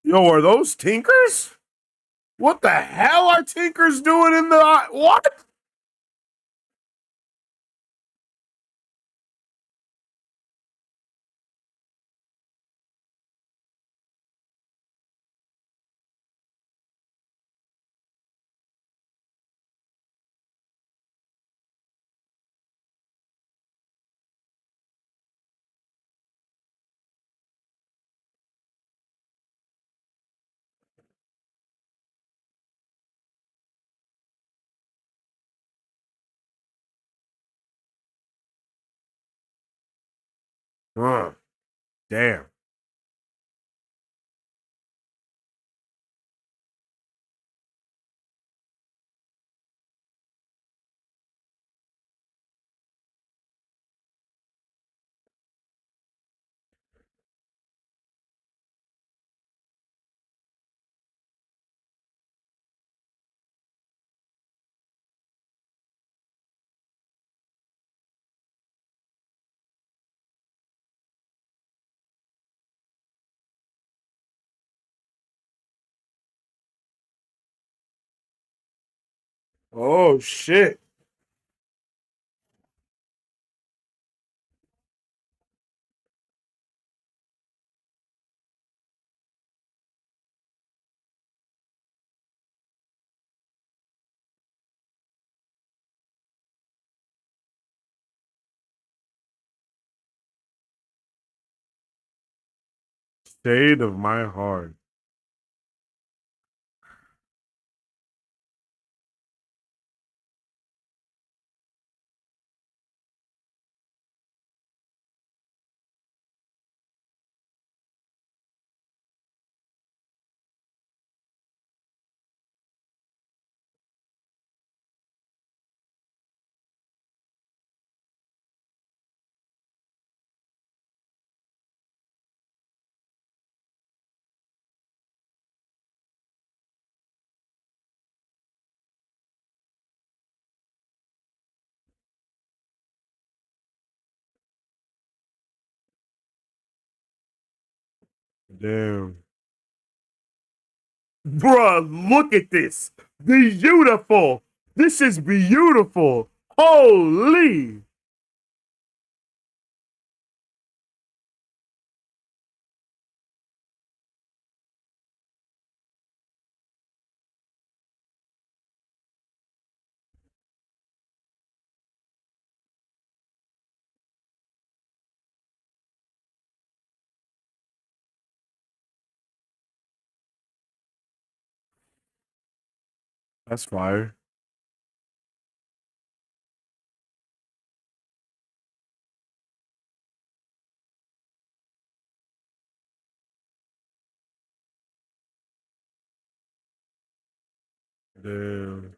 Yo, are those Tinkers? What the hell are Tinkers doing in the what? Damn. Oh shit. State of my heart. Damn. Bruh, look at this. Beautiful. This is beautiful. Holy. That's fire. Damn.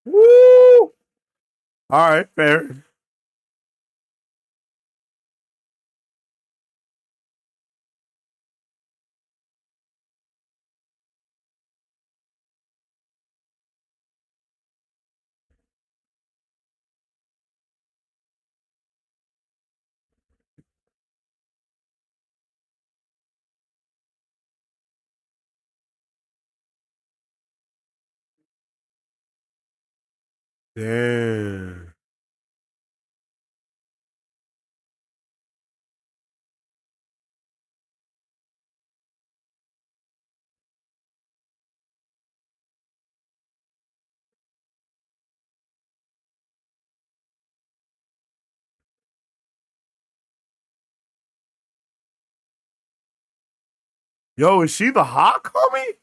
Woo! All right, fair. Damn. Yo, is she the hawk, homie?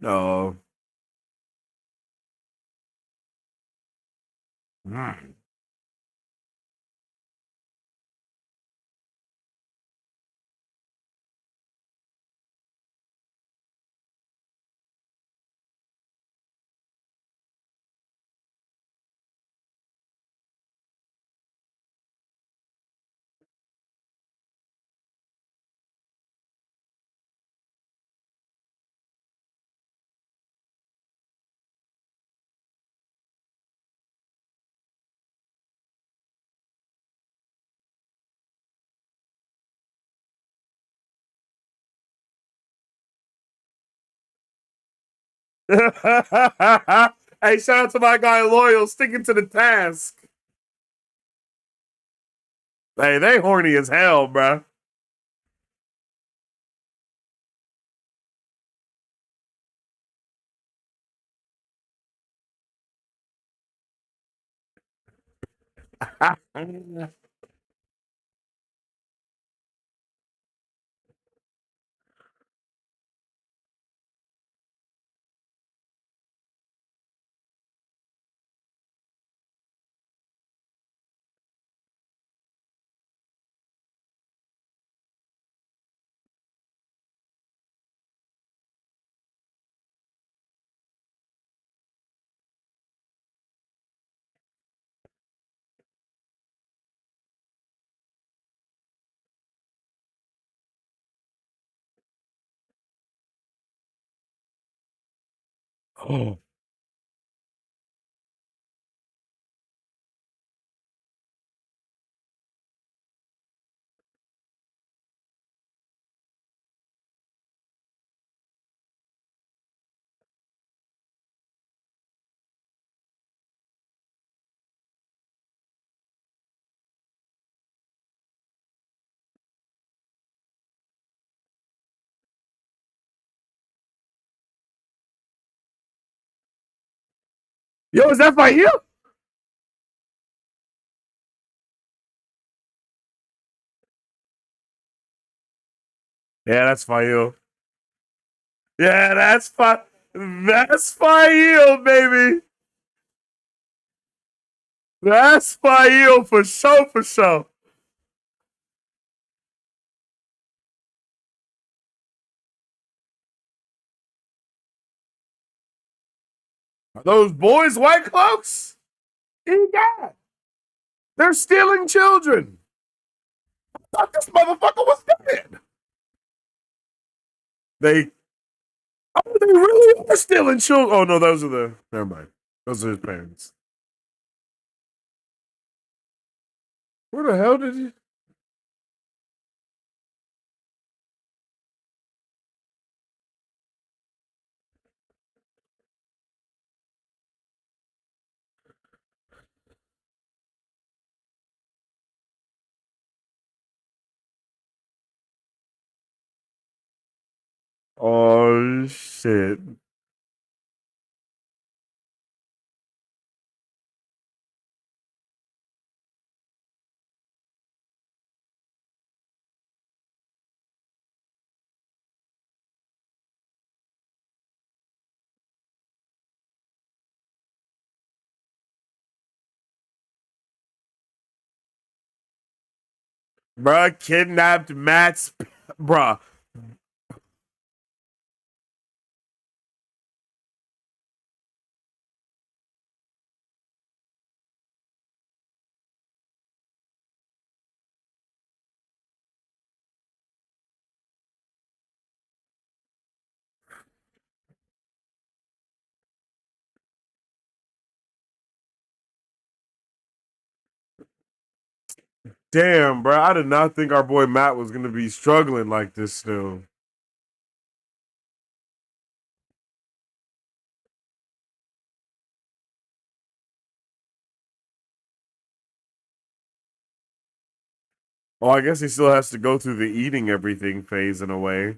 No. Mm. Hey, shout out to my guy Loyal, sticking to the task. Hey, they horny as hell, bruh. Oh. Yo, is that for you? Yeah, that's for you. Yeah, that's fine. That's for you, baby. That's for you for sure, for sure. Are those boys white cloaks? Yeah. They're stealing children. I thought this motherfucker was dead. They they really are stealing children. Oh no, those are the never mind. Those are his parents. Where the hell did he? Oh shit. Bruh kidnapped Matt's bruh. Damn, bro. I did not think our boy Matt was gonna be struggling like this still. Oh, I guess he still has to go through the eating everything phase in a way.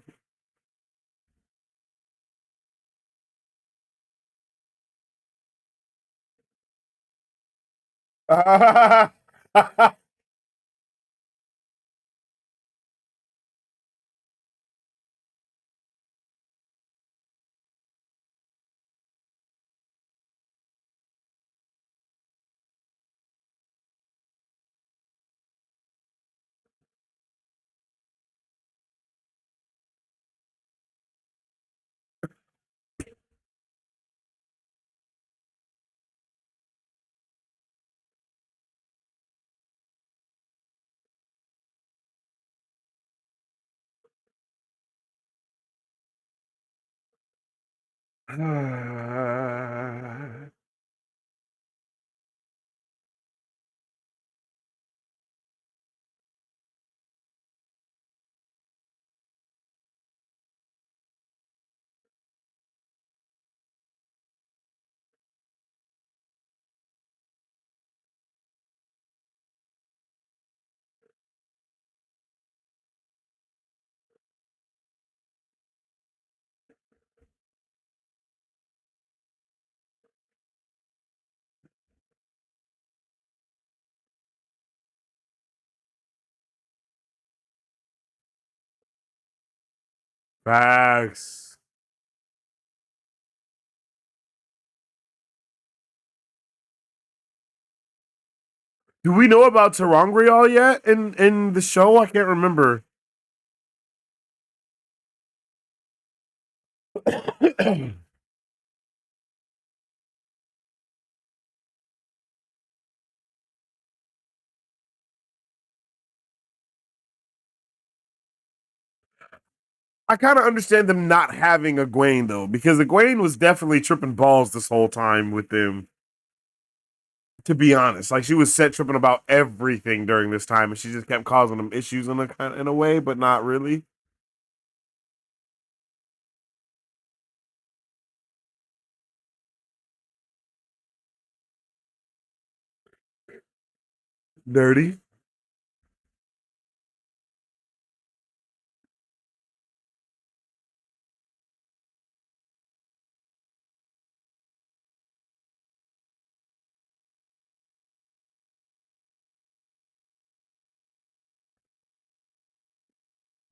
Facts. Do we know about Terangrial yet in the show? I can't remember. I kind of understand them not having Egwene though, because Egwene was definitely tripping balls this whole time with them. To be honest, like she was set tripping about everything during this time, and she just kept causing them issues in a way, but not really. Dirty.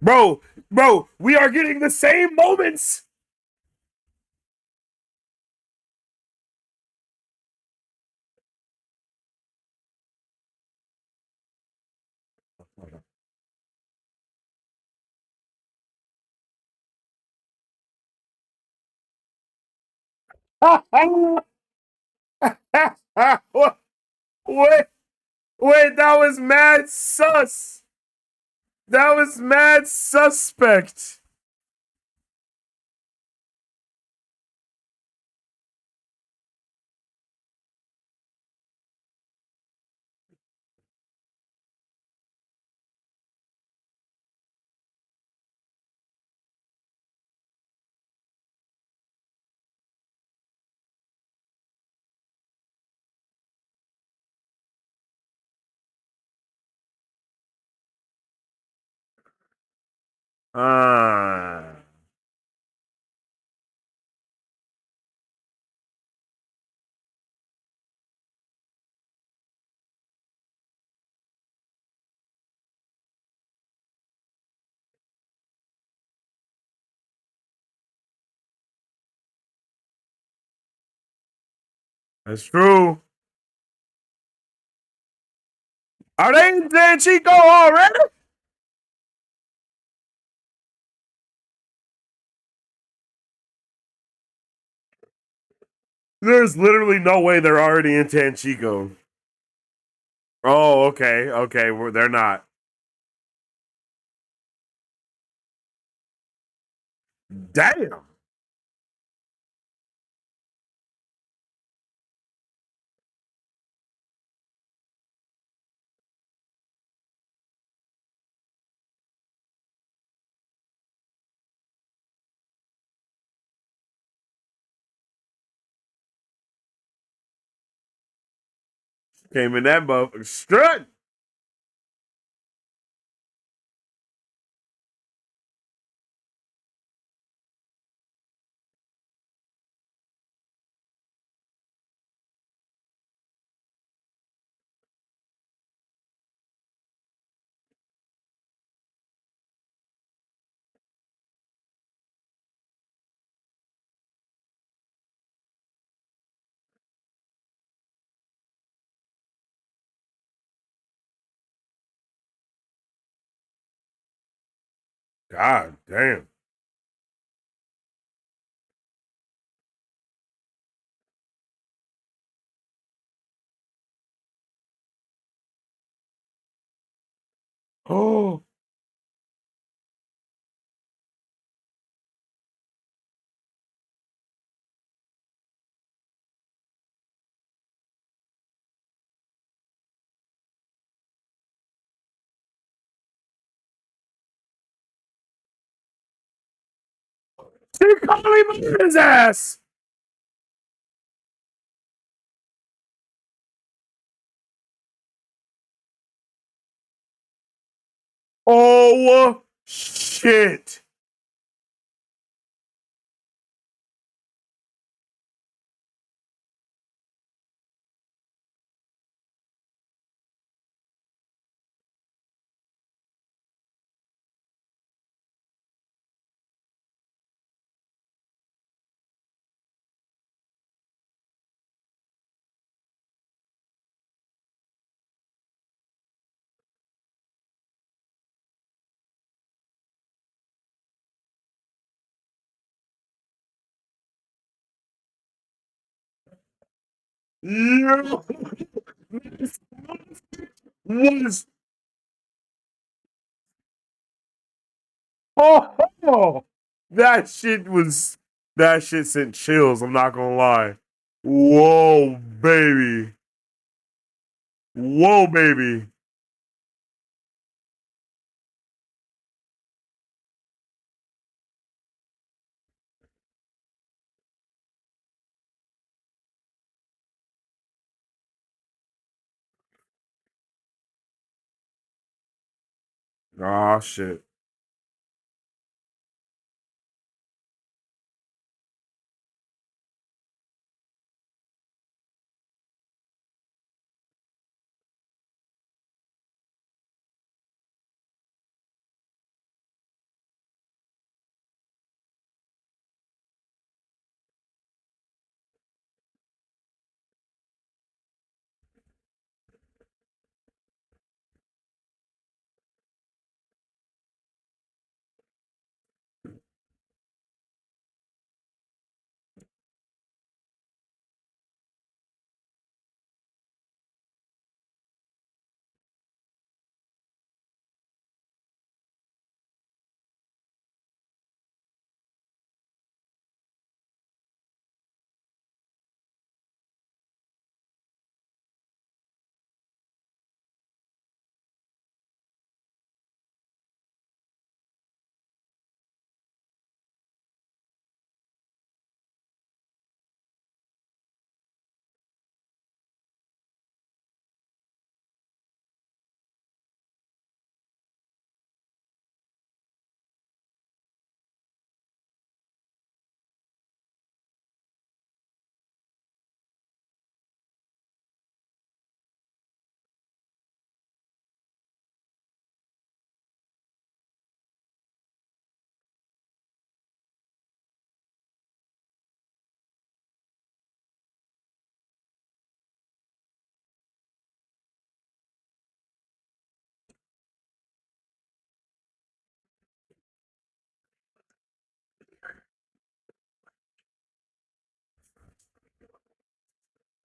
Bro, we are getting the same moments. Wait, wait, that was mad sus. That was mad suspect. Ah, that's true. Are they in San Chico already? There's literally no way they're already in Tanchico. Oh, okay, okay. Well, they're not. Damn. Came in that motherfucker strut. God damn. Oh. She called him his ass. Oh shit. Yo. Was oh, that shit sent chills. I'm not gonna lie. Whoa, baby. Whoa, baby. Oh shit.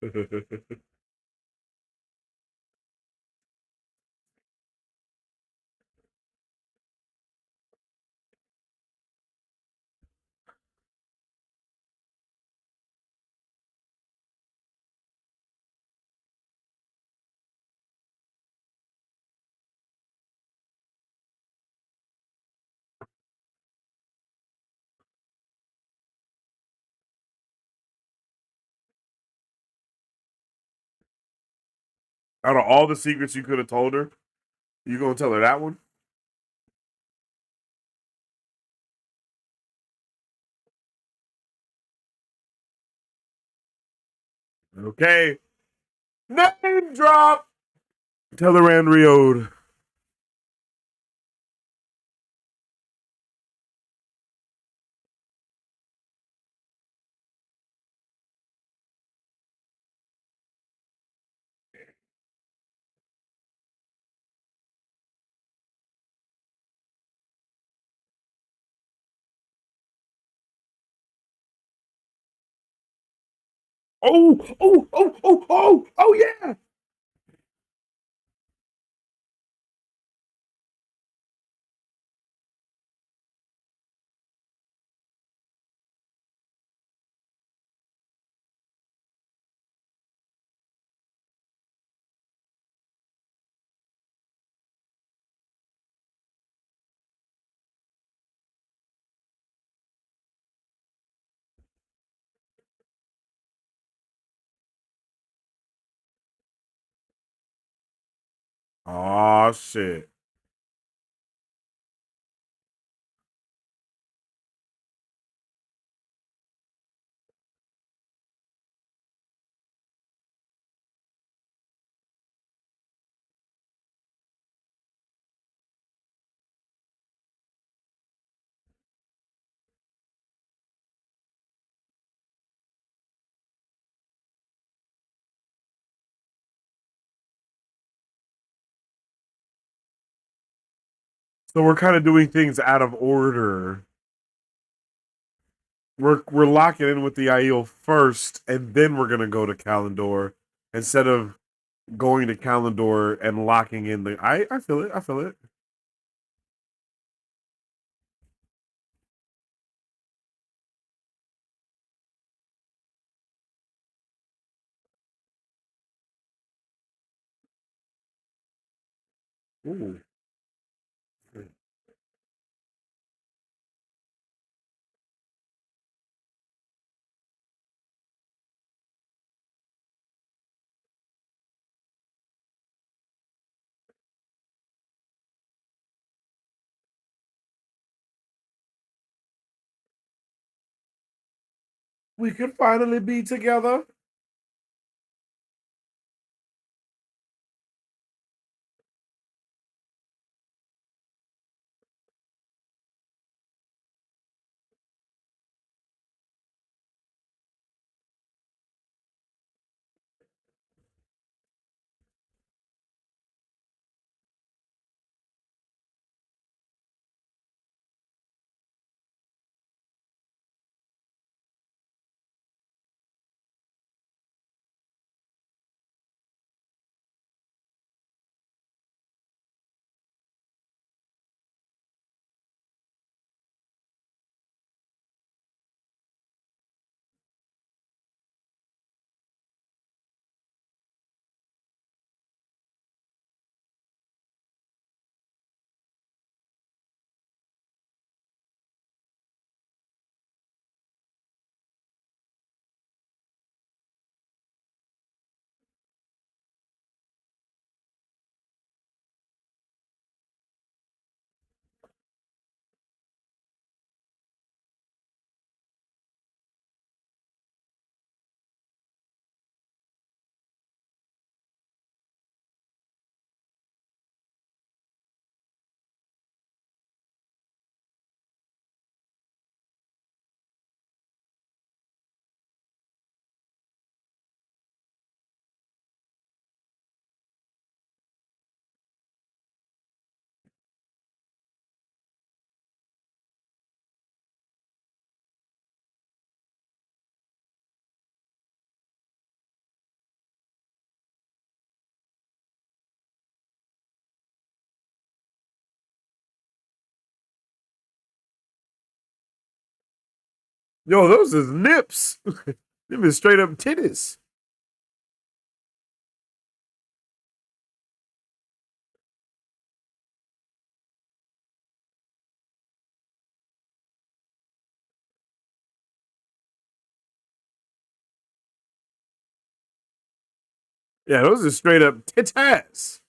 Out of all the secrets you could have told her, you gonna tell her that one? Okay. Name drop. Teleran Riode. Oh, yeah. Oh, shit. So we're kind of doing things out of order. We're locking in with the Aiel first, and then we're gonna go to Kalendor instead of going to Kalendor and locking in the. I feel it. I feel it. Ooh. We could finally be together. Yo, those is nips. Them is straight up titties. Yeah, those are straight up titties.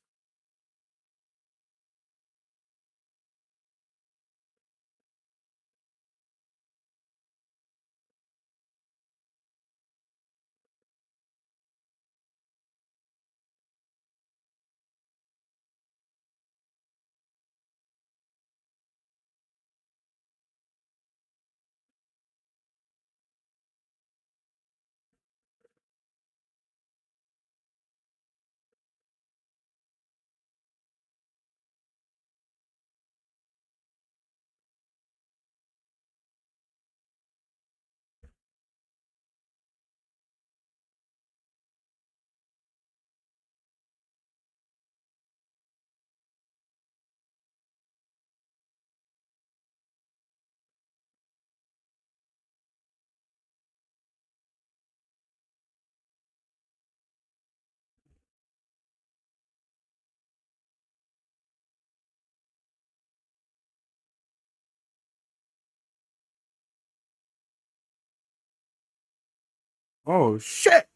Oh shit!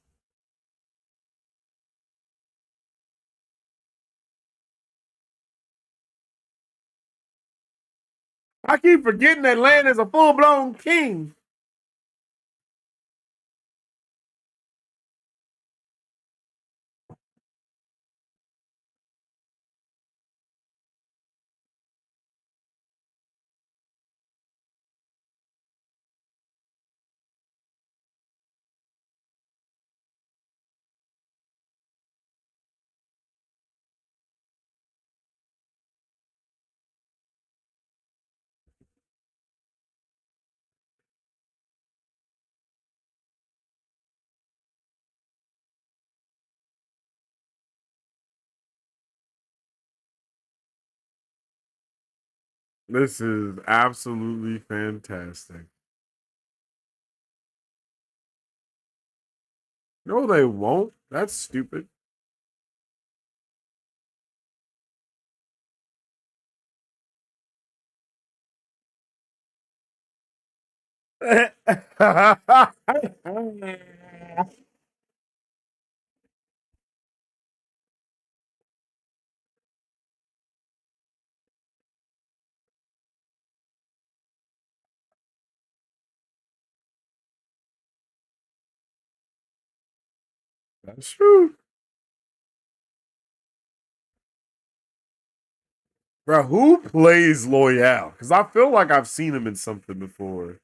I keep forgetting that Land is a full blown king. This is absolutely fantastic. No, they won't. That's stupid. That's true. Bro, who plays Loyal? Because I feel like I've seen him in something before.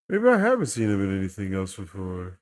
Maybe I haven't seen him in anything else before.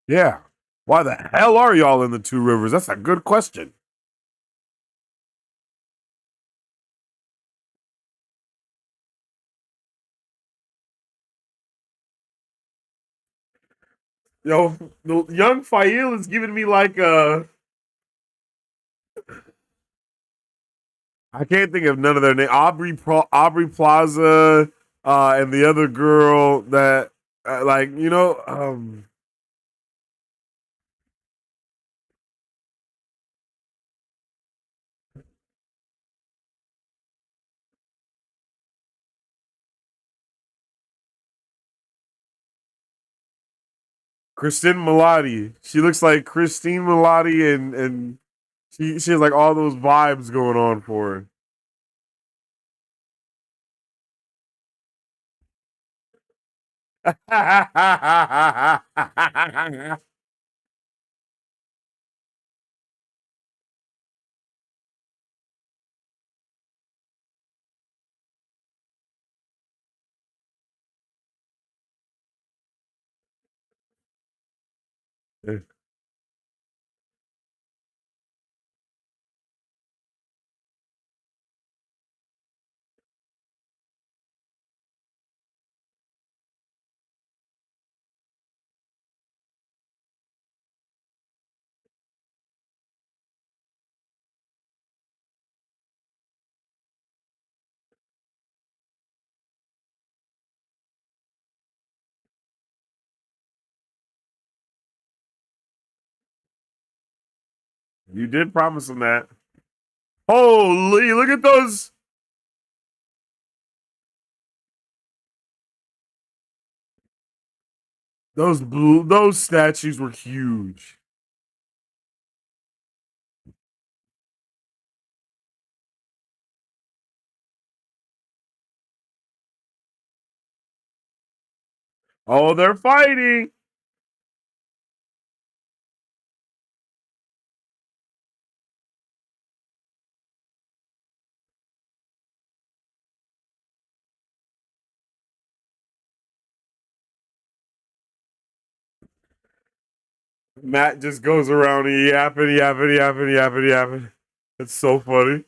Yeah. Why the hell are y'all in the Two Rivers? That's a good question. Yo, the young Fail is giving me like I can't think of none of their names. Aubrey Plaza, and the other girl that, like, Christine Milotti. She looks like Christine Milotti, and she has like all those vibes going on for her. You did promise him that. Holy, look at those. Those statues were huge. Oh, they're fighting. Matt just goes around and yapping. It's so funny.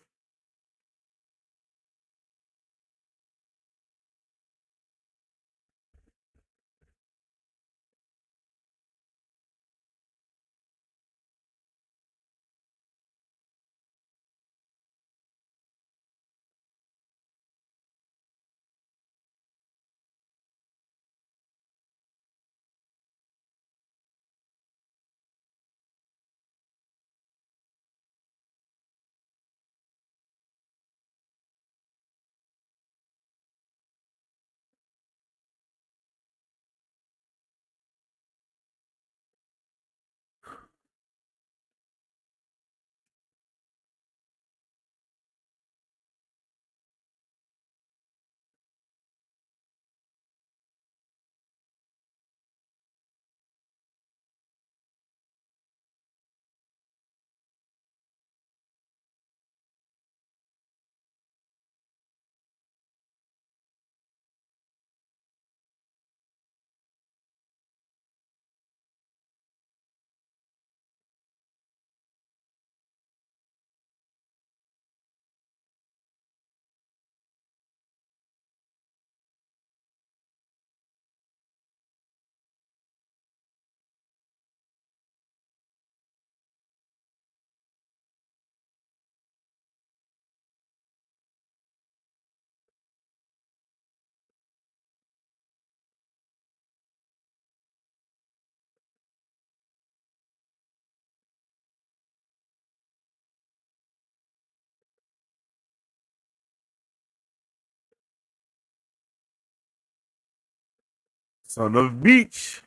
Son of Beach.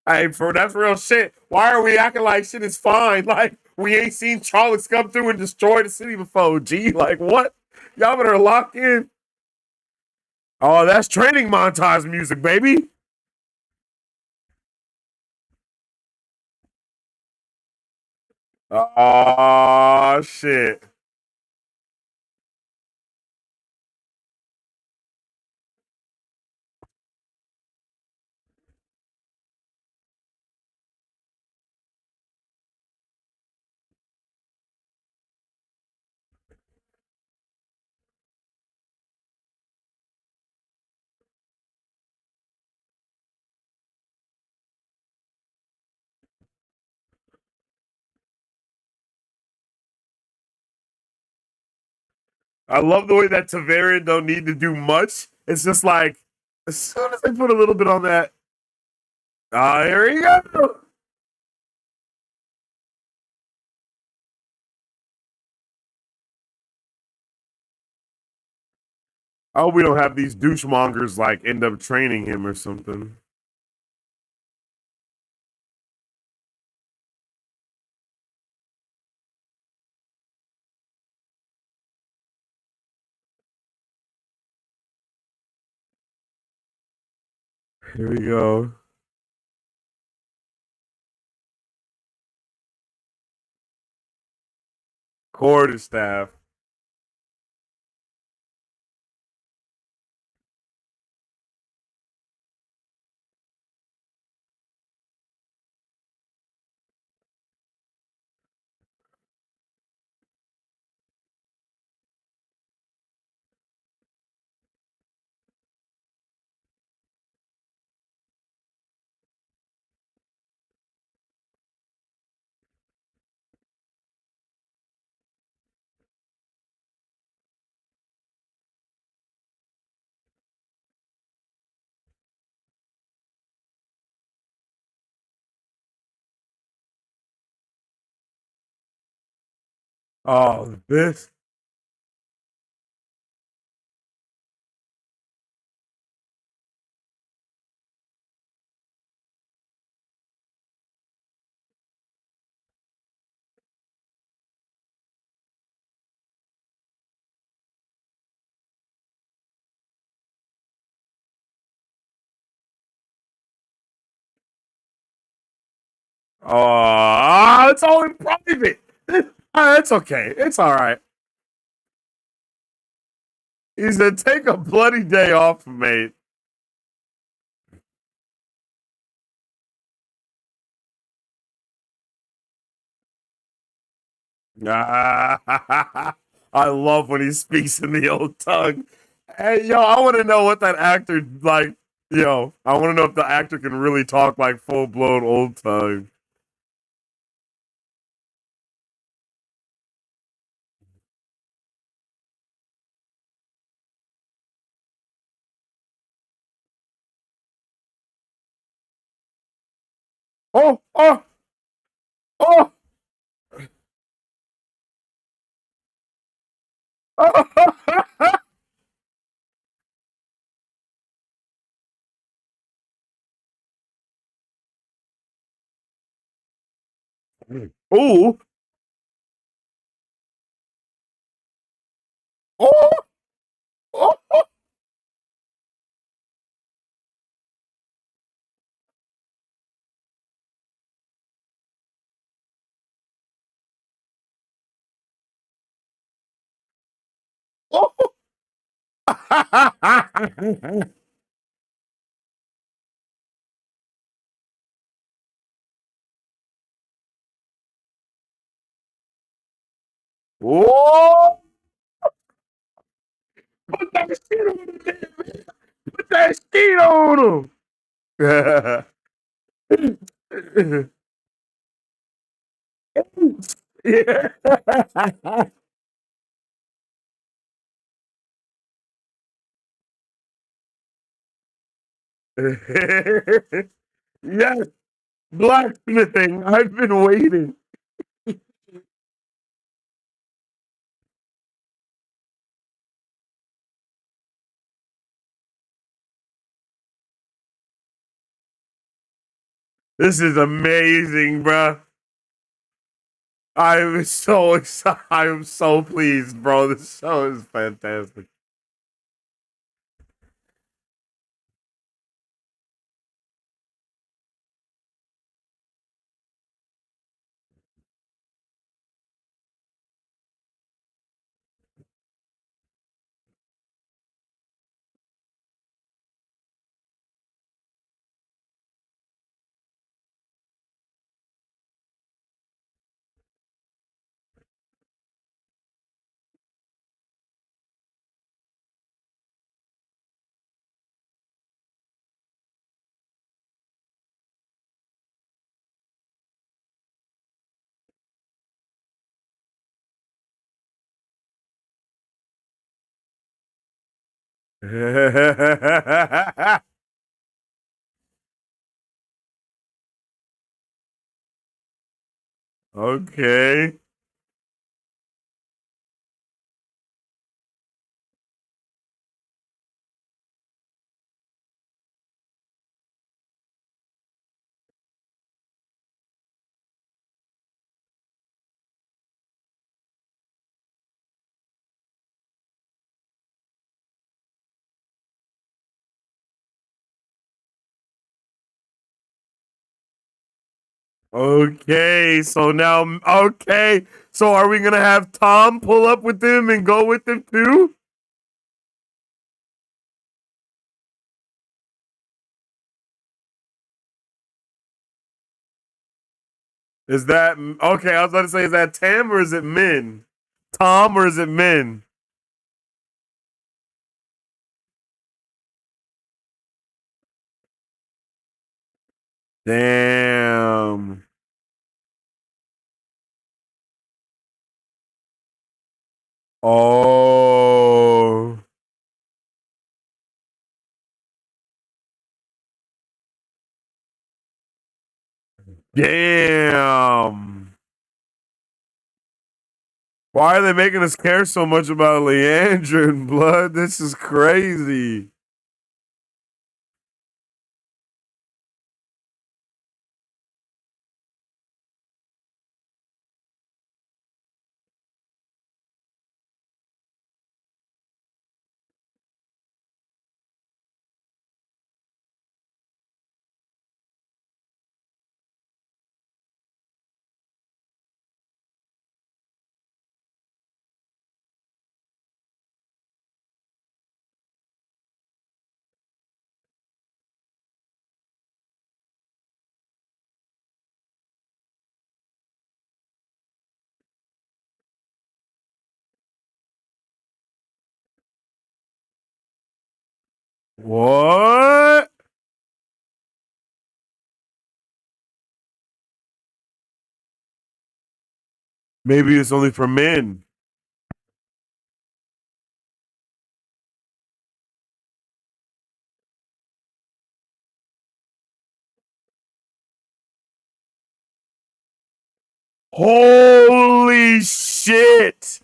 Hey, bro, that's real shit. Why are we acting like shit is fine? Like, we ain't seen Charlotte come through and destroy the city before, G. Like, what? Y'all better lock in. Oh, that's training montage music, baby. Oh, shit. I love the way that Tavarian don't need to do much. It's just like, as soon as they put a little bit on that, here we go. Oh, we don't have these douchemongers like end up training him or something. Here we go. Quarterstaff. Oh, this. Oh, it's all in private. It's okay. It's all right. He said, take a bloody day off, mate. I love when he speaks in the old tongue. Hey, yo, I want to know what that actor like. Yo, I want to know if the actor can really talk like full blown old tongue. Oh, oh, oh, oh. Ooh, oh, oh, oh. Oh, put that shit on him, man. Put that shit on him. Yeah. Yes, blacksmithing. I've been waiting. This is amazing, bruh. I'm so excited. I'm so pleased, bro. This show is fantastic. Okay. Okay, so now, okay, so are we gonna have Tom pull up with them and go with them too? Is that okay? I was about to say, is that Tam or is it Min? Tom or is it Min? Damn. Oh. Damn. Why are they making us care so much about Leandra and Blood? This is crazy. What? Maybe it's only for men. Holy shit.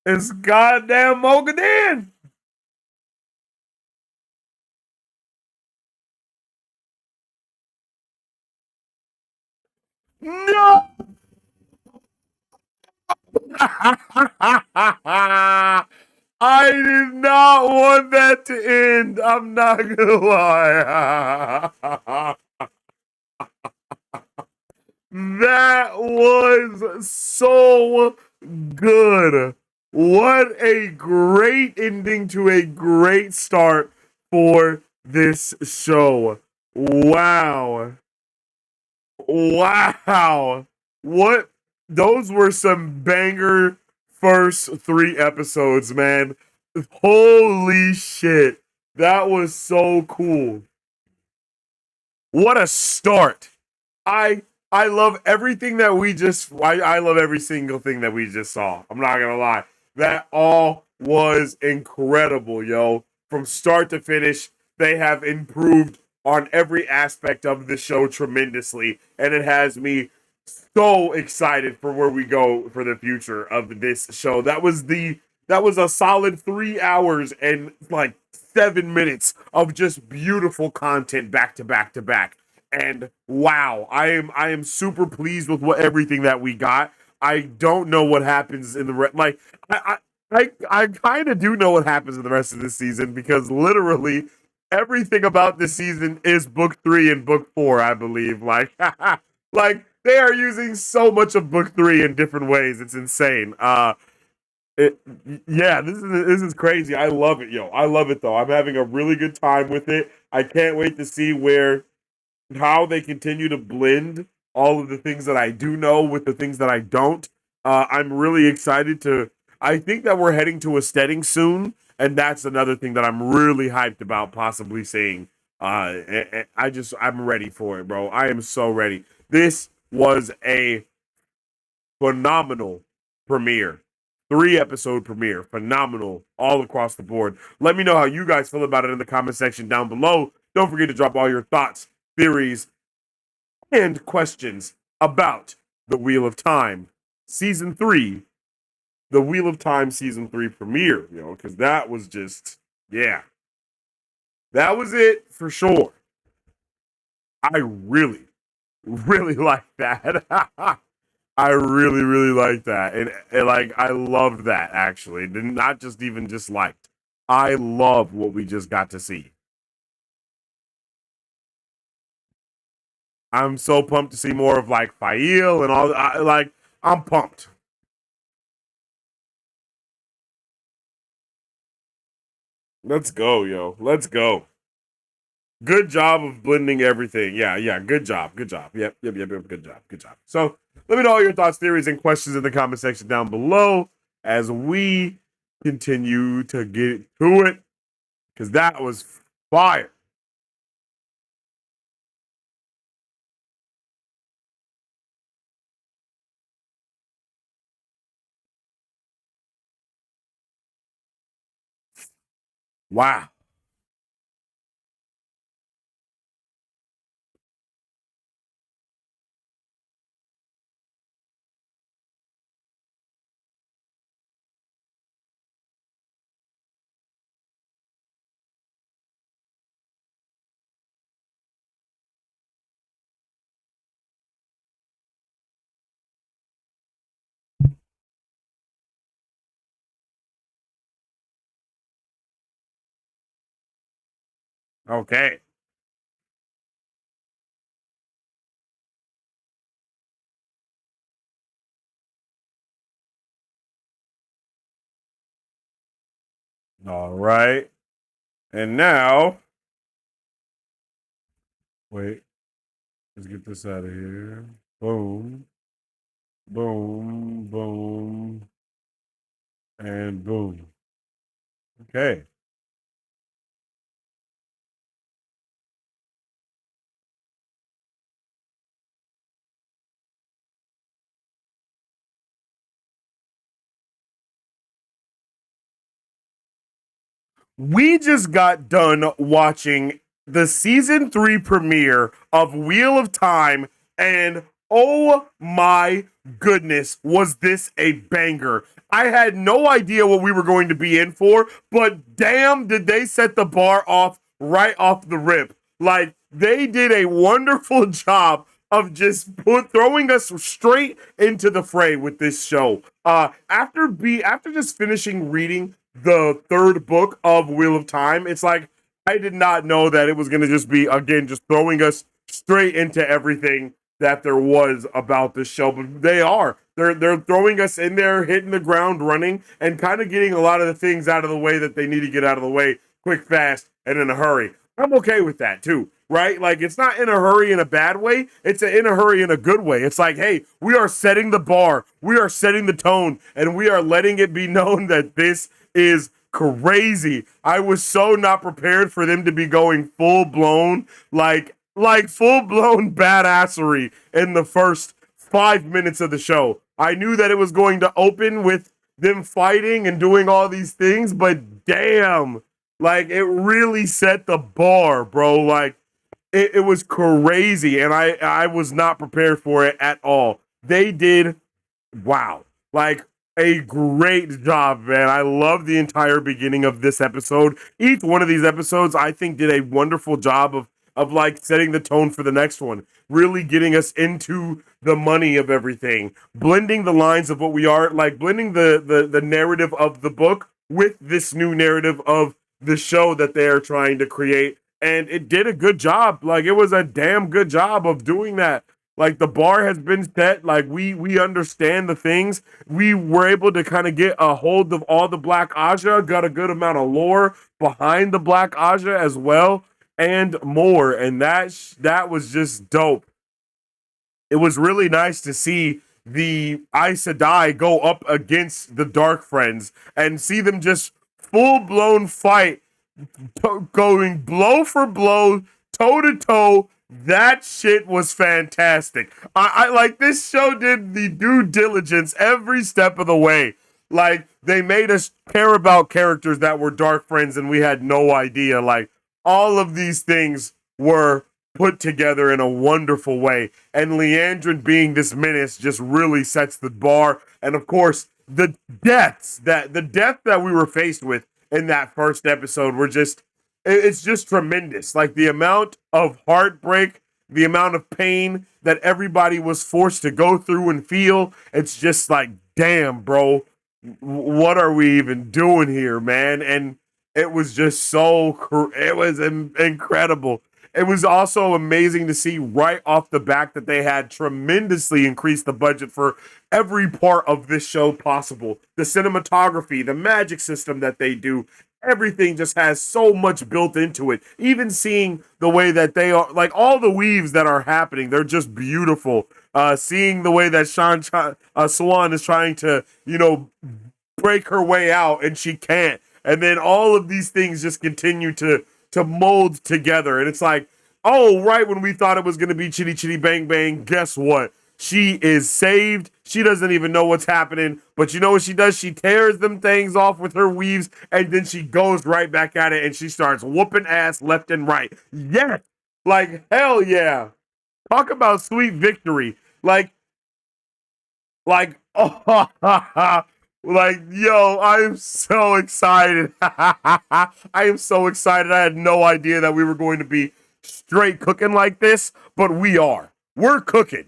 It's goddamn Mogadin. No. I did not want that to end. I'm not gonna lie. That was so good. What a great ending to a great start for this show. Wow. Wow. What? Those were some banger first 3 episodes, man. Holy shit. That was so cool. What a start. I I love everything that we just I love every single thing that we just saw. I'm not gonna lie. That all was incredible, yo. From start to finish, they have improved on every aspect of the show tremendously, and it has me so excited for where we go for the future of this show. That was a solid 3 hours and like 7 minutes of just beautiful content back to back to back. And wow, I am super pleased with what everything that we got. I don't know what happens in the like I kind of do know what happens in the rest of this season because literally everything about this season is book 3 and book 4, I believe. Like like they are using so much of book 3 in different ways. It's insane. It, yeah, this is crazy. I love it, yo. I love it though. I'm having a really good time with it. I can't wait to see how they continue to blend all of the things that I do know with the things that I don't. I'm really excited to. I think that we're heading to a setting soon, and that's another thing that I'm really hyped about possibly seeing. I'm ready for it, bro. I am so ready. This was a phenomenal premiere. 3-episode premiere. Phenomenal all across the board. Let me know how you guys feel about it in the comment section down below. Don't forget to drop all your thoughts, theories, and questions about The Wheel of Time Season 3. The Wheel of Time Season 3 premiere, because that was just, yeah. That was it for sure. I really, really like that. I really, really like that. And like, I loved that, actually. Not just even just liked. I love what we just got to see. I'm so pumped to see more of like Fail and all. I'm pumped. Let's go, yo. Let's go. Good job of blending everything. Yeah. Good job. Good job. Yep. Good job. Good job. So let me know all your thoughts, theories, and questions in the comment section down below as we continue to get to it. Because that was fire. Wow. Okay. All right. And now, wait, let's get this out of here. Boom. Boom. Boom. And boom. Okay. We just got done watching the season 3 premiere of Wheel of Time, and oh my goodness, was this a banger! I had no idea what we were going to be in for, but damn, did they set the bar off right off the rip. Like, they did a wonderful job of just throwing us straight into the fray with this show. After just finishing reading the 3rd book of Wheel of Time, it's like I did not know that it was going to just be, again, just throwing us straight into everything that there was about this show. But they're throwing us in there, hitting the ground running, and kind of getting a lot of the things out of the way that they need to get out of the way quick, fast, and in a hurry. I'm okay with that too, right? Like, it's not in a hurry in a bad way. It's in a hurry in a good way. It's like, hey, we are setting the bar, we are setting the tone, and we are letting it be known that this is crazy. I was so not prepared for them to be going full blown, like full blown badassery in the first 5 minutes of the show. I knew that it was going to open with them fighting and doing all these things, but damn, like, it really set the bar, bro. Like, it was crazy, and I was not prepared for it at all. They did, wow, like a great job, man. I love the entire beginning of this episode. Each one of these episodes, I think, did a wonderful job of like setting the tone for the next one, really getting us into the money of everything, blending the lines of what we are, like blending the narrative of the book with this new narrative of the show that they are trying to create. And it did a good job. Like it was a damn good job of doing that. Like the bar has been set. Like we understand the things. We were able to kind of get a hold of all the Black Aja, got a good amount of lore behind the Black Aja as well, and more. And that was just dope. It was really nice to see the Aes Sedai go up against the Dark Friends and see them just full blown fight, going blow for blow, toe to toe. That shit was fantastic. I like this show did the due diligence every step of the way. Like they made us care about characters that were Dark Friends and we had no idea. Like all of these things were put together in a wonderful way. And Leandrin being this menace just really sets the bar. And of course, the death that we were faced with in that first episode were just, it's just tremendous. Like the amount of heartbreak, the amount of pain that everybody was forced to go through and feel. It's just like, damn, bro, what are we even doing here, man? And it was just so, it was incredible. It was also amazing to see right off the back that they had tremendously increased the budget for every part of this show possible. The cinematography, the magic system that they do, everything just has so much built into it. Even seeing the way that they are, like all the weaves that are happening, they're just beautiful. Seeing the way that Swan is trying to, break her way out and she can't. And then all of these things just continue to mold together. And it's like, oh, right when we thought it was going to be chitty chitty bang bang, guess what? She is saved. She doesn't even know what's happening. But you know what she does? She tears them things off with her weaves, and then she goes right back at it, and she starts whooping ass left and right. Yes! Like, hell yeah. Talk about sweet victory. Like, oh, like, yo, I am so excited. I am so excited. I had no idea that we were going to be straight cooking like this, but we are. We're cooking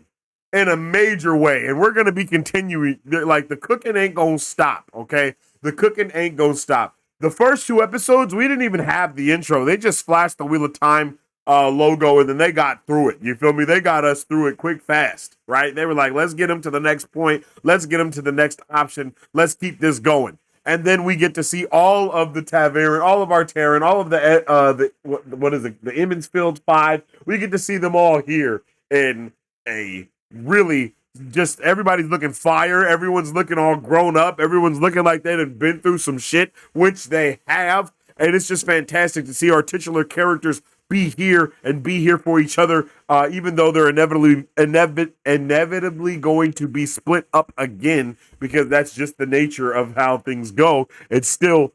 in a major way, and we're going to be continuing. Like, the cooking ain't going to stop, okay? The cooking ain't going to stop. The first two episodes, we didn't even have the intro. They just flashed the Wheel of Time logo, and then they got through it. You feel me? They got us through it quick, fast, right? They were like, let's get them to the next point. Let's get them to the next option. Let's keep this going. And then we get to see all of the Taveran, all of our Terran, all of the what is it? The Emmonsfield 5. We get to see them all here in a really just everybody's looking fire. Everyone's looking all grown up. Everyone's looking like they've been through some shit, which they have. And it's just fantastic to see our titular characters be here and be here for each other, even though they're inevitably going to be split up again, because that's just the nature of how things go. It's still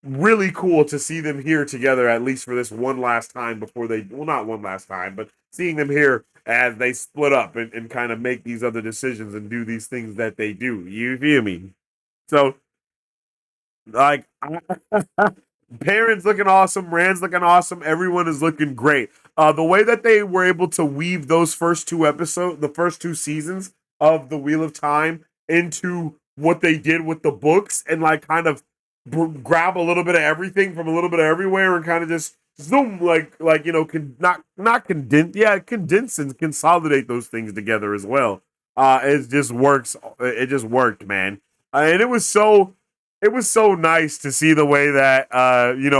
really cool to see them here together, at least for this one last time before they, well, not one last time, but seeing them here as they split up and kind of make these other decisions and do these things that they do. You feel me? So, like, Perrin's looking awesome. Rand's looking awesome. Everyone is looking great. The way that they were able to weave those first two episodes, the first two seasons of the Wheel of Time into what they did with the books and like kind of grab a little bit of everything from a little bit of everywhere and kind of just zoom, condense and consolidate those things together as well. It just works. It just worked, man. And it was so nice to see the way that,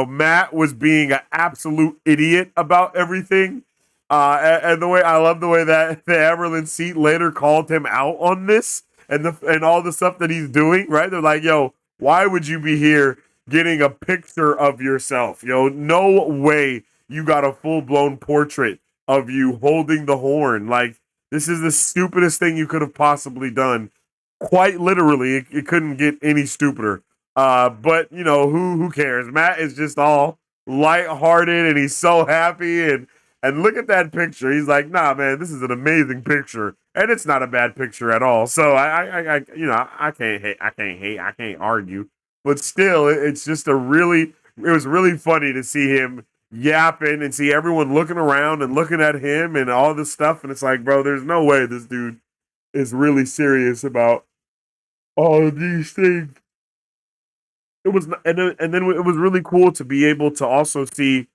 Matt was being an absolute idiot about everything. And I love the way that the Aberlin seat later called him out on this and all the stuff that he's doing, right? They're like, yo, why would you be here getting a picture of yourself? No way you got a full-blown portrait of you holding the horn. Like, this is the stupidest thing you could have possibly done. Quite literally, it couldn't get any stupider. But who cares? Matt is just all lighthearted and he's so happy, and And look at that picture. He's like, nah, man, this is an amazing picture. And it's not a bad picture at all. So I can't hate, I can't argue. But still, it's just it was really funny to see him yapping and see everyone looking around and looking at him and all this stuff. And it's like, bro, there's no way this dude is really serious about all of these things. It was, and then it was really cool to be able to also see,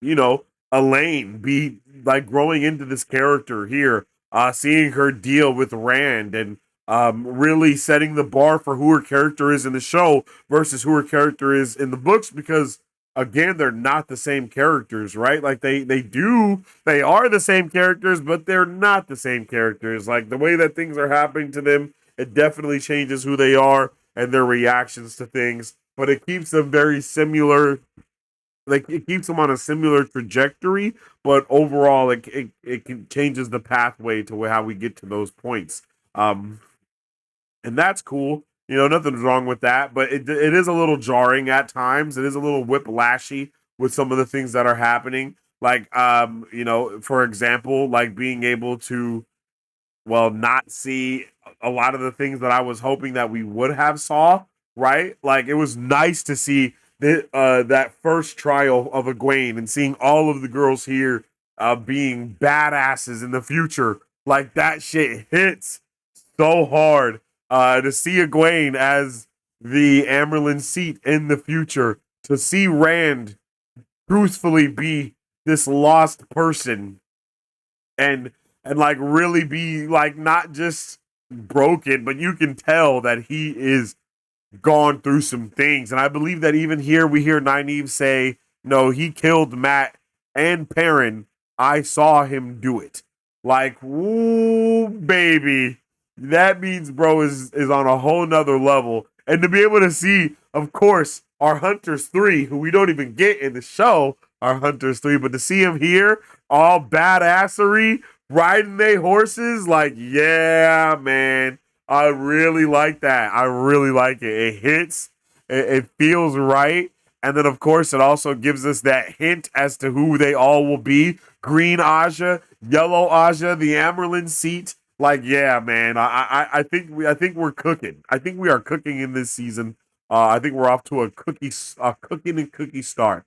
you know, Elaine be like growing into this character here, seeing her deal with Rand and really setting the bar for who her character is in the show versus who her character is in the books, because again, they're not the same characters, right? Like they are the same characters, but they're not the same characters. Like the way that things are happening to them, it definitely changes who they are and their reactions to things, but it keeps them very similar. Like it keeps them on a similar trajectory, but overall, it changes the pathway to how we get to those points. And that's cool. You know, nothing's wrong with that, but it is a little jarring at times. It is a little whiplashy with some of the things that are happening. Like, you know, for example, like being able to, well, not see a lot of the things that I was hoping that we would have saw, right? Like it was nice to see that first trial of Egwene and seeing all of the girls here being badasses in the future. Like that shit hits so hard. To see Egwene as the Amerlin seat in the future, to see Rand truthfully be this lost person and like really be like not just broken, but you can tell that he is gone through some things. And I believe that even here we hear Nynaeve say, no, he killed Matt and Perrin. I saw him do it. Like, ooh, baby. That means bro is on a whole nother level. And to be able to see, of course, our Hunters 3, who we don't even get in the show, our Hunters 3, but to see him here, all badassery, riding their horses, like, yeah, man. I really like that. I really like it. It hits. It feels right. And then, of course, it also gives us that hint as to who they all will be. Green Aja, Yellow Aja, the Amerlin seat. Like, yeah, man. I think we're cooking. I think we are cooking in this season. I think we're off to a cooking and cookie start.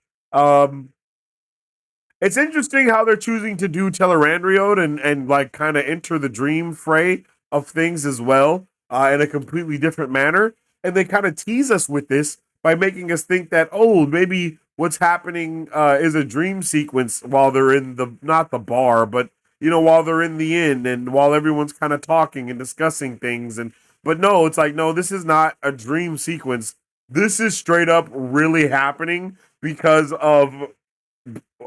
It's interesting how they're choosing to do Tel'aran'rhiod and like kind of enter the dream fray of things as well, in a completely different manner. And they kind of tease us with this by making us think that, oh, maybe what's happening is a dream sequence while they're in not the bar, but, you know, while they're in the inn and while everyone's kind of talking and discussing things. But no, it's like, no, this is not a dream sequence. This is straight up really happening because of,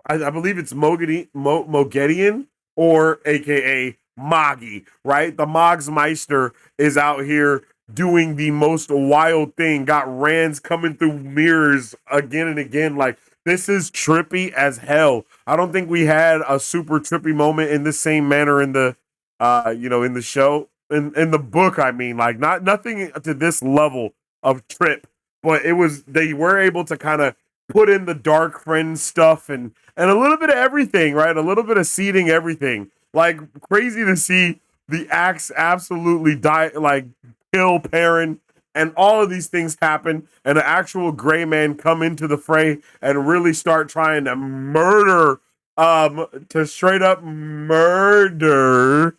I believe it's Moghedien, or AKA Moggy, right? The Mogsmeister is out here doing the most wild thing. Got Rands coming through mirrors again and again. Like, this is trippy as hell. I don't think we had a super trippy moment in the same manner in the, in the show, in the book. I mean, like, nothing to this level of trip, but they were able to kind of put in the dark friend stuff and a little bit of everything, right? A little bit of seeding everything. Like, crazy to see the axe absolutely die, like kill Perrin, and all of these things happen, and an actual gray man come into the fray and really start trying to murder, to straight up murder.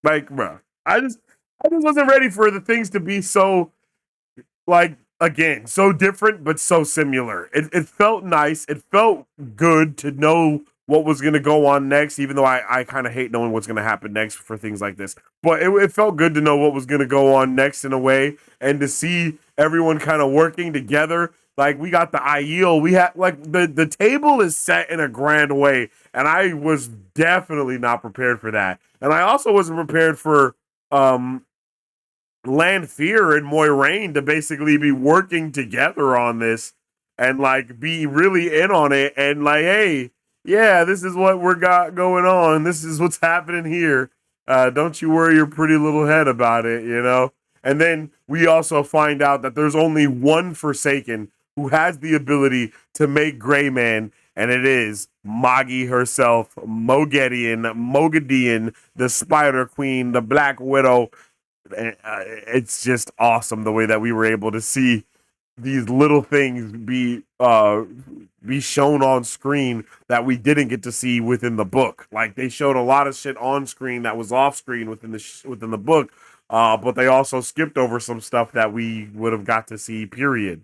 Like, bro, I just wasn't ready for the things to be so, like, again, so different, but so similar. It felt nice. It felt good to know what was going to go on next, even though I kind of hate knowing what's going to happen next for things like this. But it felt good to know what was going to go on next in a way, and to see everyone kind of working together. Like, we got the Aiel. We had, like, the table is set in a grand way, and I was definitely not prepared for that. And I also wasn't prepared for, Lanfear and Moiraine to basically be working together on this and like be really in on it and like, hey, yeah, this is what we're got going on. This is what's happening here. Don't you worry your pretty little head about it, you know? And then we also find out that there's only one Forsaken, who has the ability to make Gray Man, and it is Moggy herself, Mogedion, the Spider Queen, the Black Widow. It's just awesome the way that we were able to see these little things be shown on screen that we didn't get to see within the book. Like they showed a lot of shit on screen that was off screen within the book, but they also skipped over some stuff that we would have got to see. Period.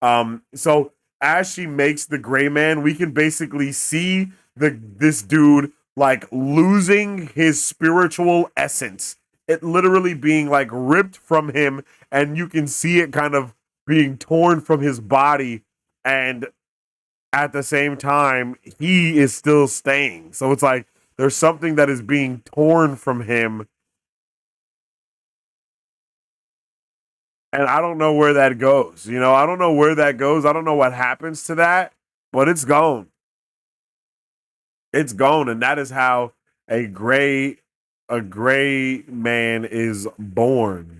So as she makes the Gray Man, we can basically see this dude like losing his spiritual essence. It literally being like ripped from him, and you can see it kind of being torn from his body, and at the same time he is still staying. So it's like there's something that is being torn from him, and I don't know where that goes. I don't know where that goes. I don't know what happens to that, but it's gone. It's gone, and that is how a gray man is born.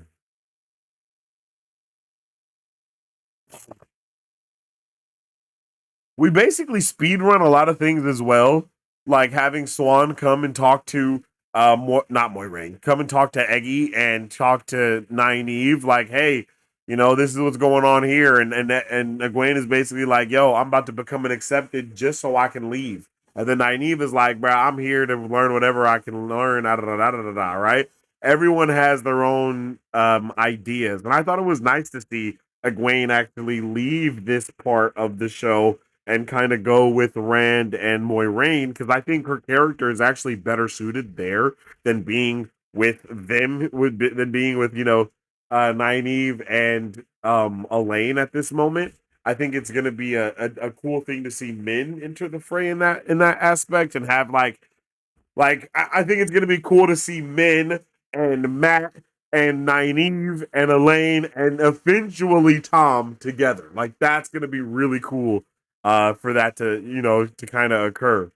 We basically speed run a lot of things as well, like having Swan come and talk to not Moiraine, come and talk to Eggy and talk to Nynaeve, like, hey, this is what's going on here, and Egwene is basically like, yo, I'm about to become an accepted just so I can leave, and then Nynaeve is like, bro, I'm here to learn whatever I can learn, right? Everyone has their own ideas, and I thought it was nice to see Egwene actually leave this part of the show and kind of go with Rand and Moiraine, because I think her character is actually better suited there than being with them, than being with Nynaeve and Elaine at this moment. I think it's gonna be a cool thing to see Min enter the fray in that aspect, and have I think it's gonna be cool to see Min and Matt and Nynaeve and Elaine and eventually Tom together. Like that's gonna be really cool for that to kind of occur.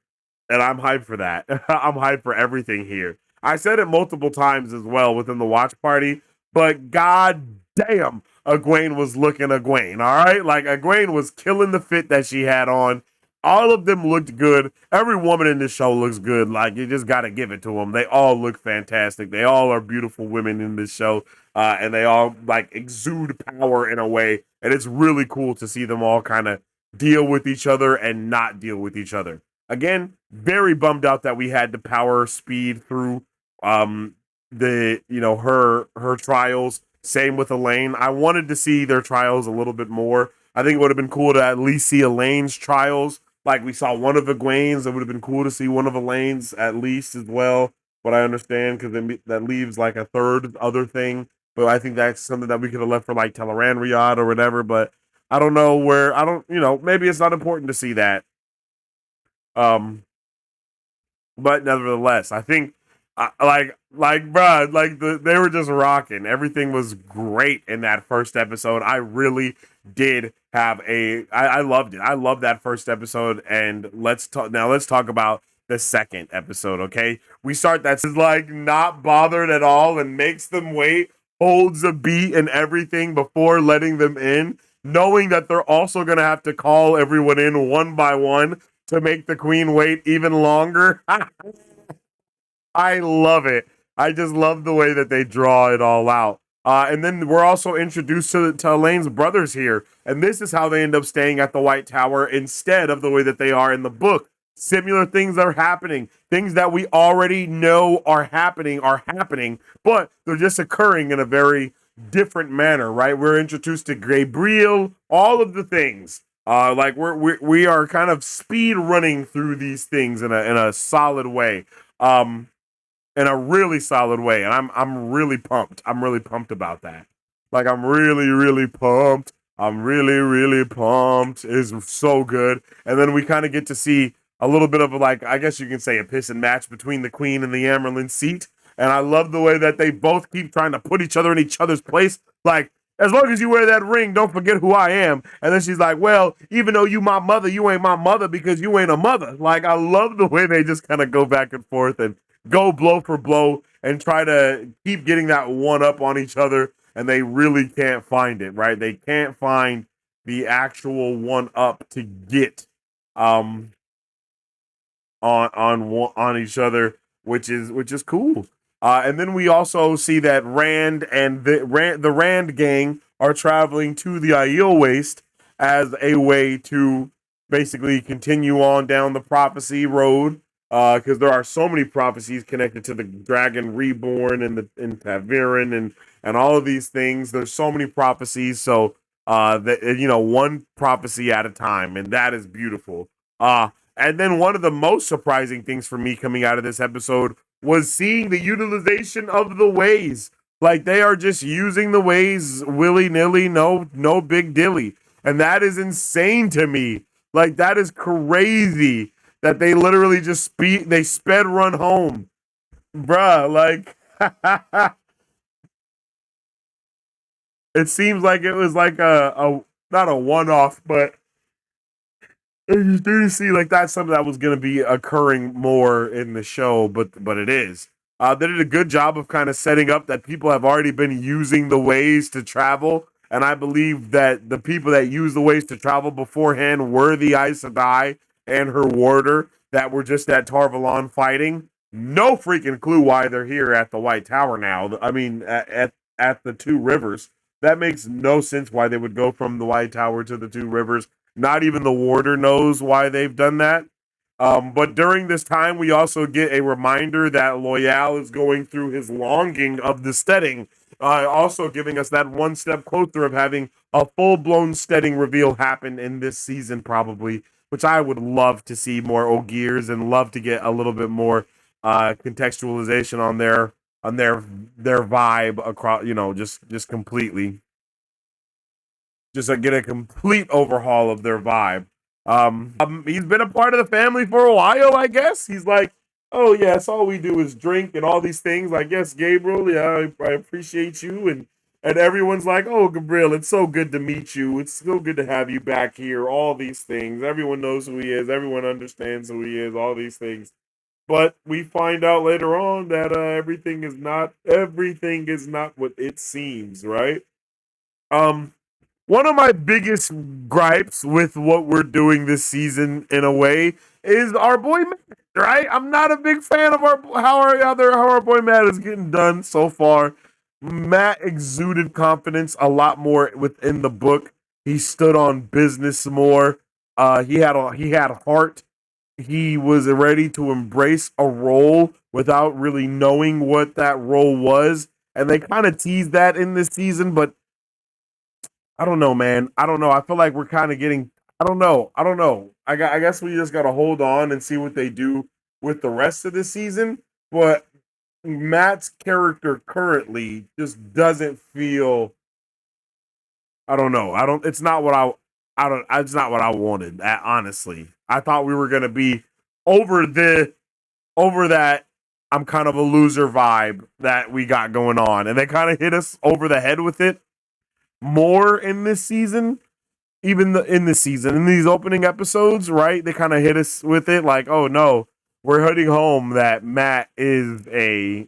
And I'm hyped for that. I'm hyped for everything here. I said it multiple times as well within the watch party, but god damn, Egwene was looking Egwene, all right? Like Egwene was killing the fit that she had on. All of them looked good. Every woman in this show looks good. Like, you just got to give it to them. They all look fantastic. They all are beautiful women in this show. And they all, like, exude power in a way. And it's really cool to see them all kind of deal with each other and not deal with each other. Again, very bummed out that we had to power speed through her trials. Same with Elaine. I wanted to see their trials a little bit more. I think it would have been cool to at least see Elaine's trials. Like we saw one of Egwene's, it would have been cool to see one of Elaine's at least as well. But I understand because that leaves like a third other thing. But I think that's something that we could have left for like Teleran Riyadh or whatever. But I don't know where. I don't, maybe it's not important to see that. But nevertheless, I think they were just rocking. Everything was great in that first episode. I really did have I loved it. I loved that first episode. And let's talk about the second episode. Okay, we start that's like not bothered at all and makes them wait, holds a beat and everything before letting them in, knowing that they're also gonna have to call everyone in one by one to make the queen wait even longer. I love it. I just love the way that they draw it all out. And then we're also introduced to Elaine's brothers here. And this is how they end up staying at the White Tower instead of the way that they are in the book. Similar things are happening. Things that we already know are happening, but they're just occurring in a very different manner, right? We're introduced to Gabriel, all of the things. We are kind of speed running through these things in a solid way. In a really solid way, and I'm really pumped. I'm really pumped about that. Like I'm really, really pumped. I'm really, really pumped. It's so good. And then we kind of get to see a little bit of I guess you can say a piss and match between the Queen and the Amerlin seat. And I love the way that they both keep trying to put each other in each other's place. Like, as long as you wear that ring, don't forget who I am. And then she's like, well, even though you my mother, you ain't my mother because you ain't a mother. Like, I love the way they just kind of go back and forth and go blow for blow and try to keep getting that one up on each other, and they really can't find it, right? They can't find the actual one up to get um on each other, which is cool. And then we also see that Rand and the Rand gang are traveling to the Aiel Waste as a way to basically continue on down the prophecy road. Because there are so many prophecies connected to the Dragon Reborn and the in Taviran and all of these things. There's so many prophecies, so that one prophecy at a time, and that is beautiful. And then one of the most surprising things for me coming out of this episode was seeing the utilization of the ways. Like they are just using the ways willy nilly, no big dilly, and that is insane to me. Like that is crazy that they literally just they sped run home, bruh. Like it seems like it was like a not a one off, but I just didn't see like that's something that was going to be occurring more in the show, but it is. They did a good job of kind of setting up that people have already been using the ways to travel, and I believe that the people that used the ways to travel beforehand were the Aes Sedai and her warder that were just at Tarvalon fighting. No freaking clue why they're here at the White Tower now. I mean, at the Two Rivers. That makes no sense why they would go from the White Tower to the Two Rivers. Not even the warder knows why they've done that. But during this time, we also get a reminder that Loyal is going through his longing of the steading, also giving us that one step closer of having a full-blown steading reveal happen in this season, probably, which I would love to see more Ogiers and love to get a little bit more contextualization on their vibe across, just completely. Just get a complete overhaul of their vibe. He's been a part of the family for a while, I guess. He's like, oh yes, all we do is drink and all these things. I guess Gabriel, yeah, I appreciate you, and everyone's like, oh Gabriel, it's so good to meet you. It's so good to have you back here. All these things. Everyone knows who he is. Everyone understands who he is. All these things. But we find out later on that everything is not what it seems, right? Um, One of my biggest gripes with what we're doing this season, in a way, is our boy Matt. Right? I'm not a big fan of how our boy Matt is getting done so far. Matt exuded confidence a lot more within the book. He stood on business more. He had heart. He was ready to embrace a role without really knowing what that role was, and they kind of teased that in this season, but I don't know, man. I don't know. I feel like we're kind of getting. I don't know. I don't know. I guess we just got to hold on and see what they do with the rest of the season. But Matt's character currently just doesn't feel. I don't know. I don't. It's not what I. I don't. It's not what I wanted. Honestly, I thought we were gonna be over that. I'm kind of a loser vibe that we got going on, and they kind of hit us over the head with it more in this season, in these opening episodes, right? They kind of hit us with it like, oh no, we're hitting home that Matt is he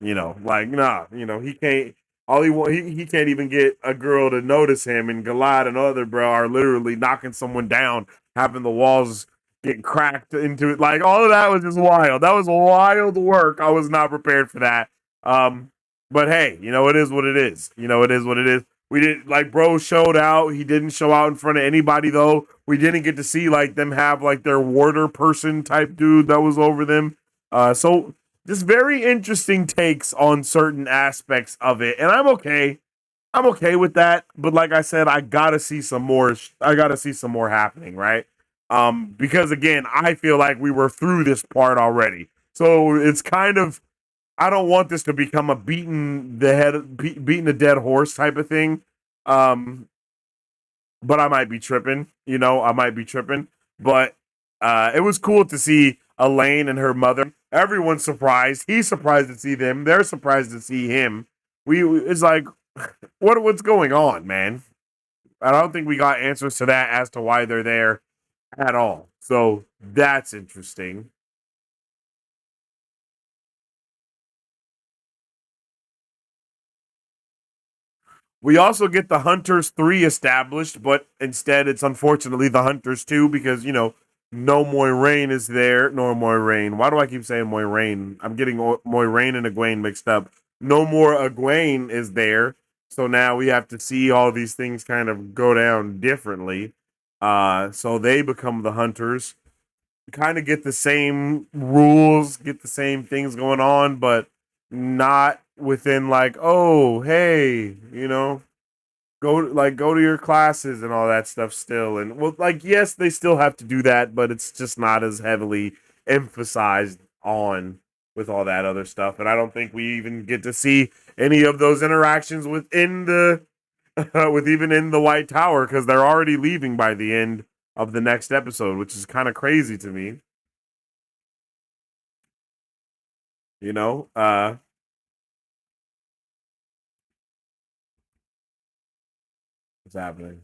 can't. All he can't even get a girl to notice him, and Galad and other bro are literally knocking someone down, having the walls get cracked into it. Like all of that was just wild. That was wild work. I was not prepared for that. But hey, it is what it is. It is what it is. We didn't like bro showed out. He didn't show out in front of anybody though. We didn't get to see like them have like their warder person type dude that was over them. So just very interesting takes on certain aspects of it, and I'm okay. I'm okay with that. But like I said, I gotta see some more. I gotta see some more happening, right? Because again, I feel like we were through this part already, so it's kind of. I don't want this to become a beating the dead horse type of thing. Um, but I might be tripping. I might be tripping. But it was cool to see Elaine and her mother. Everyone's surprised. He's surprised to see them. They're surprised to see him. It's like, what's going on, man? I don't think we got answers to that as to why they're there at all. So that's interesting. We also get the Hunters 3 established, but instead it's unfortunately the Hunters 2 because, no Moiraine is there. No Moiraine. Why do I keep saying Moiraine? I'm getting Moiraine and Egwene mixed up. No more Egwene is there. So now we have to see all these things kind of go down differently. So they become the Hunters. Kind of get the same rules, get the same things going on, but not within like, oh, hey, go to your classes and all that stuff still. And well, like, yes, they still have to do that, but it's just not as heavily emphasized on with all that other stuff. And I don't think we even get to see any of those interactions within the with even in the White Tower because they're already leaving by the end of the next episode, which is kind of crazy to me. What's happening?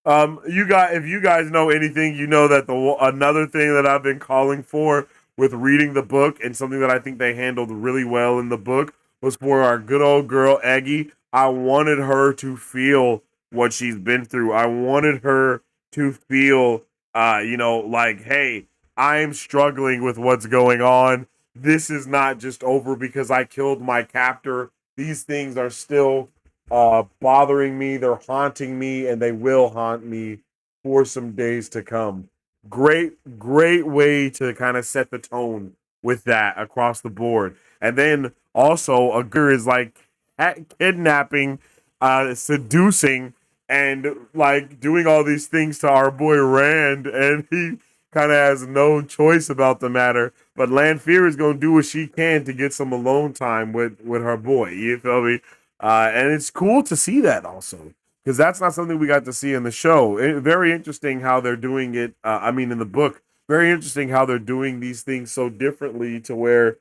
If you guys know anything, you know that another thing that I've been calling for with reading the book and something that I think they handled really well in the book was for our good old girl Eggie. I wanted her to feel what she's been through. I wanted her to feel, like, hey, I am struggling with what's going on. This is not just over because I killed my captor. These things are still bothering me. They're haunting me, and they will haunt me for some days to come. Great way to kind of set the tone with that across the board. And then also, a girl is like kidnapping, seducing, and like doing all these things to our boy Rand, and he kind of has no choice about the matter. But Lanfear is gonna do what she can to get some alone time with her boy. You feel me? And it's cool to see that also because that's not something we got to see in the show. Very interesting how they're doing it. In the book, very interesting how they're doing these things so differently to where,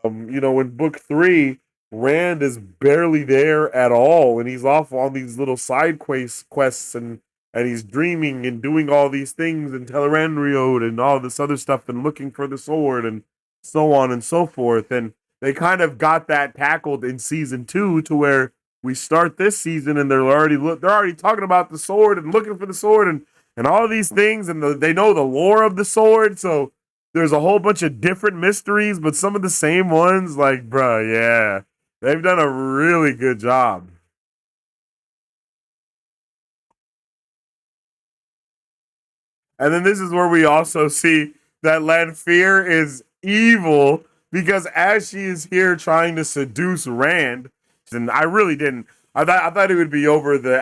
in book 3, Rand is barely there at all, and he's off on these little side quests and he's dreaming and doing all these things in Tel'aran'rhiod and all this other stuff and looking for the sword and so on and so forth. And they kind of got that tackled in season 2 to where we start this season and they're already talking about the sword and looking for the sword and all these things, and they know the lore of the sword. So there's a whole bunch of different mysteries, but some of the same ones. Like, bruh, yeah, they've done a really good job. And then this is where we also see that Lanfear is evil because as she is here trying to seduce Rand, and I really didn't. I thought it would be over the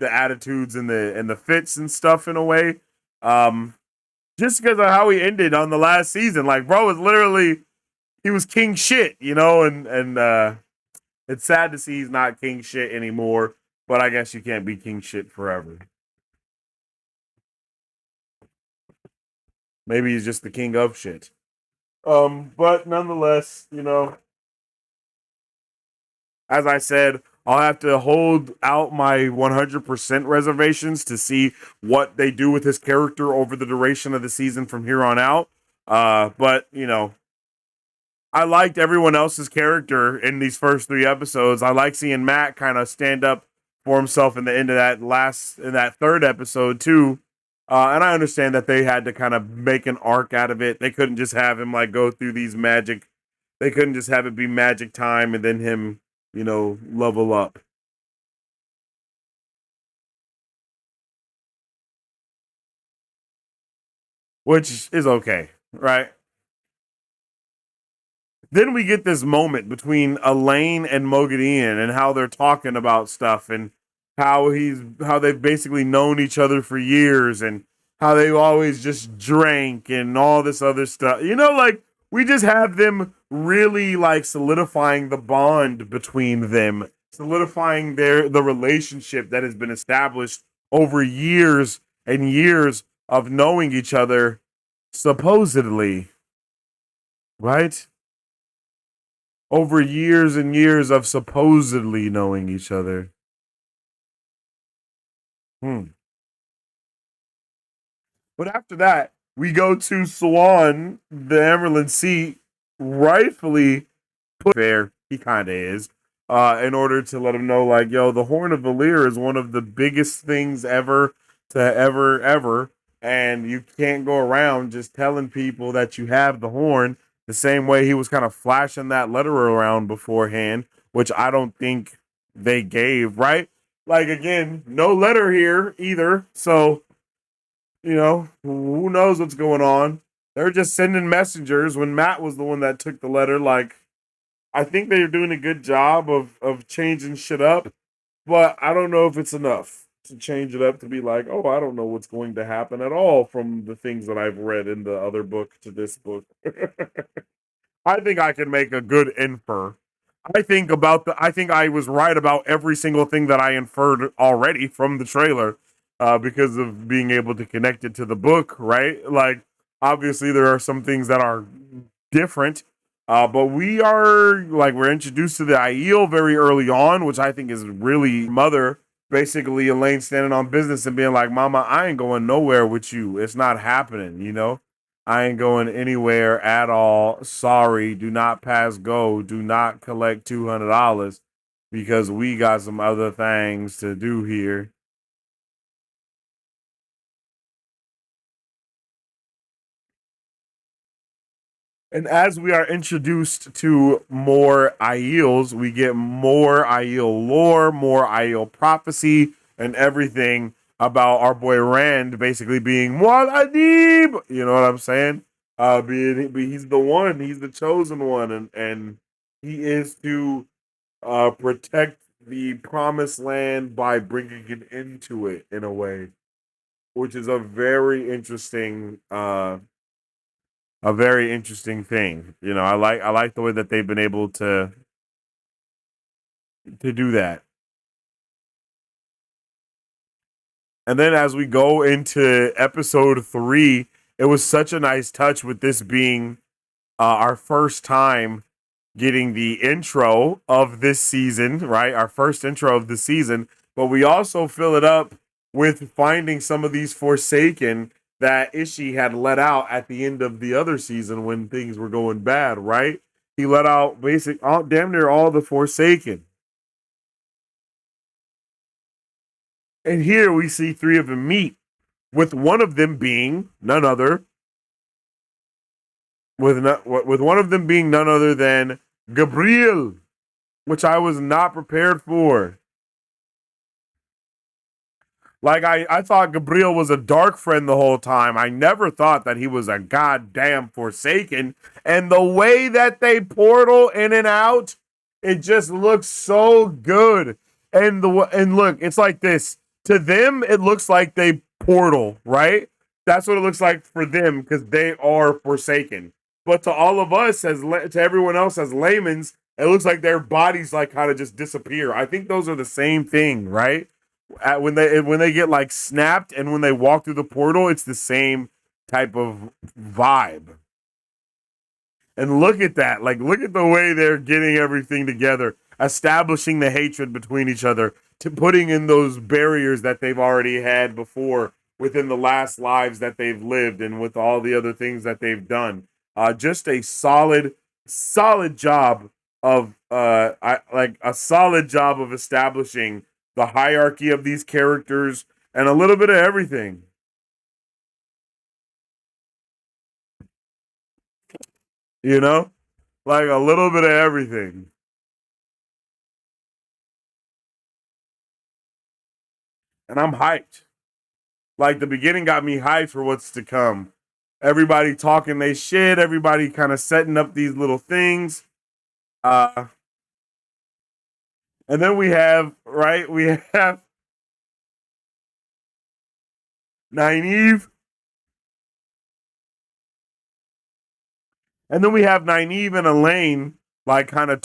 attitudes and the fits and stuff in a way, just because of how he ended on the last season. Like, bro was literally he was king shit, and it's sad to see he's not king shit anymore. But I guess you can't be king shit forever. Maybe he's just the king of shit. But nonetheless, as I said, I'll have to hold out my 100% reservations to see what they do with his character over the duration of the season from here on out. But I liked everyone else's character in these first 3 episodes. I like seeing Matt kind of stand up for himself in the end of that third episode too. And I understand that they had to kind of make an arc out of it. They couldn't just have him like go through these magic. They couldn't just have it be magic time and then him, level up. Which is okay, right? Then we get this moment between Elaine and Moghedien and how they're talking about stuff and how they've basically known each other for years and how they always just drank and all this other stuff. Like we just have them really like solidifying the bond between them, solidifying the relationship that has been established over years and years of knowing each other, supposedly, right? Over years and years of supposedly knowing each other. But after that, we go to Swan, the Emerald Sea, rightfully fair, he kind of is. In order to let him know, like, yo, the Horn of Valir is one of the biggest things ever to ever, and you can't go around just telling people that you have the horn the same way he was kind of flashing that letter around beforehand, which I don't think they gave, right? Like, again, no letter here either, so, who knows what's going on. They're just sending messengers when Matt was the one that took the letter, like, I think they're doing a good job of changing shit up, but I don't know if it's enough to change it up to be like, oh, I don't know what's going to happen at all from the things that I've read in the other book to this book. I think I can make a good infer. I think I was right about every single thing that I inferred already from the trailer, because of being able to connect it to the book, right? Like, obviously there are some things that are different, but we're introduced to the Aiel very early on, which I think is really mother. Basically, Elaine standing on business and being like, "Mama, I ain't going nowhere with you. It's not happening. I ain't going anywhere at all. Sorry. Do not pass go. Do not collect $200 because we got some other things to do here." And as we are introduced to more Aiels, we get more Aiel lore, more Aiel prophecy, and everything about our boy Rand basically being Muad'Dib. You know what I'm saying? He's the one, he's the chosen one, and he is to protect the promised land by bringing it into it in a way, which is a very interesting thing. I like the way that they've been able to do that. And then as we go into episode 3, it was such a nice touch with this being our first time getting the intro of this season, right? Our first intro of the season, but we also fill it up with finding some of these Forsaken that Ishii had let out at the end of the other season when things were going bad, right? He let out damn near all the Forsaken. And here we see 3 of them meet, with one of them being none other than Gabriel, which I was not prepared for. Like, I thought Gabriel was a dark friend the whole time. I never thought that he was a goddamn Forsaken. And the way that they portal in and out, it just looks so good. And look, it's like this. To them, it looks like they portal, right? That's what it looks like for them because they are Forsaken. But to all of us, to everyone else as layman's, it looks like their bodies like kind of just disappear. I think those are the same thing, right? When they get like snapped and when they walk through the portal, it's the same type of vibe. And look at that. Like, look at the way they're getting everything together, establishing the hatred between each other, to putting in those barriers that they've already had before within the last lives that they've lived and with all the other things that they've done. Just a solid job of a solid job of establishing the hierarchy of these characters and a little bit of everything. Like a little bit of everything. And I'm hyped. Like, the beginning got me hyped for what's to come. Everybody talking they shit, everybody kind of setting up these little things. And then we have Nynaeve. And then we have Nynaeve and Elaine, like, kind of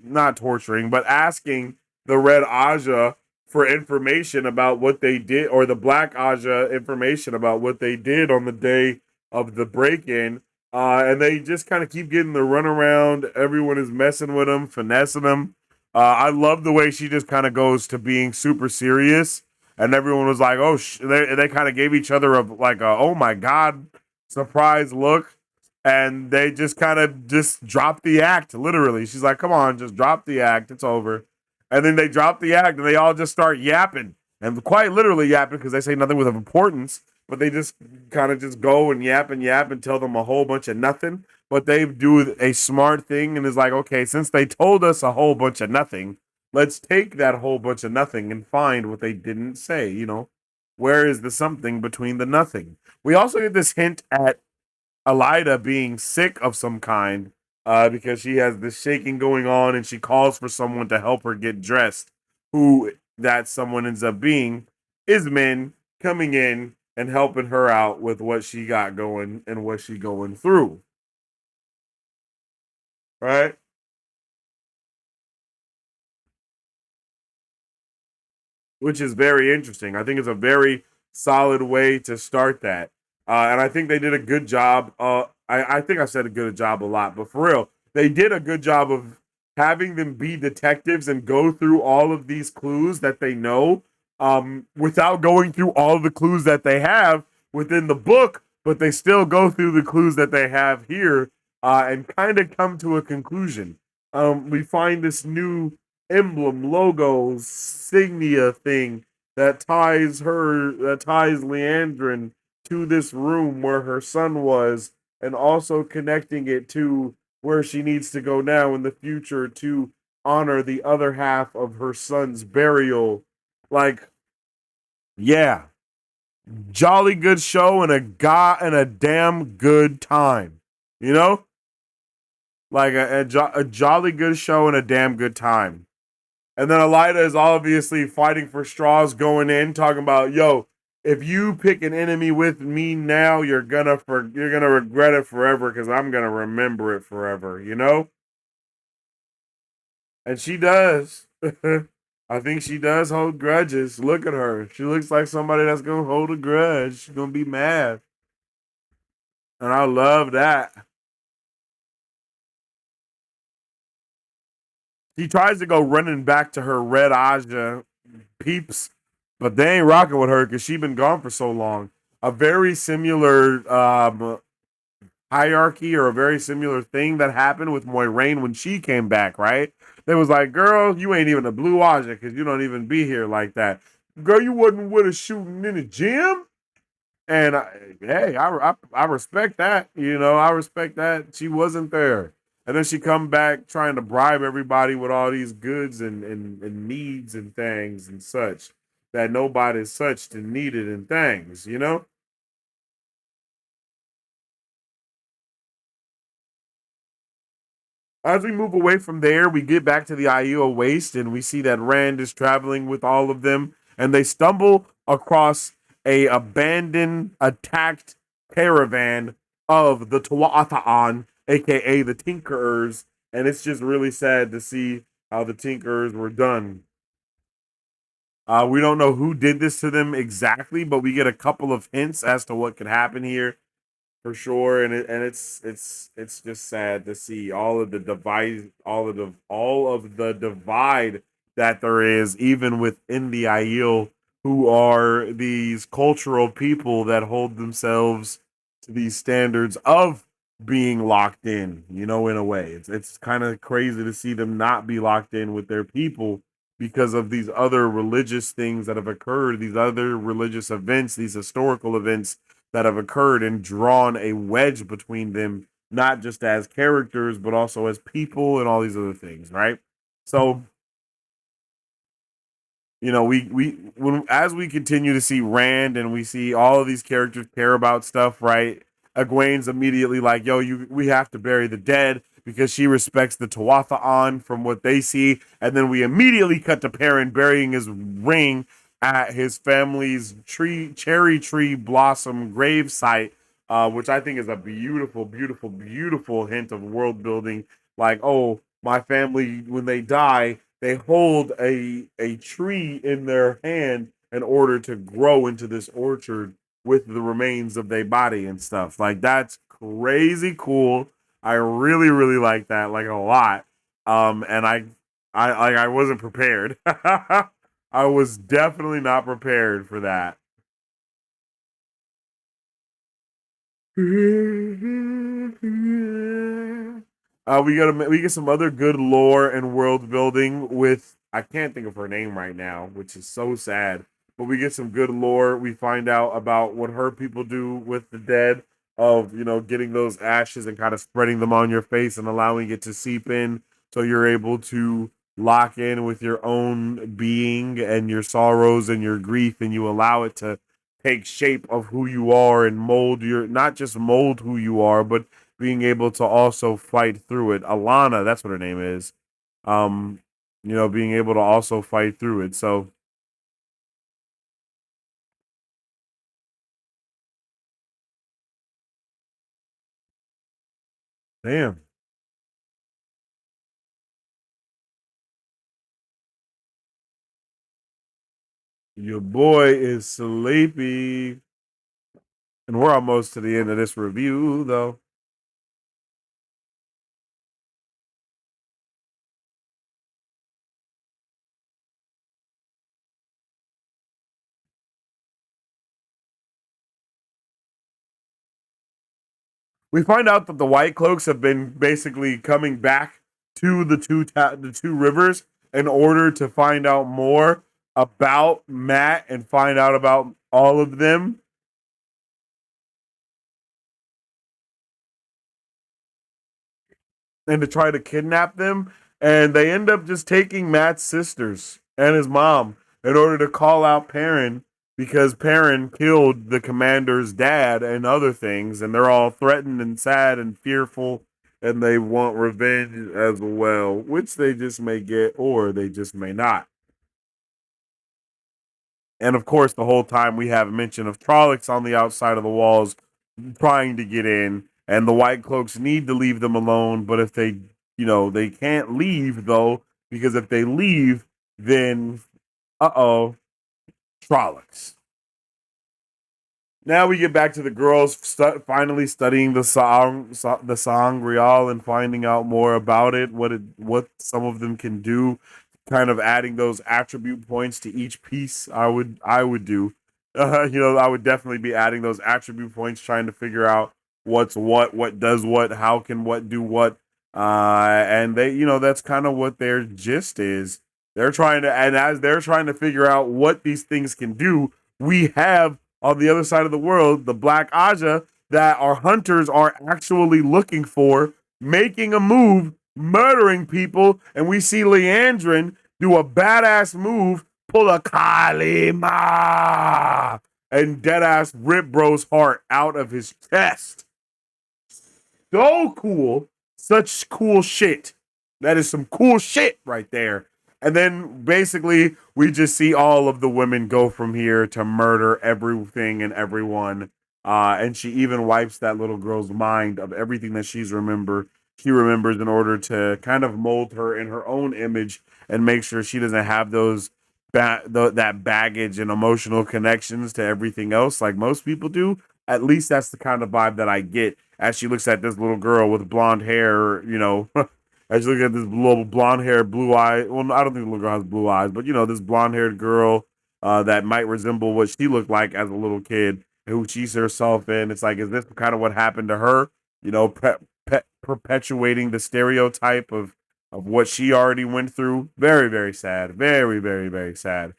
not torturing, but asking the Red Aja for information about what they did, or the Black Aja information about what they did on the day of the break-in. And they just kind of keep getting the runaround. Everyone is messing with them, finessing them. I love the way she just kind of goes to being super serious. And everyone was like, oh, they kind of gave each other a oh my God, surprise look. And they just kind of just drop the act, literally. She's like, come on, just drop the act. It's over. And then they drop the act and they all just start yapping. And quite literally yapping because they say nothing with importance. But they just kind of just go and yap and tell them a whole bunch of nothing. But they do a smart thing and is like, okay, since they told us a whole bunch of nothing, let's take that whole bunch of nothing and find what they didn't say, you know? Where is the something between the nothing? We also get this hint at Elida being sick of some kind because she has this shaking going on and she calls for someone to help her get dressed. Who that someone ends up being is men coming in and helping her out with what she got going and what she going through. Right? Which is very interesting. I think it's a very solid way to start that. And I think they did a good job. I think I said a good job a lot, but for real, they did a good job of having them be detectives and go through all of these clues that they know without going through all the clues that they have within the book, but they still go through the clues that they have here and kind of come to a conclusion. We find this new emblem, logo, signia thing that ties Leandrin to this room where her son was, and also connecting it to where she needs to go now in the future to honor the other half of her son's burial. Like, yeah, jolly good show and a damn good time. You know, like a jolly good show and a damn good time. And then Elida is obviously fighting for straws going in, talking about, yo, if you pick an enemy with me now, you're gonna regret it forever because I'm gonna remember it forever, you know? And she does. I think she does hold grudges. Look at her. She looks like somebody that's gonna hold a grudge. She's gonna be mad. And I love that. She tries to go running back to her Red Aja peeps, but they ain't rocking with her because she's been gone for so long. A very similar hierarchy or a very similar thing that happened with Moiraine when she came back, right? They was like, girl, you ain't even a Blue Aja because you don't even be here like that. Girl, you wasn't with us shooting in the gym? And I respect that. You know, I respect that. She wasn't there. And then she come back trying to bribe everybody with all these goods and needs and things and such that nobody's such and needed and things, you know? As we move away from there, we get back to the Aiel Waste and we see that Rand is traveling with all of them and they stumble across a abandoned, attacked caravan of the Tuathaan, aka the Tinkerers, and it's just really sad to see how the Tinkerers were done. We don't know who did this to them exactly, but we get a couple of hints as to what could happen here for sure. And it's just sad to see all of the divide that there is even within the Aiel, who are these cultural people that hold themselves to these standards of being locked in, you know, in a way. It's kind of crazy to see them not be locked in with their people because of these other religious things that have occurred, these other religious events, these historical events that have occurred and drawn a wedge between them, not just as characters, but also as people and all these other things, right? So, you know, as we continue to see Rand and we see all of these characters care about stuff, right? Egwene's immediately like, yo, we have to bury the dead because she respects the Tuathaan from what they see. And then we immediately cut to Perrin burying his ring at his family's cherry tree blossom grave site, which I think is a beautiful, beautiful, beautiful hint of world building. Like, oh, my family, when they die, they hold a tree in their hand in order to grow into this orchard with the remains of their body and stuff. Like, that's crazy cool. I really, really like that, like, a lot. And I wasn't prepared. I was definitely not prepared for that. We get some other good lore and world building with I can't think of her name right now, which is so sad. But we get some good lore. We find out about what her people do with the dead, of getting those ashes and kind of spreading them on your face and allowing it to seep in, so you're able to lock in with your own being and your sorrows and your grief, and you allow it to take shape of who you are and mold your not just mold who you are, but being able to also fight through it. Alana, that's what her name is. Um, being able to also fight through it. So damn. Your boy is sleepy. And we're almost to the end of this review, though. We find out that the White Cloaks have been basically coming back to the two rivers in order to find out more about Matt and find out about all of them. And to try to kidnap them. And they end up just taking Matt's sisters and his mom in order to call out Perrin, because Perrin killed the commander's dad and other things. And they're all threatened and sad and fearful. And they want revenge as well, which they just may get or they just may not. And of course, the whole time we have mention of Trollocs on the outside of the walls trying to get in, and the White Cloaks need to leave them alone. But if they can't leave though, because if they leave, then Trollocs. Now we get back to the girls finally studying the sangreal and finding out more about it, what some of them can do, kind of adding those attribute points to each piece. I would do. I would definitely be adding those attribute points, trying to figure out what's what does what, how can what do what. And that's kind of what their gist is. They're trying to, and as they're trying to figure out what these things can do, we have on the other side of the world the Black Aja that our hunters are actually looking for, making a move, murdering people, and we see Leandrin do a badass move, pull a Kalima, and deadass rip bro's heart out of his chest. So cool. Such cool shit. That is some cool shit right there. And then basically we just see all of the women go from here to murder everything and everyone. And she even wipes that little girl's mind of everything that she remembers, in order to kind of mold her in her own image and make sure she doesn't have that baggage and emotional connections to everything else like most people do. At least that's the kind of vibe that I get as she looks at this little girl with blonde hair, as you look at this little blonde hair, blue eye. Well, I don't think the little girl has blue eyes, but this blonde haired girl that might resemble what she looked like as a little kid, who she sees herself in. It's like, is this kind of what happened to her? Perpetuating the stereotype of what she already went through. Very, very sad. Very, very, very sad.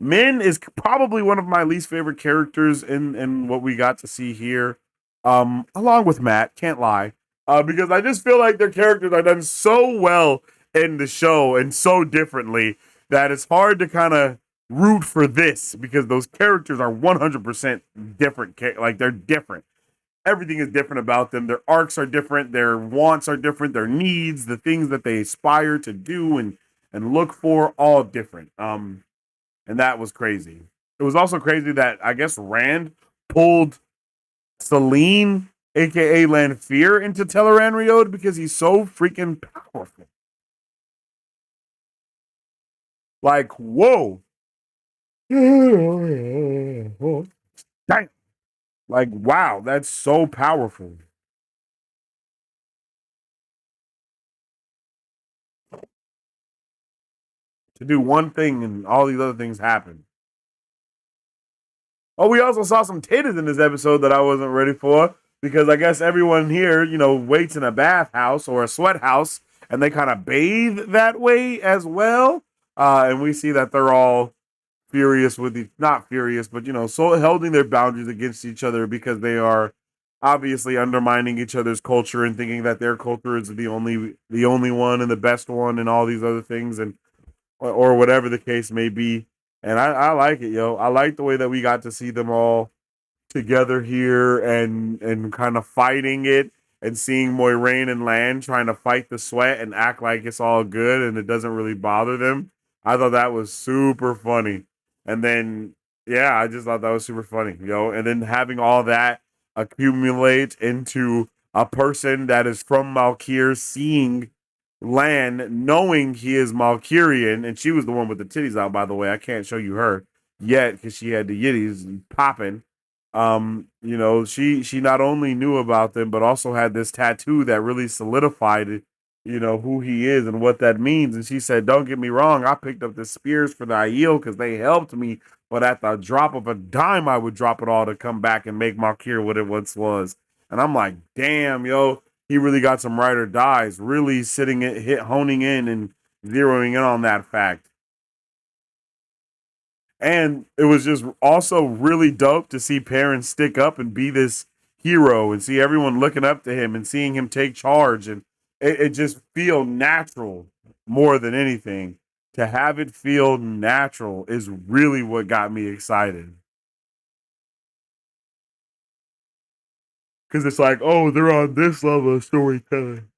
Min is probably one of my least favorite characters in what we got to see here. Along with Matt, can't lie. Because I just feel like their characters are done so well in the show and so differently that it's hard to kind of root for this, because those characters are 100% different. Like, they're different. Everything is different about them. Their arcs are different. Their wants are different. Their needs, the things that they aspire to do and look for, all different. And that was crazy. It was also crazy that I guess Rand pulled Celine, aka Lanfear, into Tel'aran'rhiod because he's so freaking powerful. Like, whoa. Damn. Like, wow, that's so powerful. To do one thing and all these other things happen. Oh, we also saw some titties in this episode that I wasn't ready for. because I guess everyone here, waits in a bathhouse or a sweat house, and they kind of bathe that way as well. And we see that they're all furious with not furious, but so holding their boundaries against each other because they are obviously undermining each other's culture and thinking that their culture is the only one and the best one and all these other things and or whatever the case may be. And I like it, yo. I like the way that we got to see them all together here and kind of fighting it and seeing Moiraine and Lan trying to fight the sweat and act like it's all good and it doesn't really bother them. I thought that was super funny. And then yeah, I just thought that was super funny, yo. And then having all that accumulate into a person that is from Malkir seeing Lan, knowing he is Malkirian, and she was the one with the titties out, by the way. I can't show you her yet because she had the yitties popping. She not only knew about them, but also had this tattoo that really solidified it, who he is and what that means. And she said, "Don't get me wrong, I picked up the spears for the Aiel because they helped me, but at the drop of a dime, I would drop it all to come back and make Malkir what it once was." And I'm like, damn, yo, he really got some ride or dies, really honing in and zeroing in on that fact. And it was just also really dope to see Perrin stick up and be this hero and see everyone looking up to him and seeing him take charge. And it just feel natural more than anything. To have it feel natural is really what got me excited. Because it's like, oh, they're on this level of storytelling.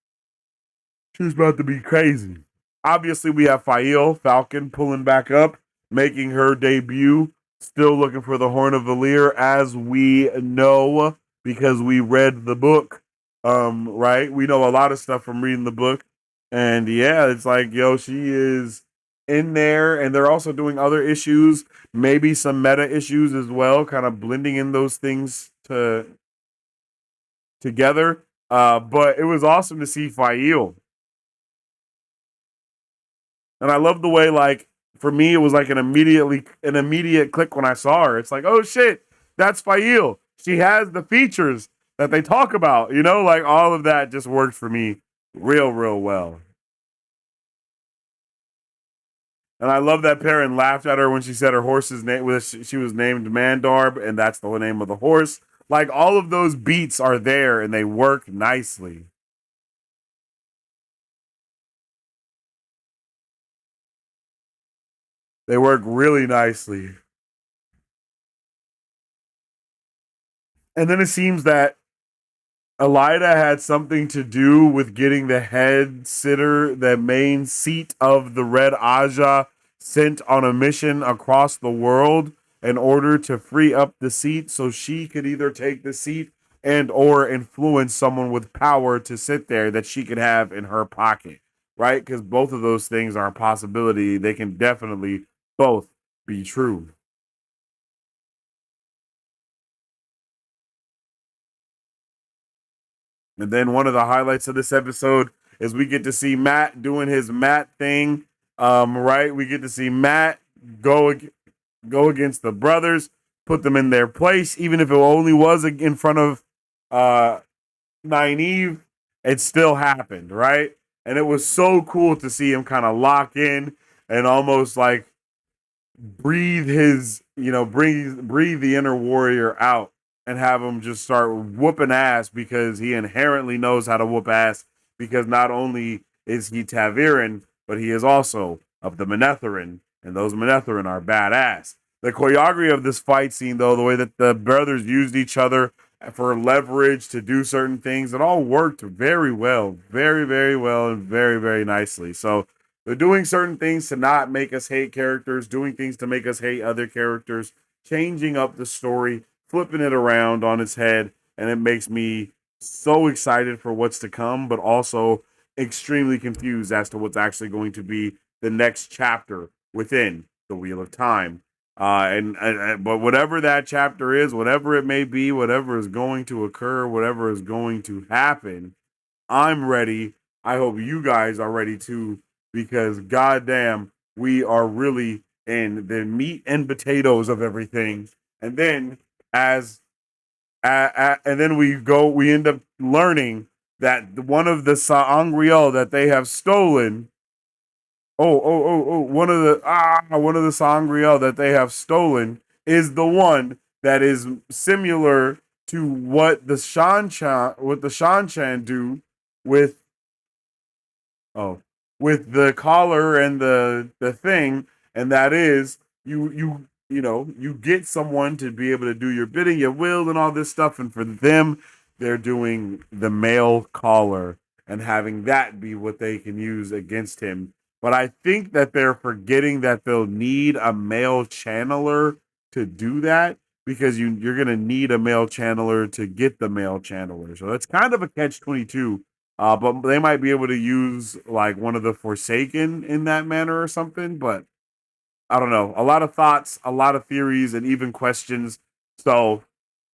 She's about to be crazy. Obviously, we have Fael Falcon pulling back up, making her debut. Still looking for the Horn of Valir, as we know, because we read the book. Right? We know a lot of stuff from reading the book. And yeah, it's like, yo, she is in there, and they're also doing other issues, maybe some meta issues as well, kind of blending in those things together. But it was awesome to see Fael. And I love the way, like, for me, it was like an immediate click when I saw her. It's like, oh shit, that's Fael. She has the features that they talk about, like all of that just worked for me real well. And I love that Perrin laughed at her when she said her horse's name was she was named Mandarb, and that's the name of the horse. Like all of those beats are there and they work nicely. They work really nicely. And then it seems that Elida had something to do with getting the head sitter, the main seat of the Red Aja, sent on a mission across the world in order to free up the seat so she could either take the seat and or influence someone with power to sit there that she could have in her pocket, right? Because both of those things are a possibility. They can definitely both be true. And then one of the highlights of this episode is we get to see Matt doing his Matt thing. Right? We get to see Matt go against the brothers, put them in their place, even if it only was in front of Nynaeve. It still happened, right? And it was so cool to see him kind of lock in and almost like breathe breathe the inner warrior out and have him just start whooping ass because he inherently knows how to whoop ass because not only is he Taviran, but he is also of the Manetheren, and those Manetheren are badass. The choreography of this fight scene, though, the way that the brothers used each other for leverage to do certain things, it all worked very well, very, very well, and very, very nicely. So they're doing certain things to not make us hate characters, doing things to make us hate other characters, changing up the story, flipping it around on its head, and it makes me so excited for what's to come, but also extremely confused as to what's actually going to be the next chapter within the Wheel of Time. But whatever that chapter is, whatever it may be, whatever is going to occur, whatever is going to happen, I'm ready. I hope you guys are ready too, because goddamn, we are really in the meat and potatoes of everything. And then, as And then we end up learning that one of the Sangreal that they have stolen. One of the Sangreal that they have stolen is the one that is similar to what the Shanchan do with with the collar and the thing, and that is you get someone to be able to do your bidding, your will, and all this stuff, and for them, they're doing the male collar and having that be what they can use against him. But I think that they're forgetting that they'll need a male channeler to do that because you're gonna need a male channeler to get the male channeler. So that's kind of a catch-22. But they might be able to use like one of the Forsaken in that manner or something. But I don't know. A lot of thoughts, a lot of theories, and even questions. So,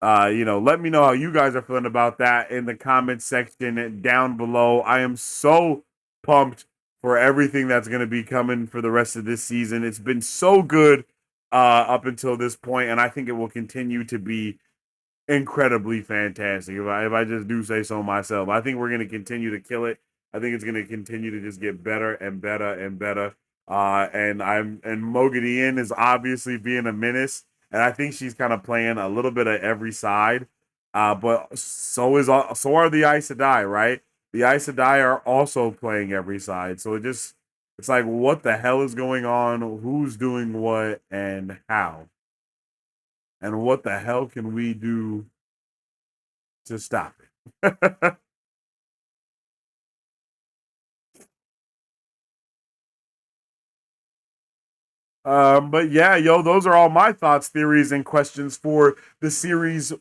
let me know how you guys are feeling about that in the comment section down below. I am so pumped for everything that's going to be coming for the rest of this season. It's been so good up until this point, and I think it will continue to be incredibly fantastic. If I just do say so myself, I think we're going to continue to kill it. I think it's going to continue to just get better and better and better. And Moghedien is obviously being a menace, and I think she's kind of playing a little bit of every side. But so are the Aes Sedai, right? The Aes Sedai are also playing every side. So it's like, what the hell is going on? Who's doing what and how? And what the hell can we do to stop it? But yeah, those are all my thoughts, theories, and questions for the season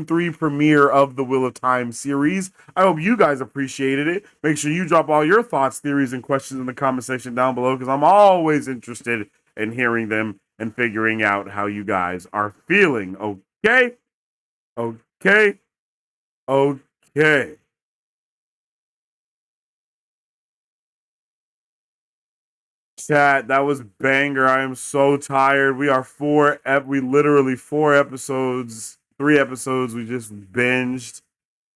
3 premiere of the Wheel of Time series. I hope you guys appreciated it. Make sure you drop all your thoughts, theories, and questions in the comment section down below because I'm always interested in hearing them and figuring out how you guys are feeling. Okay? Okay. Chat, that was banger. I am so tired. We literally 4 episodes, 3 episodes. We just binged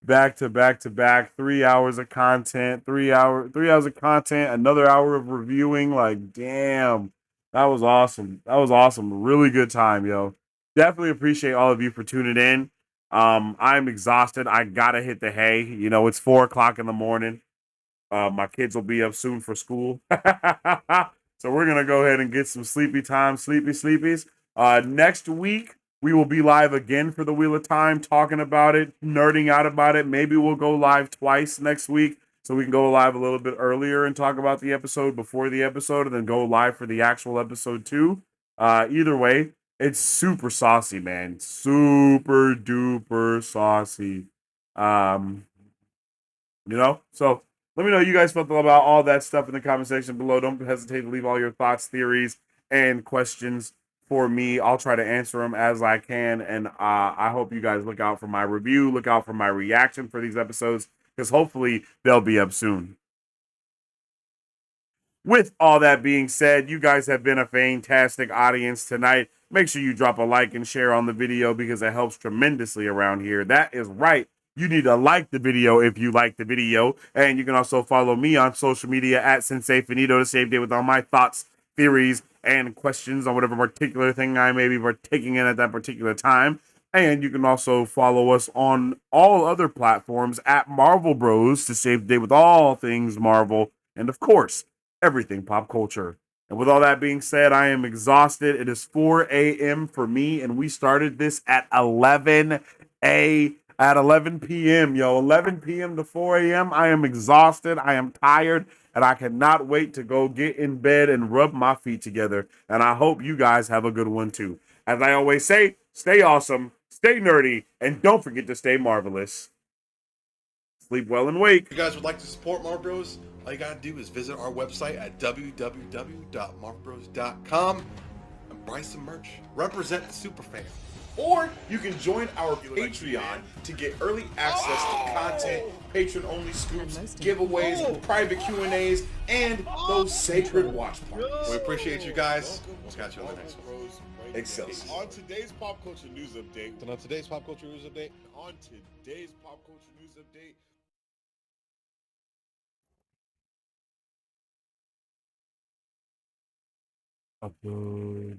back to back to back. 3 hours of content, 3 hours of content, another hour of reviewing. Like, damn, that was awesome. That was awesome. Really good time, yo. Definitely appreciate all of you for tuning in. I'm exhausted. I gotta hit the hay. It's 4 o'clock in the morning. My kids will be up soon for school. So we're going to go ahead and get some sleepy time, sleepies. Next week, we will be live again for the Wheel of Time, talking about it, nerding out about it. Maybe we'll go live twice next week so we can go live a little bit earlier and talk about the episode before the episode and then go live for the actual episode too. Either way, it's super saucy, man. Super duper saucy. So let me know you guys felt about all that stuff in the comment section below. Don't hesitate to leave all your thoughts, theories, and questions for me. I'll try to answer them as I can. And I hope you guys look out for my review, look out for my reaction for these episodes, because hopefully they'll be up soon. With all that being said, you guys have been a fantastic audience tonight. Make sure you drop a like and share on the video because it helps tremendously around here. That is right. You need to like the video if you like the video. And you can also follow me on social media at Sensei Finito to stay updated with all my thoughts, theories, and questions on whatever particular thing I may be partaking in at that particular time. And you can also follow us on all other platforms at Marvel Bros to stay updated with all things Marvel. And of course, everything pop culture. And with all that being said, I am exhausted. It is 4 a.m. for me, and we started this at 11 p.m., yo. 11 p.m. to 4 a.m. I am exhausted. I am tired, and I cannot wait to go get in bed and rub my feet together. And I hope you guys have a good one, too. As I always say, stay awesome, stay nerdy, and don't forget to stay marvelous. Sleep well and wake. If you guys would like to support Marvel Bros, all you gotta do is visit our website at www.marvelbros.com and buy some merch. Represent the superfan. Or you can join our Patreon to get early access to content, patron-only scoops, giveaways, private Q&As, and those sacred watch parties. We appreciate you guys. We'll catch you on the next one. Excelsior. On today's pop culture news update. On today's pop culture news update. Upload.